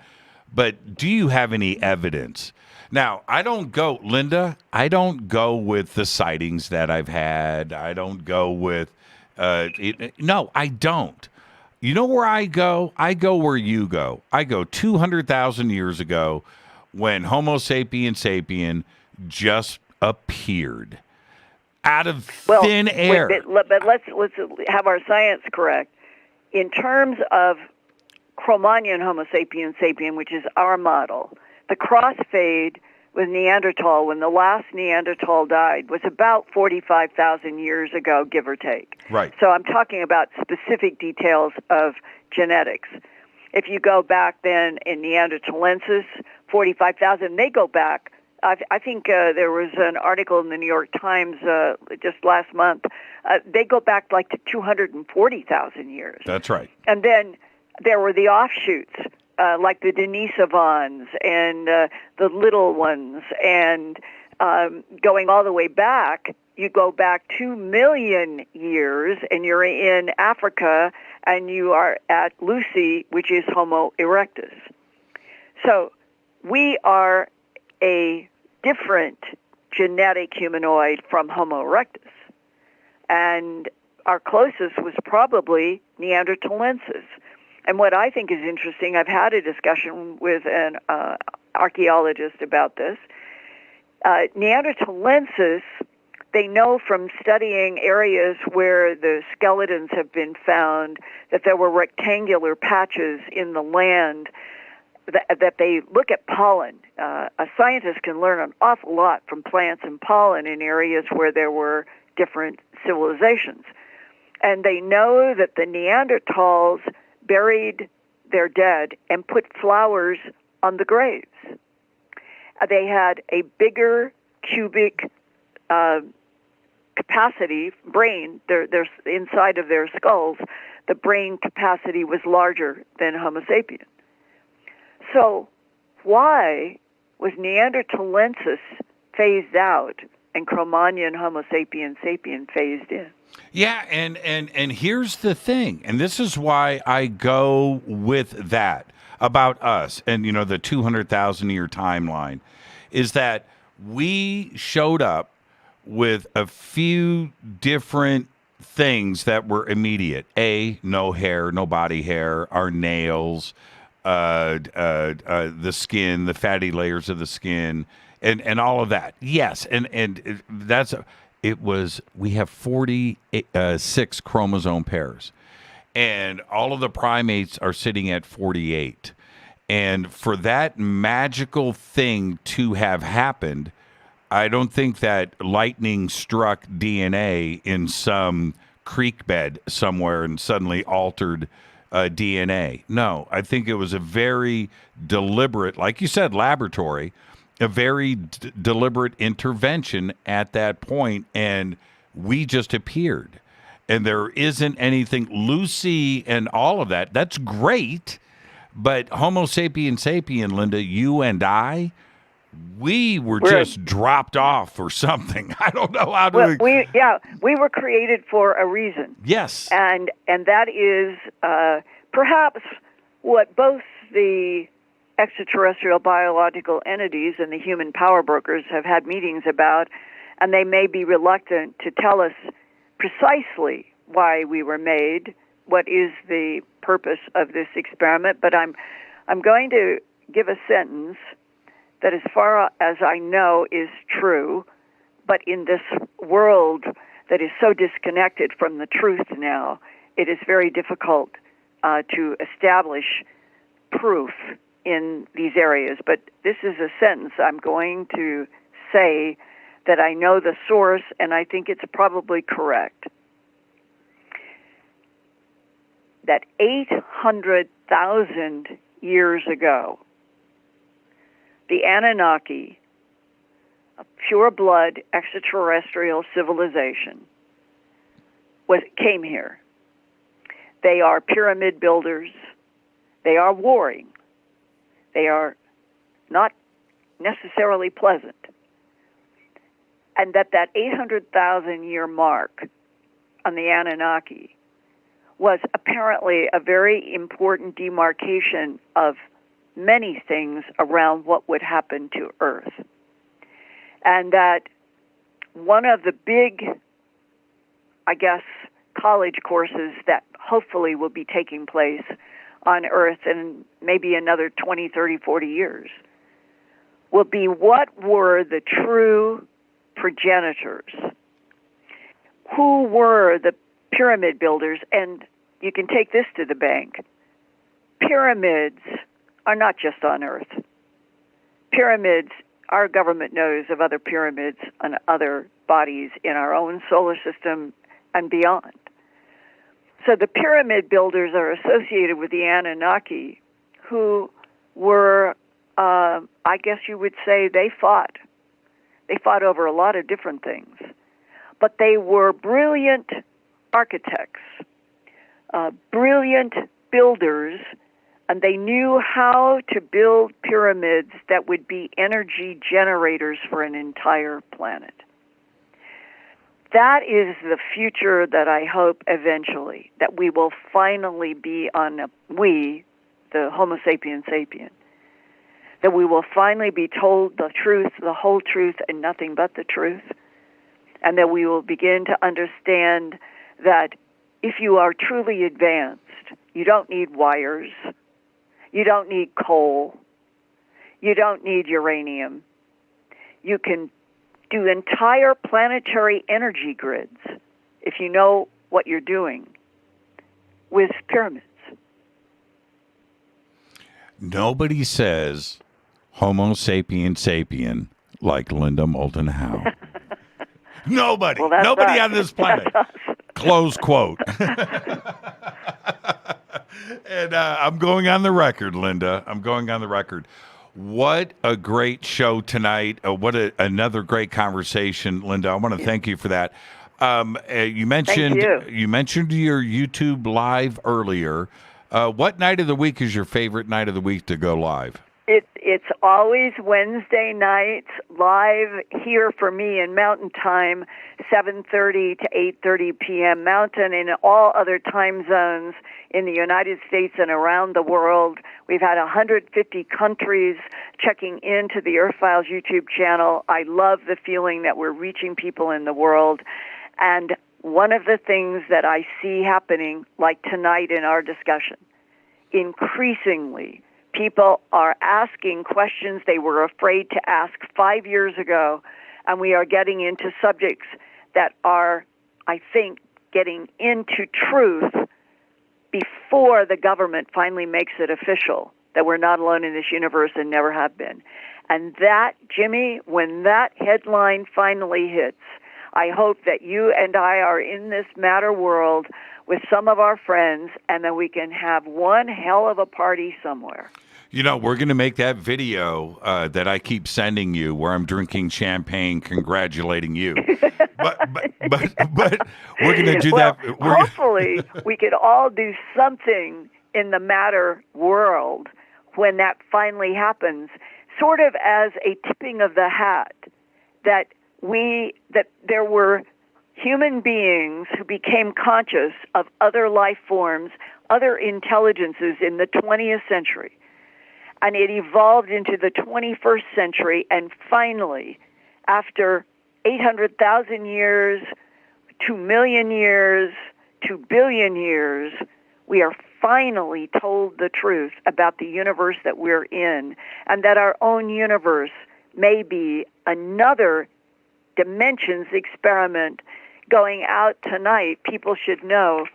but do you have any evidence? Now, I don't go with the sightings that I've had. I don't go with, no, I don't. You know where I go? I go where you go. I go 200,000 years ago when Homo sapien sapien just appeared out of thin air. But let's have our science correct. In terms of Cro-Magnon Homo sapien sapien, which is our model, the crossfade with Neanderthal, when the last Neanderthal died, was about 45,000 years ago, give or take. Right. So I'm talking about specific details of genetics. If you go back then in Neanderthalensis, 45,000, they go back. I think there was an article in the New York Times just last month. They go back like to 240,000 years. That's right. And then there were the offshoots. like the Denisovans and the little ones, and going all the way back, you go back 2 million years, and you're in Africa, and you are at Lucy, which is Homo erectus. So we are a different genetic humanoid from Homo erectus. And our closest was probably Neanderthalensis. And what I think is interesting, I've had a discussion with an archaeologist about this. Neanderthalensis, they know from studying areas where the skeletons have been found that there were rectangular patches in the land, that they look at pollen. A scientist can learn an awful lot from plants and pollen in areas where there were different civilizations. And they know that the Neanderthals buried their dead and put flowers on the graves. They had a bigger cubic capacity, brain, their inside of their skulls, the brain capacity was larger than Homo sapien. So why was Neanderthalensis phased out and Cro-Magnon, Homo sapien sapien phased in? Yeah, and here's the thing, and this is why I go with that about us and, you know, the 200,000-year timeline, is that we showed up with a few different things that were immediate. No hair, no body hair, our nails, the skin, the fatty layers of the skin, and all of that. Yes, and that's we have 46 chromosome pairs, and all of the primates are sitting at 48. And for that magical thing to have happened, I don't think that lightning struck DNA in some creek bed somewhere and suddenly altered DNA. No, I think it was a very deliberate, like you said, laboratory, a very deliberate intervention at that point, and we just appeared. And there isn't anything, Lucy and all of that, that's great, but Homo sapien sapien, Linda, you and I, we were just dropped off or something. I don't know how to... we were created for a reason. Yes. And that is perhaps what both the extraterrestrial biological entities and the human power brokers have had meetings about, and they may be reluctant to tell us precisely why we were made, what is the purpose of this experiment, but I'm going to give a sentence that, as far as I know, is true, but in this world that is so disconnected from the truth now, it is very difficult to establish proof in these areas. But this is a sentence I'm going to say that I know the source, and I think it's probably correct. That 800,000 years ago, the Anunnaki, a pure-blood extraterrestrial civilization, came here. They are pyramid builders. They are warring. They are not necessarily pleasant. And that 800,000-year mark on the Anunnaki was apparently a very important demarcation of many things around what would happen to Earth. And that one of the big, I guess, college courses that hopefully will be taking place on Earth in maybe another 20, 30, 40 years will be what were the true progenitors? Who were the pyramid builders? And you can take this to the bank. Pyramids are not just on Earth. Pyramids, our government knows of other pyramids on other bodies in our own solar system and beyond. So the pyramid builders are associated with the Anunnaki, who were, I guess you would say, they fought. They fought over a lot of different things. But they were brilliant architects, brilliant builders, And they knew how to build pyramids that would be energy generators for an entire planet. That is the future that I hope eventually, that we will finally be the Homo sapien sapien, that we will finally be told the truth, the whole truth, and nothing but the truth, and that we will begin to understand that if you are truly advanced, you don't need wires, you don't need coal, you don't need uranium. You can do entire planetary energy grids if you know what you're doing with pyramids. Nobody says Homo sapien sapien like Linda Moulton Howe. Nobody. Well, that's Nobody us. on this planet. Close quote. And I'm going on the record, Linda. I'm going on the record. What a great show tonight. Another great conversation, Linda. I want to thank you for that. You mentioned your YouTube live earlier. What night of the week is your favorite night of the week to go live? It's always Wednesday nights, live here for me in Mountain Time, 7:30 to 8:30 p.m. Mountain, and in all other time zones in the United States and around the world. We've had 150 countries checking into the Earth Files YouTube channel. I love the feeling that we're reaching people in the world. And one of the things that I see happening, like tonight in our discussion, increasingly, people are asking questions they were afraid to ask 5 years ago, and we are getting into subjects that are, I think, getting into truth before the government finally makes it official that we're not alone in this universe and never have been. And that, Jimmy, when that headline finally hits, I hope that you and I are in this matter world with some of our friends, and that we can have one hell of a party somewhere. You know, we're going to make that video that I keep sending you where I'm drinking champagne congratulating you. but we're going to do that. Hopefully, we could all do something in the matter world when that finally happens, sort of as a tipping of the hat that there were human beings who became conscious of other life forms, other intelligences in the 20th century. And it evolved into the 21st century, and finally, after 800,000 years, 2 million years, 2 billion years, we are finally told the truth about the universe that we're in, and that our own universe may be another dimensions experiment going out tonight. People should know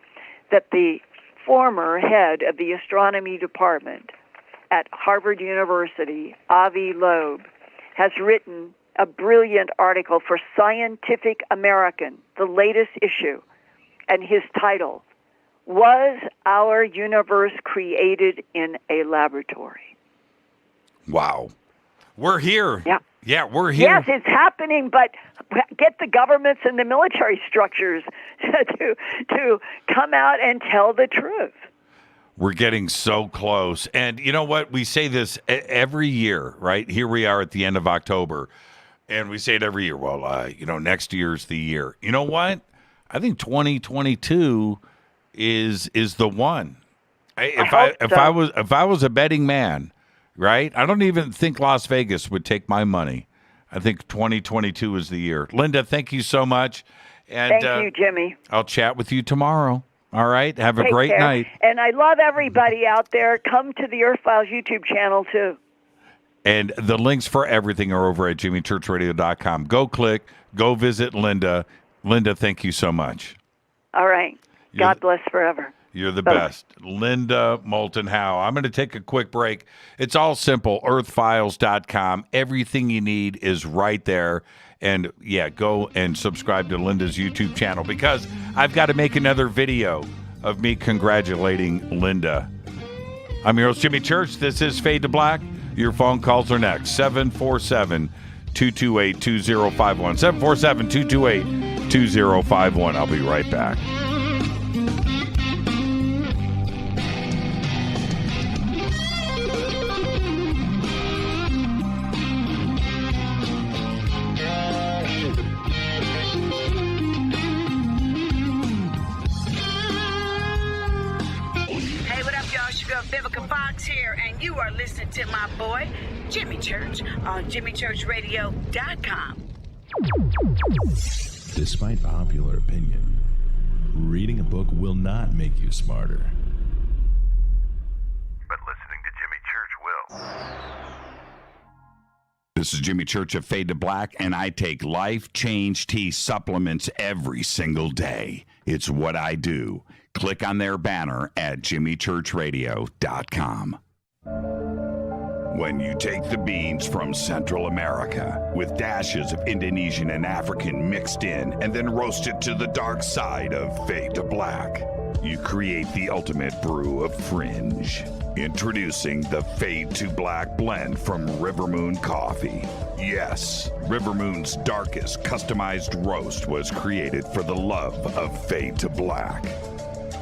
that the former head of the astronomy department at Harvard University, Avi Loeb, has written a brilliant article for Scientific American, the latest issue, and his title, Was Our Universe Created in a Laboratory? Wow. We're here. Yeah. Yeah, we're here. Yes, it's happening, but get the governments and the military structures to come out and tell the truth. We're getting so close. And you know what? We say this every year, right? Here we are at the end of October, and we say it every year. Well, next year's the year. You know what? I think 2022 is the one. If I was a betting man, right? I don't even think Las Vegas would take my money. I think 2022 is the year. Linda, thank you so much. And thank you, Jimmy. I'll chat with you tomorrow. All right? Have a Take great care. night. And I love everybody out there. Come to the Earth Files YouTube channel, too. And the links for everything are over at jimmychurchradio.com. Go click. Go visit Linda. Linda, thank you so much. All right. God bless forever. You're the Bye-bye. best. Linda Moulton Howe. I'm going to take a quick break. It's all simple. earthfiles.com. Everything you need is right there. And, yeah, go and subscribe to Linda's YouTube channel because I've got to make another video of me congratulating Linda. I'm your host, Jimmy Church. This is Fade to Black. Your phone calls are next. 747-228-2051. 747-228-2051. I'll be right back. Vivica Fox here, and you are listening to my boy, Jimmy Church, on JimmyChurchRadio.com. Despite popular opinion, reading a book will not make you smarter. But listening to Jimmy Church will. This is Jimmy Church of Fade to Black, and I take Life Change Tea supplements every single day. It's what I do. Click on their banner at jimmychurchradio.com. When you take the beans from Central America with dashes of Indonesian and African mixed in and then roast it to the dark side of Fade to Black, you create the ultimate brew of fringe. Introducing the Fade to Black blend from Rivermoon Coffee. Yes, Rivermoon's darkest customized roast was created for the love of Fade to Black.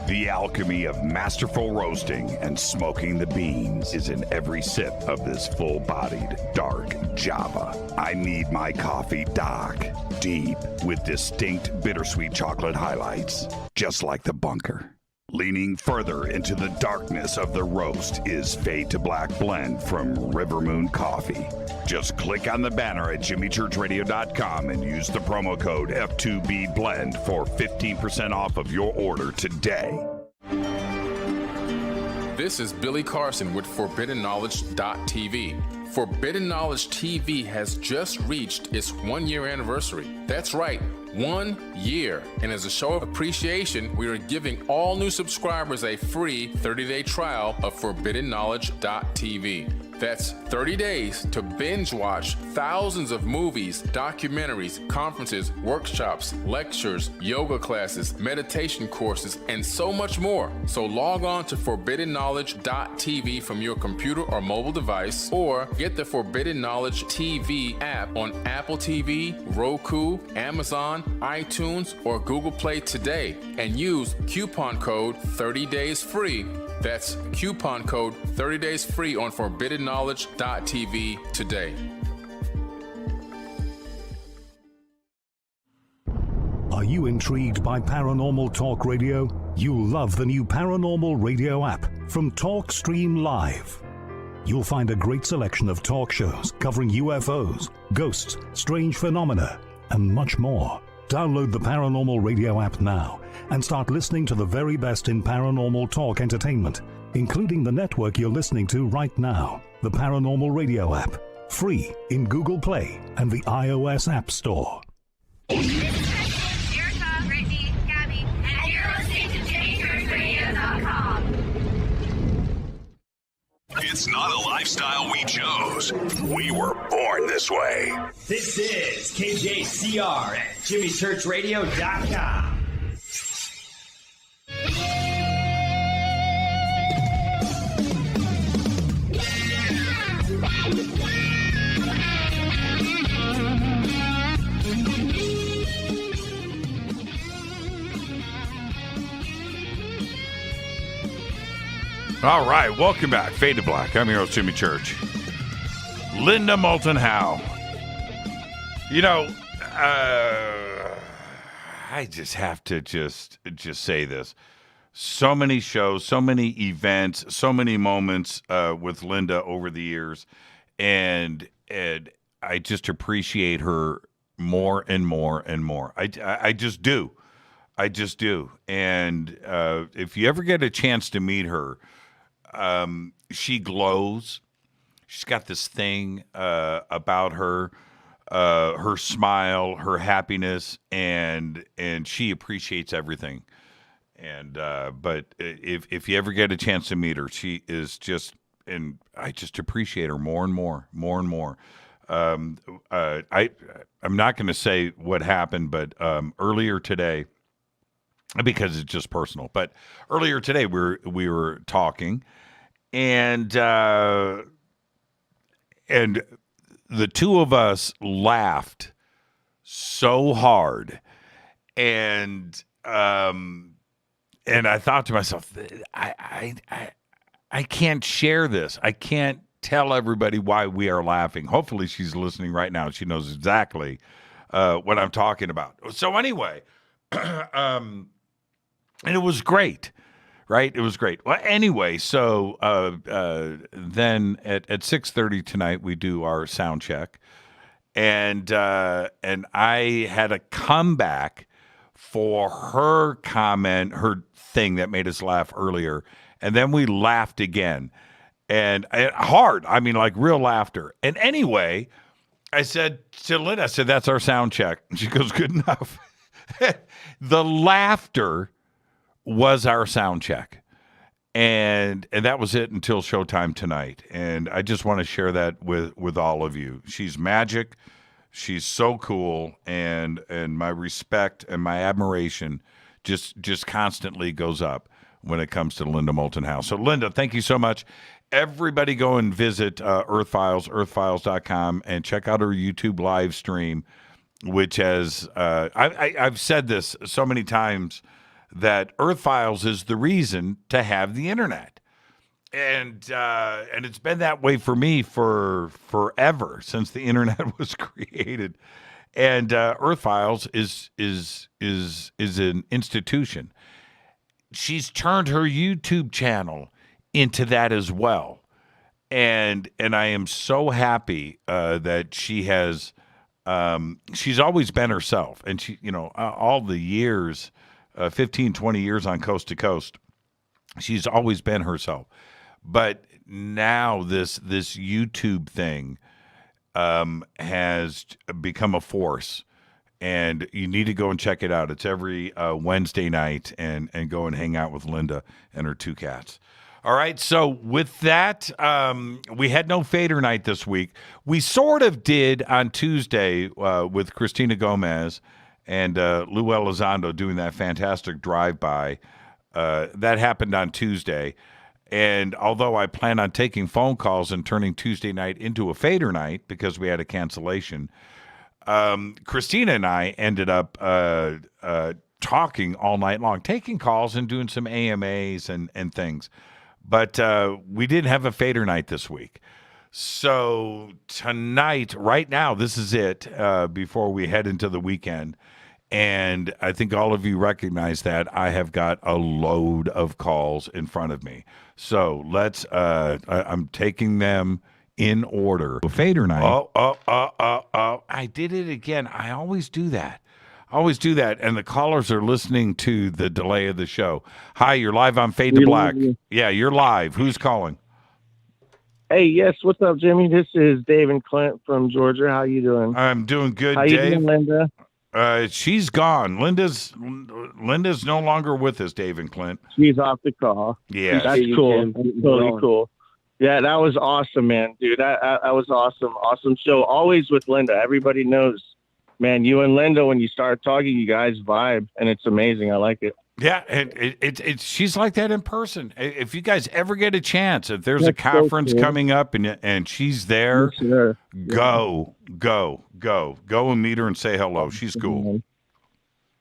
The alchemy of masterful roasting and smoking the beans is in every sip of this full-bodied, dark Java. I need my coffee dark, deep, with distinct bittersweet chocolate highlights, just like the bunker. Leaning further into the darkness of the roast is Fade to Black blend from Rivermoon Coffee. Just click on the banner at jimmychurchradio.com and use the promo code F2B blend for 15% off of your order today. This is Billy Carson with ForbiddenKnowledge.tv. Forbidden Knowledge TV has just reached its 1-year anniversary. That's right, 1 year. And as a show of appreciation, we are giving all new subscribers a free 30-day trial of ForbiddenKnowledge.tv. That's 30 days to binge watch thousands of movies, documentaries, conferences, workshops, lectures, yoga classes, meditation courses, and so much more. So log on to ForbiddenKnowledge.tv from your computer or mobile device, or get the Forbidden Knowledge TV app on Apple TV, Roku, Amazon, iTunes, or Google Play today, and use coupon code 30daysfree. That's coupon code 30daysfree on ForbiddenKnowledge.tv today. Are you intrigued by Paranormal Talk Radio? You'll love the new Paranormal Radio app from TalkStream Live. You'll find a great selection of talk shows covering UFOs, ghosts, strange phenomena, and much more. Download the Paranormal Radio app now and start listening to the very best in paranormal talk entertainment, including the network you're listening to right now, the Paranormal Radio app, free in Google Play and the iOS App Store. It's not a lifestyle we chose. We were born this way. This is KJCR at JimmyChurchRadio.com. All right, welcome back. Fade to Black. I'm your host, Jimmy Church. Linda Moulton Howe. You know, I just have to just say this. So many shows, so many events, so many moments with Linda over the years, and I just appreciate her more and more and more. I just do. I just do. And if you ever get a chance to meet her, she glows. She's got this thing about her, her smile, her happiness, and she appreciates everything. And but if you ever get a chance to meet her, she is just, and I just appreciate her more and more and more. I'm not going to say what happened, but earlier today, because it's just personal, but earlier today we were talking, and the two of us laughed so hard, and I thought to myself, I can't share this. I can't tell everybody why we are laughing. Hopefully she's listening right now. She knows exactly what I'm talking about. So anyway, and it was great. right? It was great. Well, anyway, so then at 6:30 tonight we do our sound check, and I had a comeback for her comment, her thing that made us laugh earlier, and then we laughed again, and hard. I mean, like real laughter. And anyway, I said to Linda, I said, "That's our sound check." And she goes, "Good enough." The laughter was our sound check. And that was it until showtime tonight. And I just want to share that with all of you. She's magic. She's so cool. And my respect and my admiration just constantly goes up when it comes to Linda Moulton Howe. So, Linda, thank you so much. Everybody go and visit Earth Files, earthfiles.com, and check out her YouTube live stream, which has, I've said this so many times, that Earth Files is the reason to have the internet. And it's been that way for me for forever, since the internet was created. And Earth Files is an institution. She's turned her YouTube channel into that as well. And I am so happy that she has she's always been herself. And she, all the years, 15, 20 years on Coast to Coast, she's always been herself. But now this YouTube thing has become a force, and you need to go and check it out. It's every Wednesday night, and go and hang out with Linda and her two cats. All right, so with that, we had no Fader night this week. We sort of did on Tuesday with Christina Gomez and Lou Elizondo doing that fantastic drive-by. That happened on Tuesday. And although I plan on taking phone calls and turning Tuesday night into a Fader night because we had a cancellation, Christina and I ended up talking all night long, taking calls and doing some AMAs and things. But we didn't have a Fader night this week. So tonight, right now, this is it before we head into the weekend. And I think all of you recognize that I have got a load of calls in front of me. So let's, I'm taking them in order. Fader night. Oh, I did it again. I always do that. And the callers are listening to the delay of the show. Hi, you're live on Fade to Black. Yeah, you're live. Who's calling? Hey, yes. What's up, Jimmy? This is Dave and Clint from Georgia. How you doing? I'm doing good, How Dave. You doing, Linda? She's gone. Linda's no longer with us, Dave and Clint. She's off the call. Yeah. That's cool. Totally cool. Yeah, that was awesome, man. Dude, that was awesome. Awesome show. Always with Linda. Everybody knows, man, you and Linda, when you start talking, you guys vibe, and it's amazing. I like it. Yeah, and it's she's like that in person. If you guys ever get a chance, if there's That's a conference so cool. coming up and she's there, Sure. go and meet her and say hello. She's cool.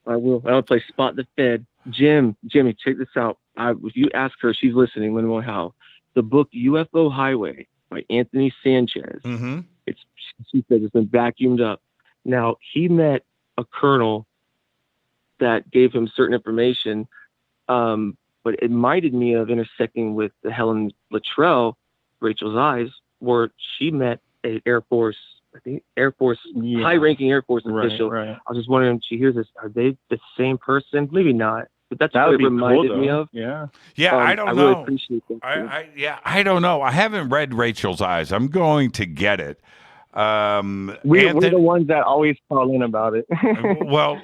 I will. I'll play Spot the Fed. Jimmy, check this out. If you ask her, she's listening. Linda Howe. The book UFO Highway by Anthony Sanchez. Mm-hmm. She said it's been vacuumed up. Now, he met a colonel that gave him certain information, but it reminded me of intersecting with the Helen Luttrell, Rachel's Eyes, where she met an Air Force, high-ranking Air Force official. Right. I was just wondering if she hears this, are they the same person? Maybe not, but that's what it reminded me of. Yeah. Yeah, I don't really know. appreciate that. I don't know. I haven't read Rachel's Eyes. I'm going to get it. We're the ones that always call in about it. Well,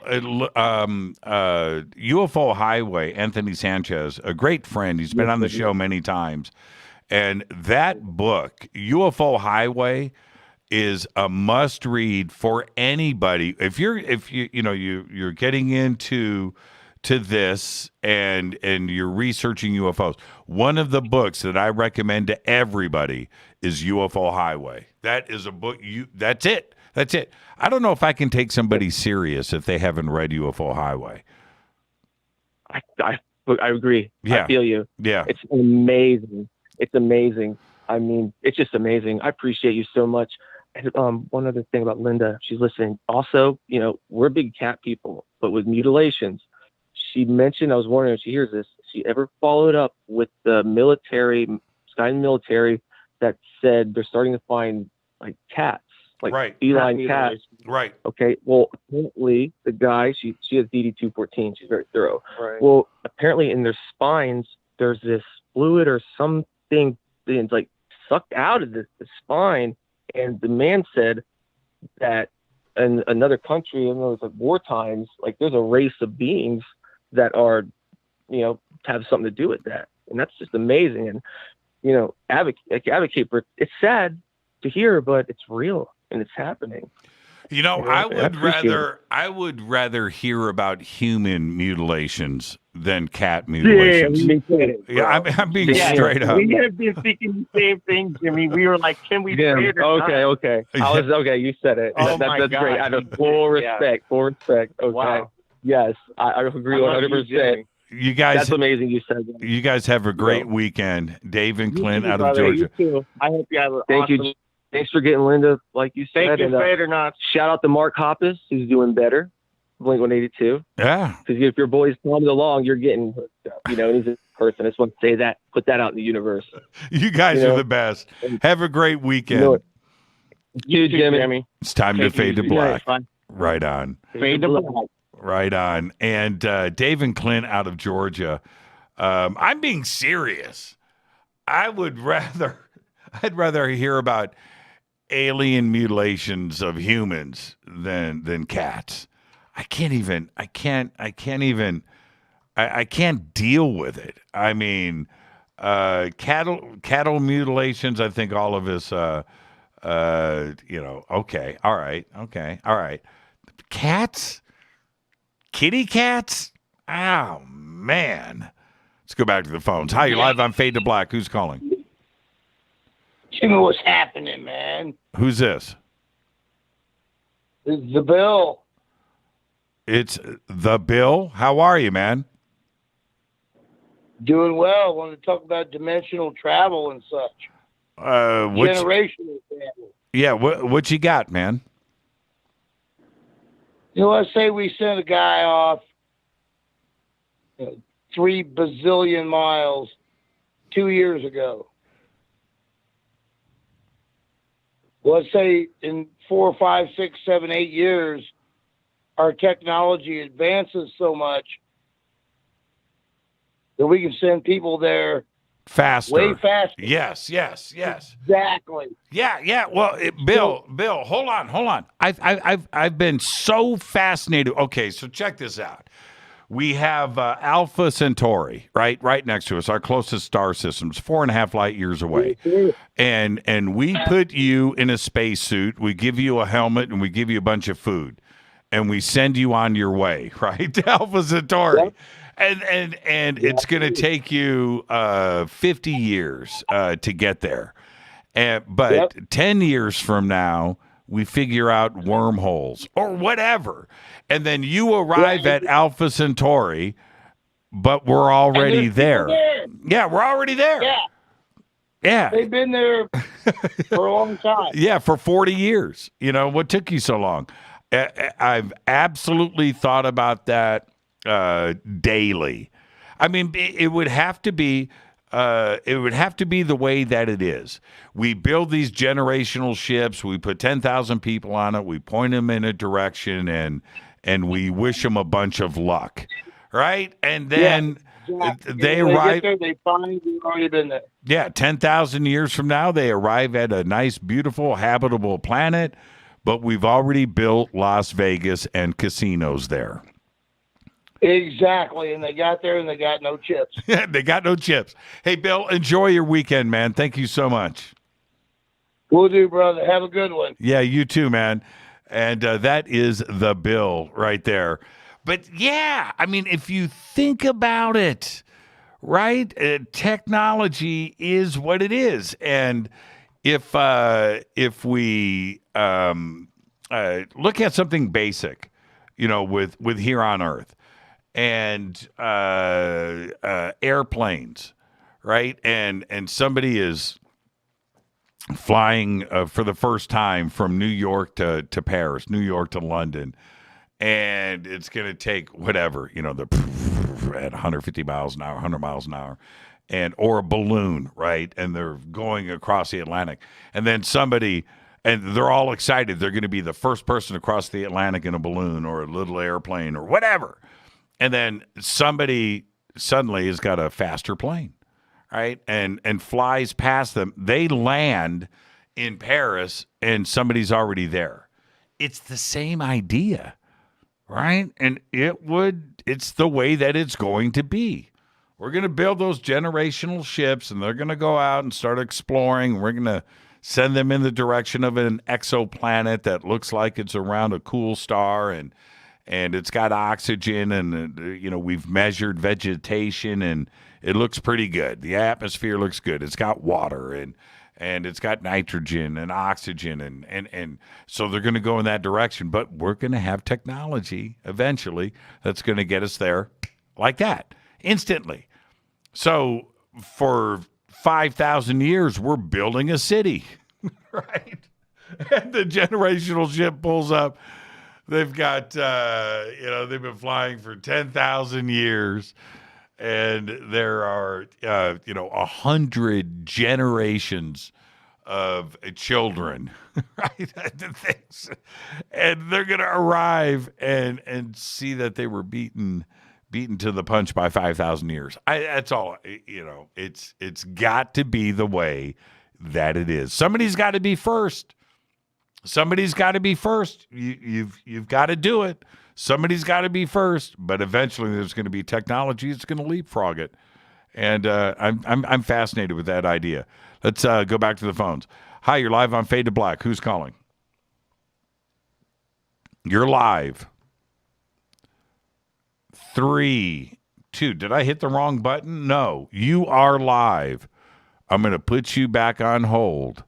UFO Highway, Anthony Sanchez, a great friend. He's been on the show many times. And that book, UFO Highway, is a must read for anybody. If you're getting into this and you're researching UFOs, one of the books that I recommend to everybody is UFO Highway. That is a book. That's it. I don't know if I can take somebody serious if they haven't read UFO Highway. I agree. Yeah. I feel you. Yeah. It's amazing. I mean, it's just amazing. I appreciate you so much. And one other thing about Linda, she's listening. Also, we're big cat people, but with mutilations, she mentioned, I was wondering if she hears this, she ever followed up with the military, Sky military, that said they're starting to find like cats, like feline cats. Right. Okay. Well, apparently the guy, she has DD-214. She's very thorough. Right. Well, apparently in their spines, there's this fluid or something that's like sucked out of the spine. And the man said that in another country, in those like war times, like there's a race of beings that are, have something to do with that. And that's just amazing. And, advocate for it. It's sad to hear, but it's real and it's happening. I would rather hear about human mutilations than cat mutilations. I'm being straight up. We have been thinking the same thing, Jimmy. We were like, can we say it or not? Okay. You said it. Oh that's great. I have full respect. Full respect. Okay. Wow. Yes, I agree 100%. You guys, that's amazing. You said that. You guys have a great weekend, Dave and Clint out of Georgia. You too. I hope you have an Thank you. Thanks for getting Linda, like you said. Thank you, say it or not. Shout out to Mark Hoppus, who's doing better. Blink-182. Yeah. Because if your boy's coming along, you're getting hooked up. He's a person. I just want to say that. Put that out in the universe. You guys are the best. Have a great weekend. You too, Jimmy. It's time to fade to black. Right on. Fade to black. Right on. And Dave and Clint out of Georgia. I'm being serious. I'd rather hear about alien mutilations of humans than cats. I can't deal with it. I mean, cattle mutilations, I think all of us, okay. All right. Cats? Kitty cats? Oh, man. Let's go back to the phones. Hi, you're live on Fade to Black. Who's calling? Jimmy, what's happening, man? Who's this? It's the Bill. It's the Bill. How are you, man? Doing well. I want to talk about dimensional travel and such. Generational travel. Yeah, what you got, man? Let's say we sent a guy off 3 bazillion miles 2 years ago. Let's say in 4, 5, 6, 7, 8 years, our technology advances so much that we can send people there faster. Way faster. Yes. Exactly. Yeah. Well, Bill, hold on. I've been so fascinated. Okay, so check this out. We have Alpha Centauri, right next to us, our closest star system, 4.5 light years away. And we put you in a spacesuit, we give you a helmet, and we give you a bunch of food. And we send you on your way, right, to Alpha Centauri. Yep. And it's going to take you 50 years to get there. But 10 years from now, we figure out wormholes or whatever. And then you arrive at Alpha Centauri, but we're already there. Yeah, we're already there. Yeah. They've been there for a long time. Yeah, for 40 years. What took you so long? I've absolutely thought about that daily. I mean, it would have to be the way that it is. We build these generational ships. We put 10,000 people on it. We point them in a direction, and we wish them a bunch of luck, right? And then they arrive. They find we've already been there. Yeah, 10,000 years from now, they arrive at a nice, beautiful, habitable planet, but we've already built Las Vegas and casinos there. Exactly, and they got there and they got no chips. They got no chips. Hey, Bill, enjoy your weekend, man. Thank you so much. Will do, brother. Have a good one. Yeah, you too, man. And that is the Bill right there. But, yeah, I mean, if you think about it, right, technology is what it is. And if we look at something basic, with here on Earth, and airplanes, right? And somebody is flying for the first time from New York to Paris, New York to London, and it's going to take whatever, the at 150 miles an hour, 100 miles an hour, or a balloon, right? And they're going across the Atlantic. And then somebody, and they're all excited. They're going to be the first person to cross the Atlantic in a balloon or a little airplane or whatever. And then somebody suddenly has got a faster plane, right? And flies past them. They land in Paris and somebody's already there. It's the same idea, right? And it's the way that it's going to be. We're going to build those generational ships, and they're going to go out and start exploring. We're going to send them in the direction of an exoplanet that looks like it's around a cool star, and it's got oxygen, and we've measured vegetation, and it looks pretty good. The atmosphere looks good. It's got water, and it's got nitrogen and oxygen, and so they're going to go in that direction. But we're going to have technology eventually that's going to get us there like that, instantly. So for 5,000 years, we're building a city, right? And the generational ship pulls up. They've got, they've been flying for 10,000 years. And there are, 100 generations of children, right? And they're going to arrive and see that they were beaten to the punch by 5,000 years. That's all. It's got to be the way that it is. Somebody's got to be first. Somebody's got to be first. You've got to do it. Somebody's got to be first, but eventually there's going to be technology that's going to leapfrog it, and I'm fascinated with that idea. Let's go back to the phones. Hi, you're live on Fade to Black. Who's calling? You're live. 3, 2. Did I hit the wrong button? No, you are live. I'm going to put you back on hold,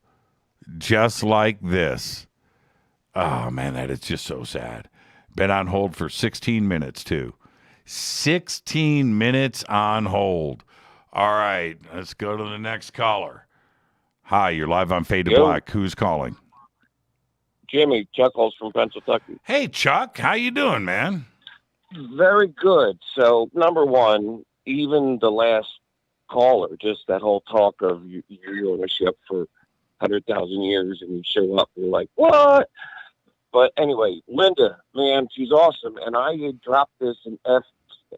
just like this. Oh man, that is just so sad. Been on hold for 16 minutes, too. 16 minutes on hold. All right, let's go to the next caller. Hi, you're live on Fade to Black. Who's calling? Jimmy, Chuck calls from Pennsylvania. Hey, Chuck. How you doing, man? Very good. So, number one, even the last caller, just that whole talk of your ownership for 100,000 years, and you show up, and you're like, what? But anyway, Linda, man, she's awesome. And I had dropped this in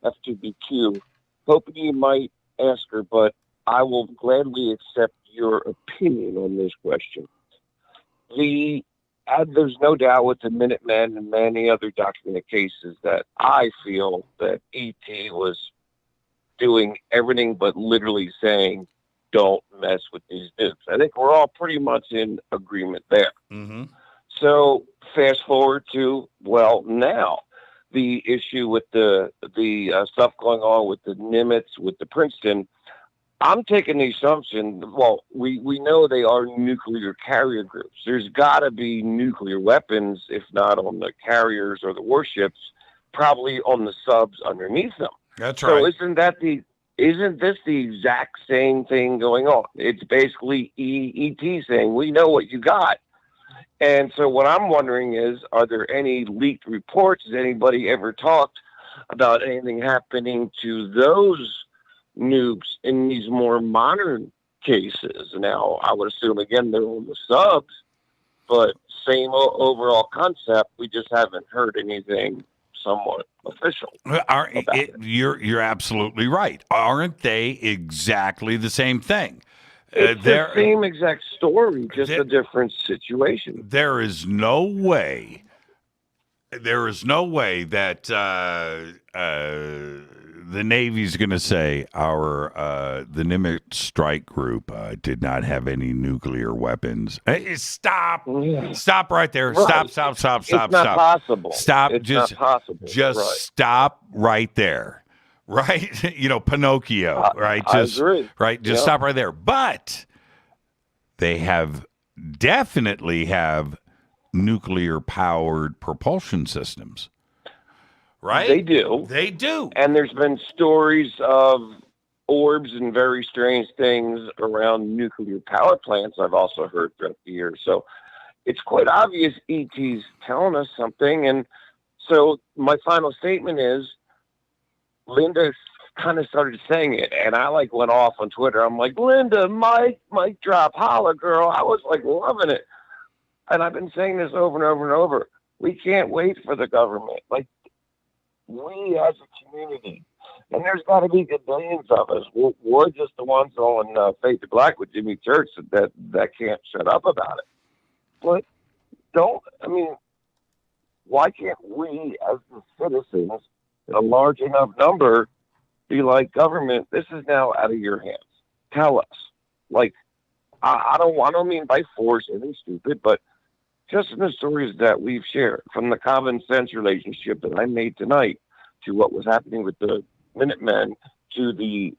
F2B hoping you might ask her, but I will gladly accept your opinion on this question. There's no doubt with the Minutemen and many other documented cases that I feel that E.T. was doing everything but literally saying, don't mess with these nukes. I think we're all pretty much in agreement there. Mm-hmm. So fast forward to, now, the issue with the stuff going on with the Nimitz, with the Princeton. I'm taking the assumption, we know they are nuclear carrier groups. There's got to be nuclear weapons, if not on the carriers or the warships, probably on the subs underneath them. That's right. So isn't this the exact same thing going on? It's basically ET saying, we know what you got. And so what I'm wondering is, are there any leaked reports? Has anybody ever talked about anything happening to those nukes in these more modern cases? Now, I would assume, again, they're on the subs, but same overall concept. We just haven't heard anything somewhat official. You're absolutely right. Aren't they exactly the same thing? It's the same exact story, just a different situation. There is no way that the Navy's going to say the Nimitz strike group did not have any nuclear weapons. Stop right there. Right. Stop. It's not possible. Stop. It's not possible. Just right. Stop right there. Right? Pinocchio, right? I agree. Right? Just stop right there. But they definitely have nuclear powered propulsion systems. Right? They do. And there's been stories of orbs and very strange things around nuclear power plants I've also heard throughout the years. So it's quite obvious ET's telling us something. And so my final statement is, Linda kind of started saying it, and I like went off on Twitter. I'm like, Linda, mic drop, holla, girl. I was like loving it. And I've been saying this over and over and over. We can't wait for the government. Like, we as a community, and there's got to be billions of us. We're just the ones on Fade to Black with Jimmy Church that can't shut up about it. But why can't we as the citizens, in a large enough number, be like, government, this is now out of your hands. Tell us. Like, I don't mean by force anything stupid, but just in the stories that we've shared, from the common sense relationship that I made tonight to what was happening with the Minutemen to the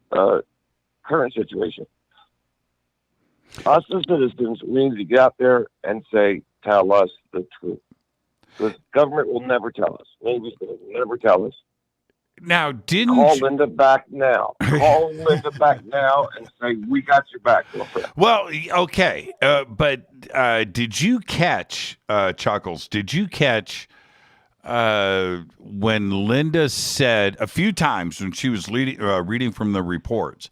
current situation. Us as citizens, we need to get out there and say, tell us the truth. Because government will never tell us. Maybe they will never tell us. Now, call Linda back now. Call Linda back now and say, we got your back. Well, okay. But did you catch, Chuckles, did you catch when Linda said a few times when she was reading from the reports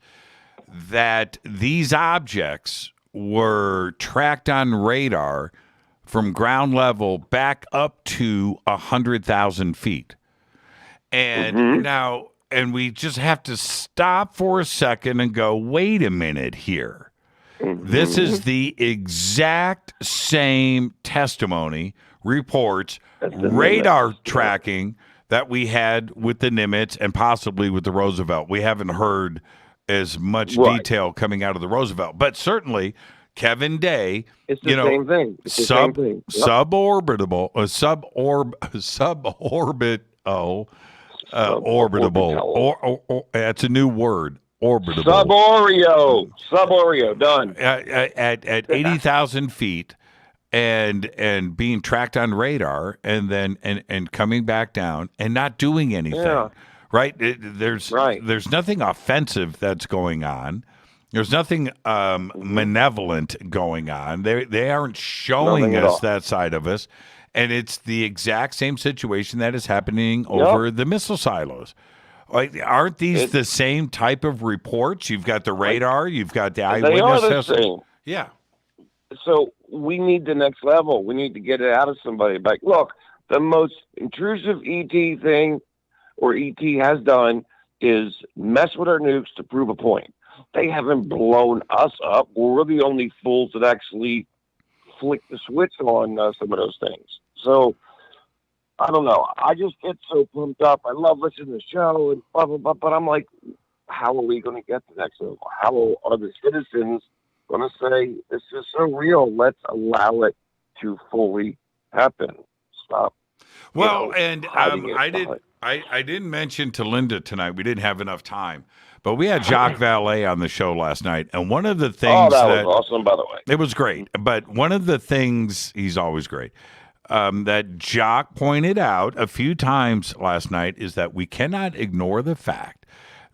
that these objects were tracked on radar from ground level back up to 100,000 feet? And now, and we just have to stop for a second and go, wait a minute here. This is the exact same testimony, reports, radar tracking that we had with the Nimitz and possibly with the Roosevelt. We haven't heard as much detail coming out of the Roosevelt, but certainly Kevin Day, it's the same thing. It's the same thing. Yep. Suborbitable, orbitable. That's a new word. Orbitable. Suboreo, done. At 80,000 feet, and being tracked on radar, and then and coming back down and not doing anything. Yeah. Right? There's nothing offensive that's going on. There's nothing malevolent going on. They aren't showing us that side of us. And it's the exact same situation that is happening over the missile silos. Like, aren't these the same type of reports? You've got the radar, you've got the eyewitness testimony. Yeah. So we need the next level. We need to get it out of somebody. Like, look, the most intrusive ET thing, or ET has done, is mess with our nukes to prove a point. They haven't blown us up. We're the only fools that actually flick the switch on some of those things. So, I don't know. I just get so pumped up. I love listening to the show and blah, blah, blah. But I'm like, how are we going to get to the next level? How are the citizens going to say, this is so real, let's allow it to fully happen? Stop. Well, I didn't mention to Linda tonight, we didn't have enough time, but we had Jacques Vallée on the show last night. And one of the things that was awesome, by the way. It was great. But one of the things, he's always great, that Jacques pointed out a few times last night is that we cannot ignore the fact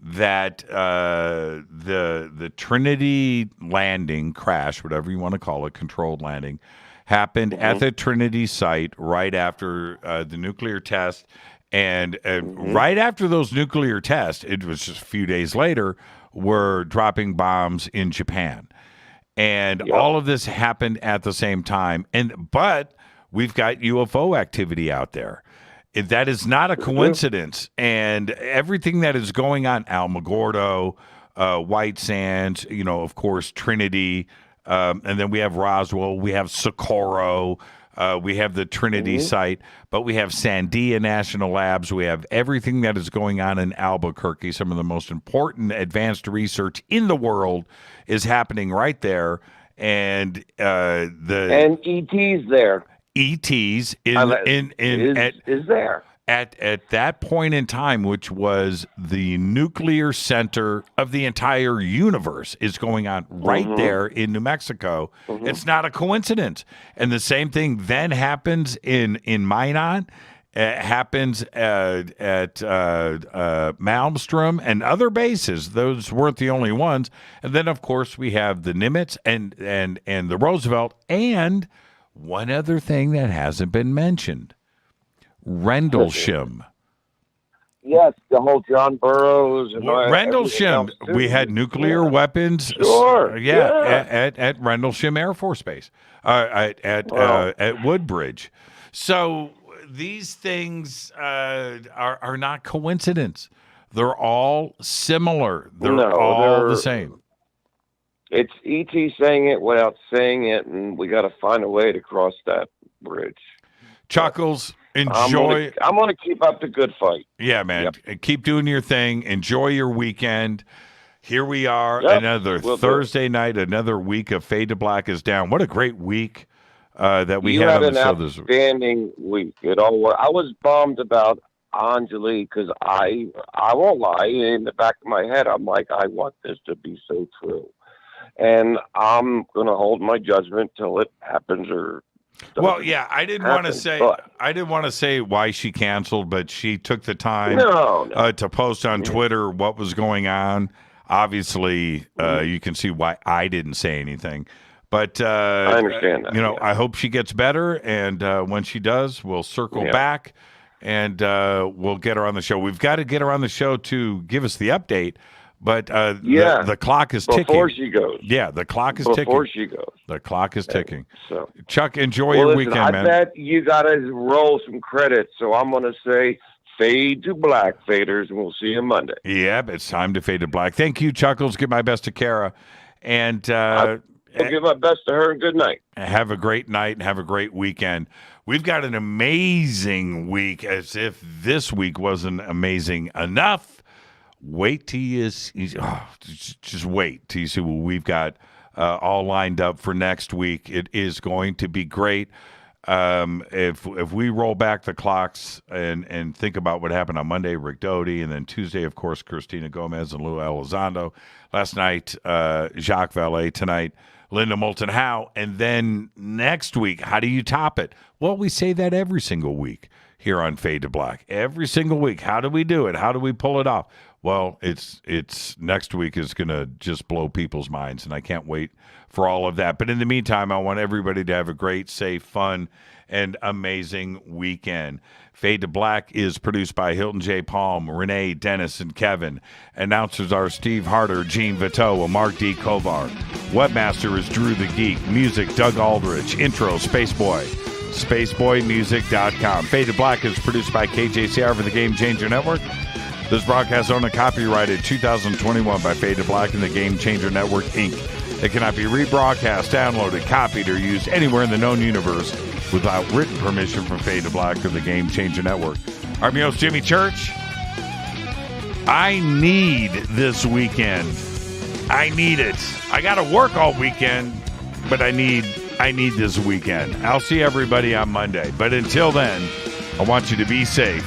that the Trinity landing, crash, whatever you want to call it, controlled landing, happened at the Trinity site right after the nuclear test. And right after those nuclear tests, it was just a few days later, we're dropping bombs in Japan. And all of this happened at the same time. But we've got UFO activity out there. That is not a coincidence. And everything that is going on, Alamogordo, White Sands, of course, Trinity, and then we have Roswell, we have Socorro, we have the Trinity site, but we have Sandia National Labs. We have everything that is going on in Albuquerque. Some of the most important advanced research in the world is happening right there. And ET's there. ET's is there. At that point in time, which was the nuclear center of the entire universe, is going on right there in New Mexico. It's not a coincidence. And the same thing then happens in Minot, happens at Malmstrom and other bases. Those weren't the only ones. And then, of course, we have the Nimitz and the Roosevelt, and one other thing that hasn't been mentioned. Rendlesham. Yes, the whole John Burroughs and Rendlesham. We had nuclear weapons. Sure. At Rendlesham Air Force Base, at Woodbridge. So these things are not coincidence. They're all similar. They're all the same. It's E.T. saying it without saying it, and we got to find a way to cross that bridge. Chuckles, enjoy. I'm going to keep up the good fight. Yeah, man. Yep. Keep doing your thing. Enjoy your weekend. Here we are, another Thursday night, another week of Fade to Black is down. What a great week that we had on the show this week. Outstanding week. It all worked. I was bummed about Anjali because I won't lie, in the back of my head, I'm like, I want this to be so true. And I'm going to hold my judgment till it happens or well, yeah, I didn't want to say why she canceled, but she took the time to post on Twitter what was going on. Obviously, you can see why I didn't say anything. But I understand that. I hope she gets better, and when she does, we'll circle back and we'll get her on the show. We've got to get her on the show to give us the update. But the clock is ticking. Before she goes. Yeah, the clock is ticking. Before she goes. The clock is ticking. So, Chuck, enjoy your weekend, man. I bet you got to roll some credits, so I'm going to say fade to black, faders, and we'll see you Monday. Yeah, it's time to fade to black. Thank you, Chuckles. Give my best to Kara. And I'll give my best to her, and good night. Have a great night and have a great weekend. We've got an amazing week, as if this week wasn't amazing enough. Wait till just wait till you see what we've got all lined up for next week. It is going to be great. If we roll back the clocks and think about what happened on Monday, Rick Doty, and then Tuesday, of course, Christina Gomez and Lou Elizondo. Last night, Jacques Vallée. Tonight, Linda Moulton Howe. And then next week, how do you top it? Well, we say that every single week here on Fade to Black. Every single week. How do we do it? How do we pull it off? Well, it's next week is going to just blow people's minds, and I can't wait for all of that. But in the meantime, I want everybody to have a great, safe, fun, and amazing weekend. Fade to Black is produced by Hilton J. Palm, Renee, Dennis, and Kevin. Announcers are Steve Harder, Gene Vito, and Mark D. Kovar. Webmaster is Drew the Geek. Music, Doug Aldrich. Intro, Spaceboy. SpaceboyMusic.com. Fade to Black is produced by KJCR for the Game Changer Network. This broadcast owned and copyrighted 2021 by Fade to Black and the Game Changer Network, Inc. It cannot be rebroadcast, downloaded, copied, or used anywhere in the known universe without written permission from Fade to Black or the Game Changer Network. I'm your host, Jimmy Church. I need this weekend. I need it. I got to work all weekend, but I need this weekend. I'll see everybody on Monday. But until then, I want you to be safe.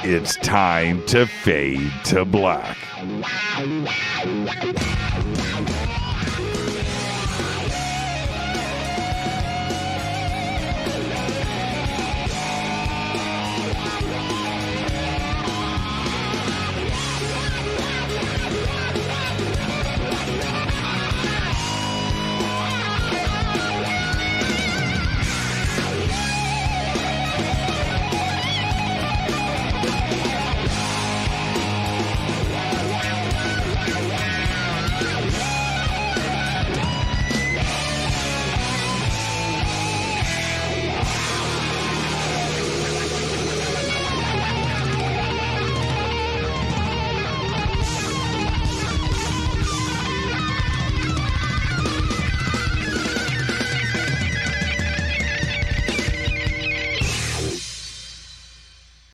It's time to fade to black.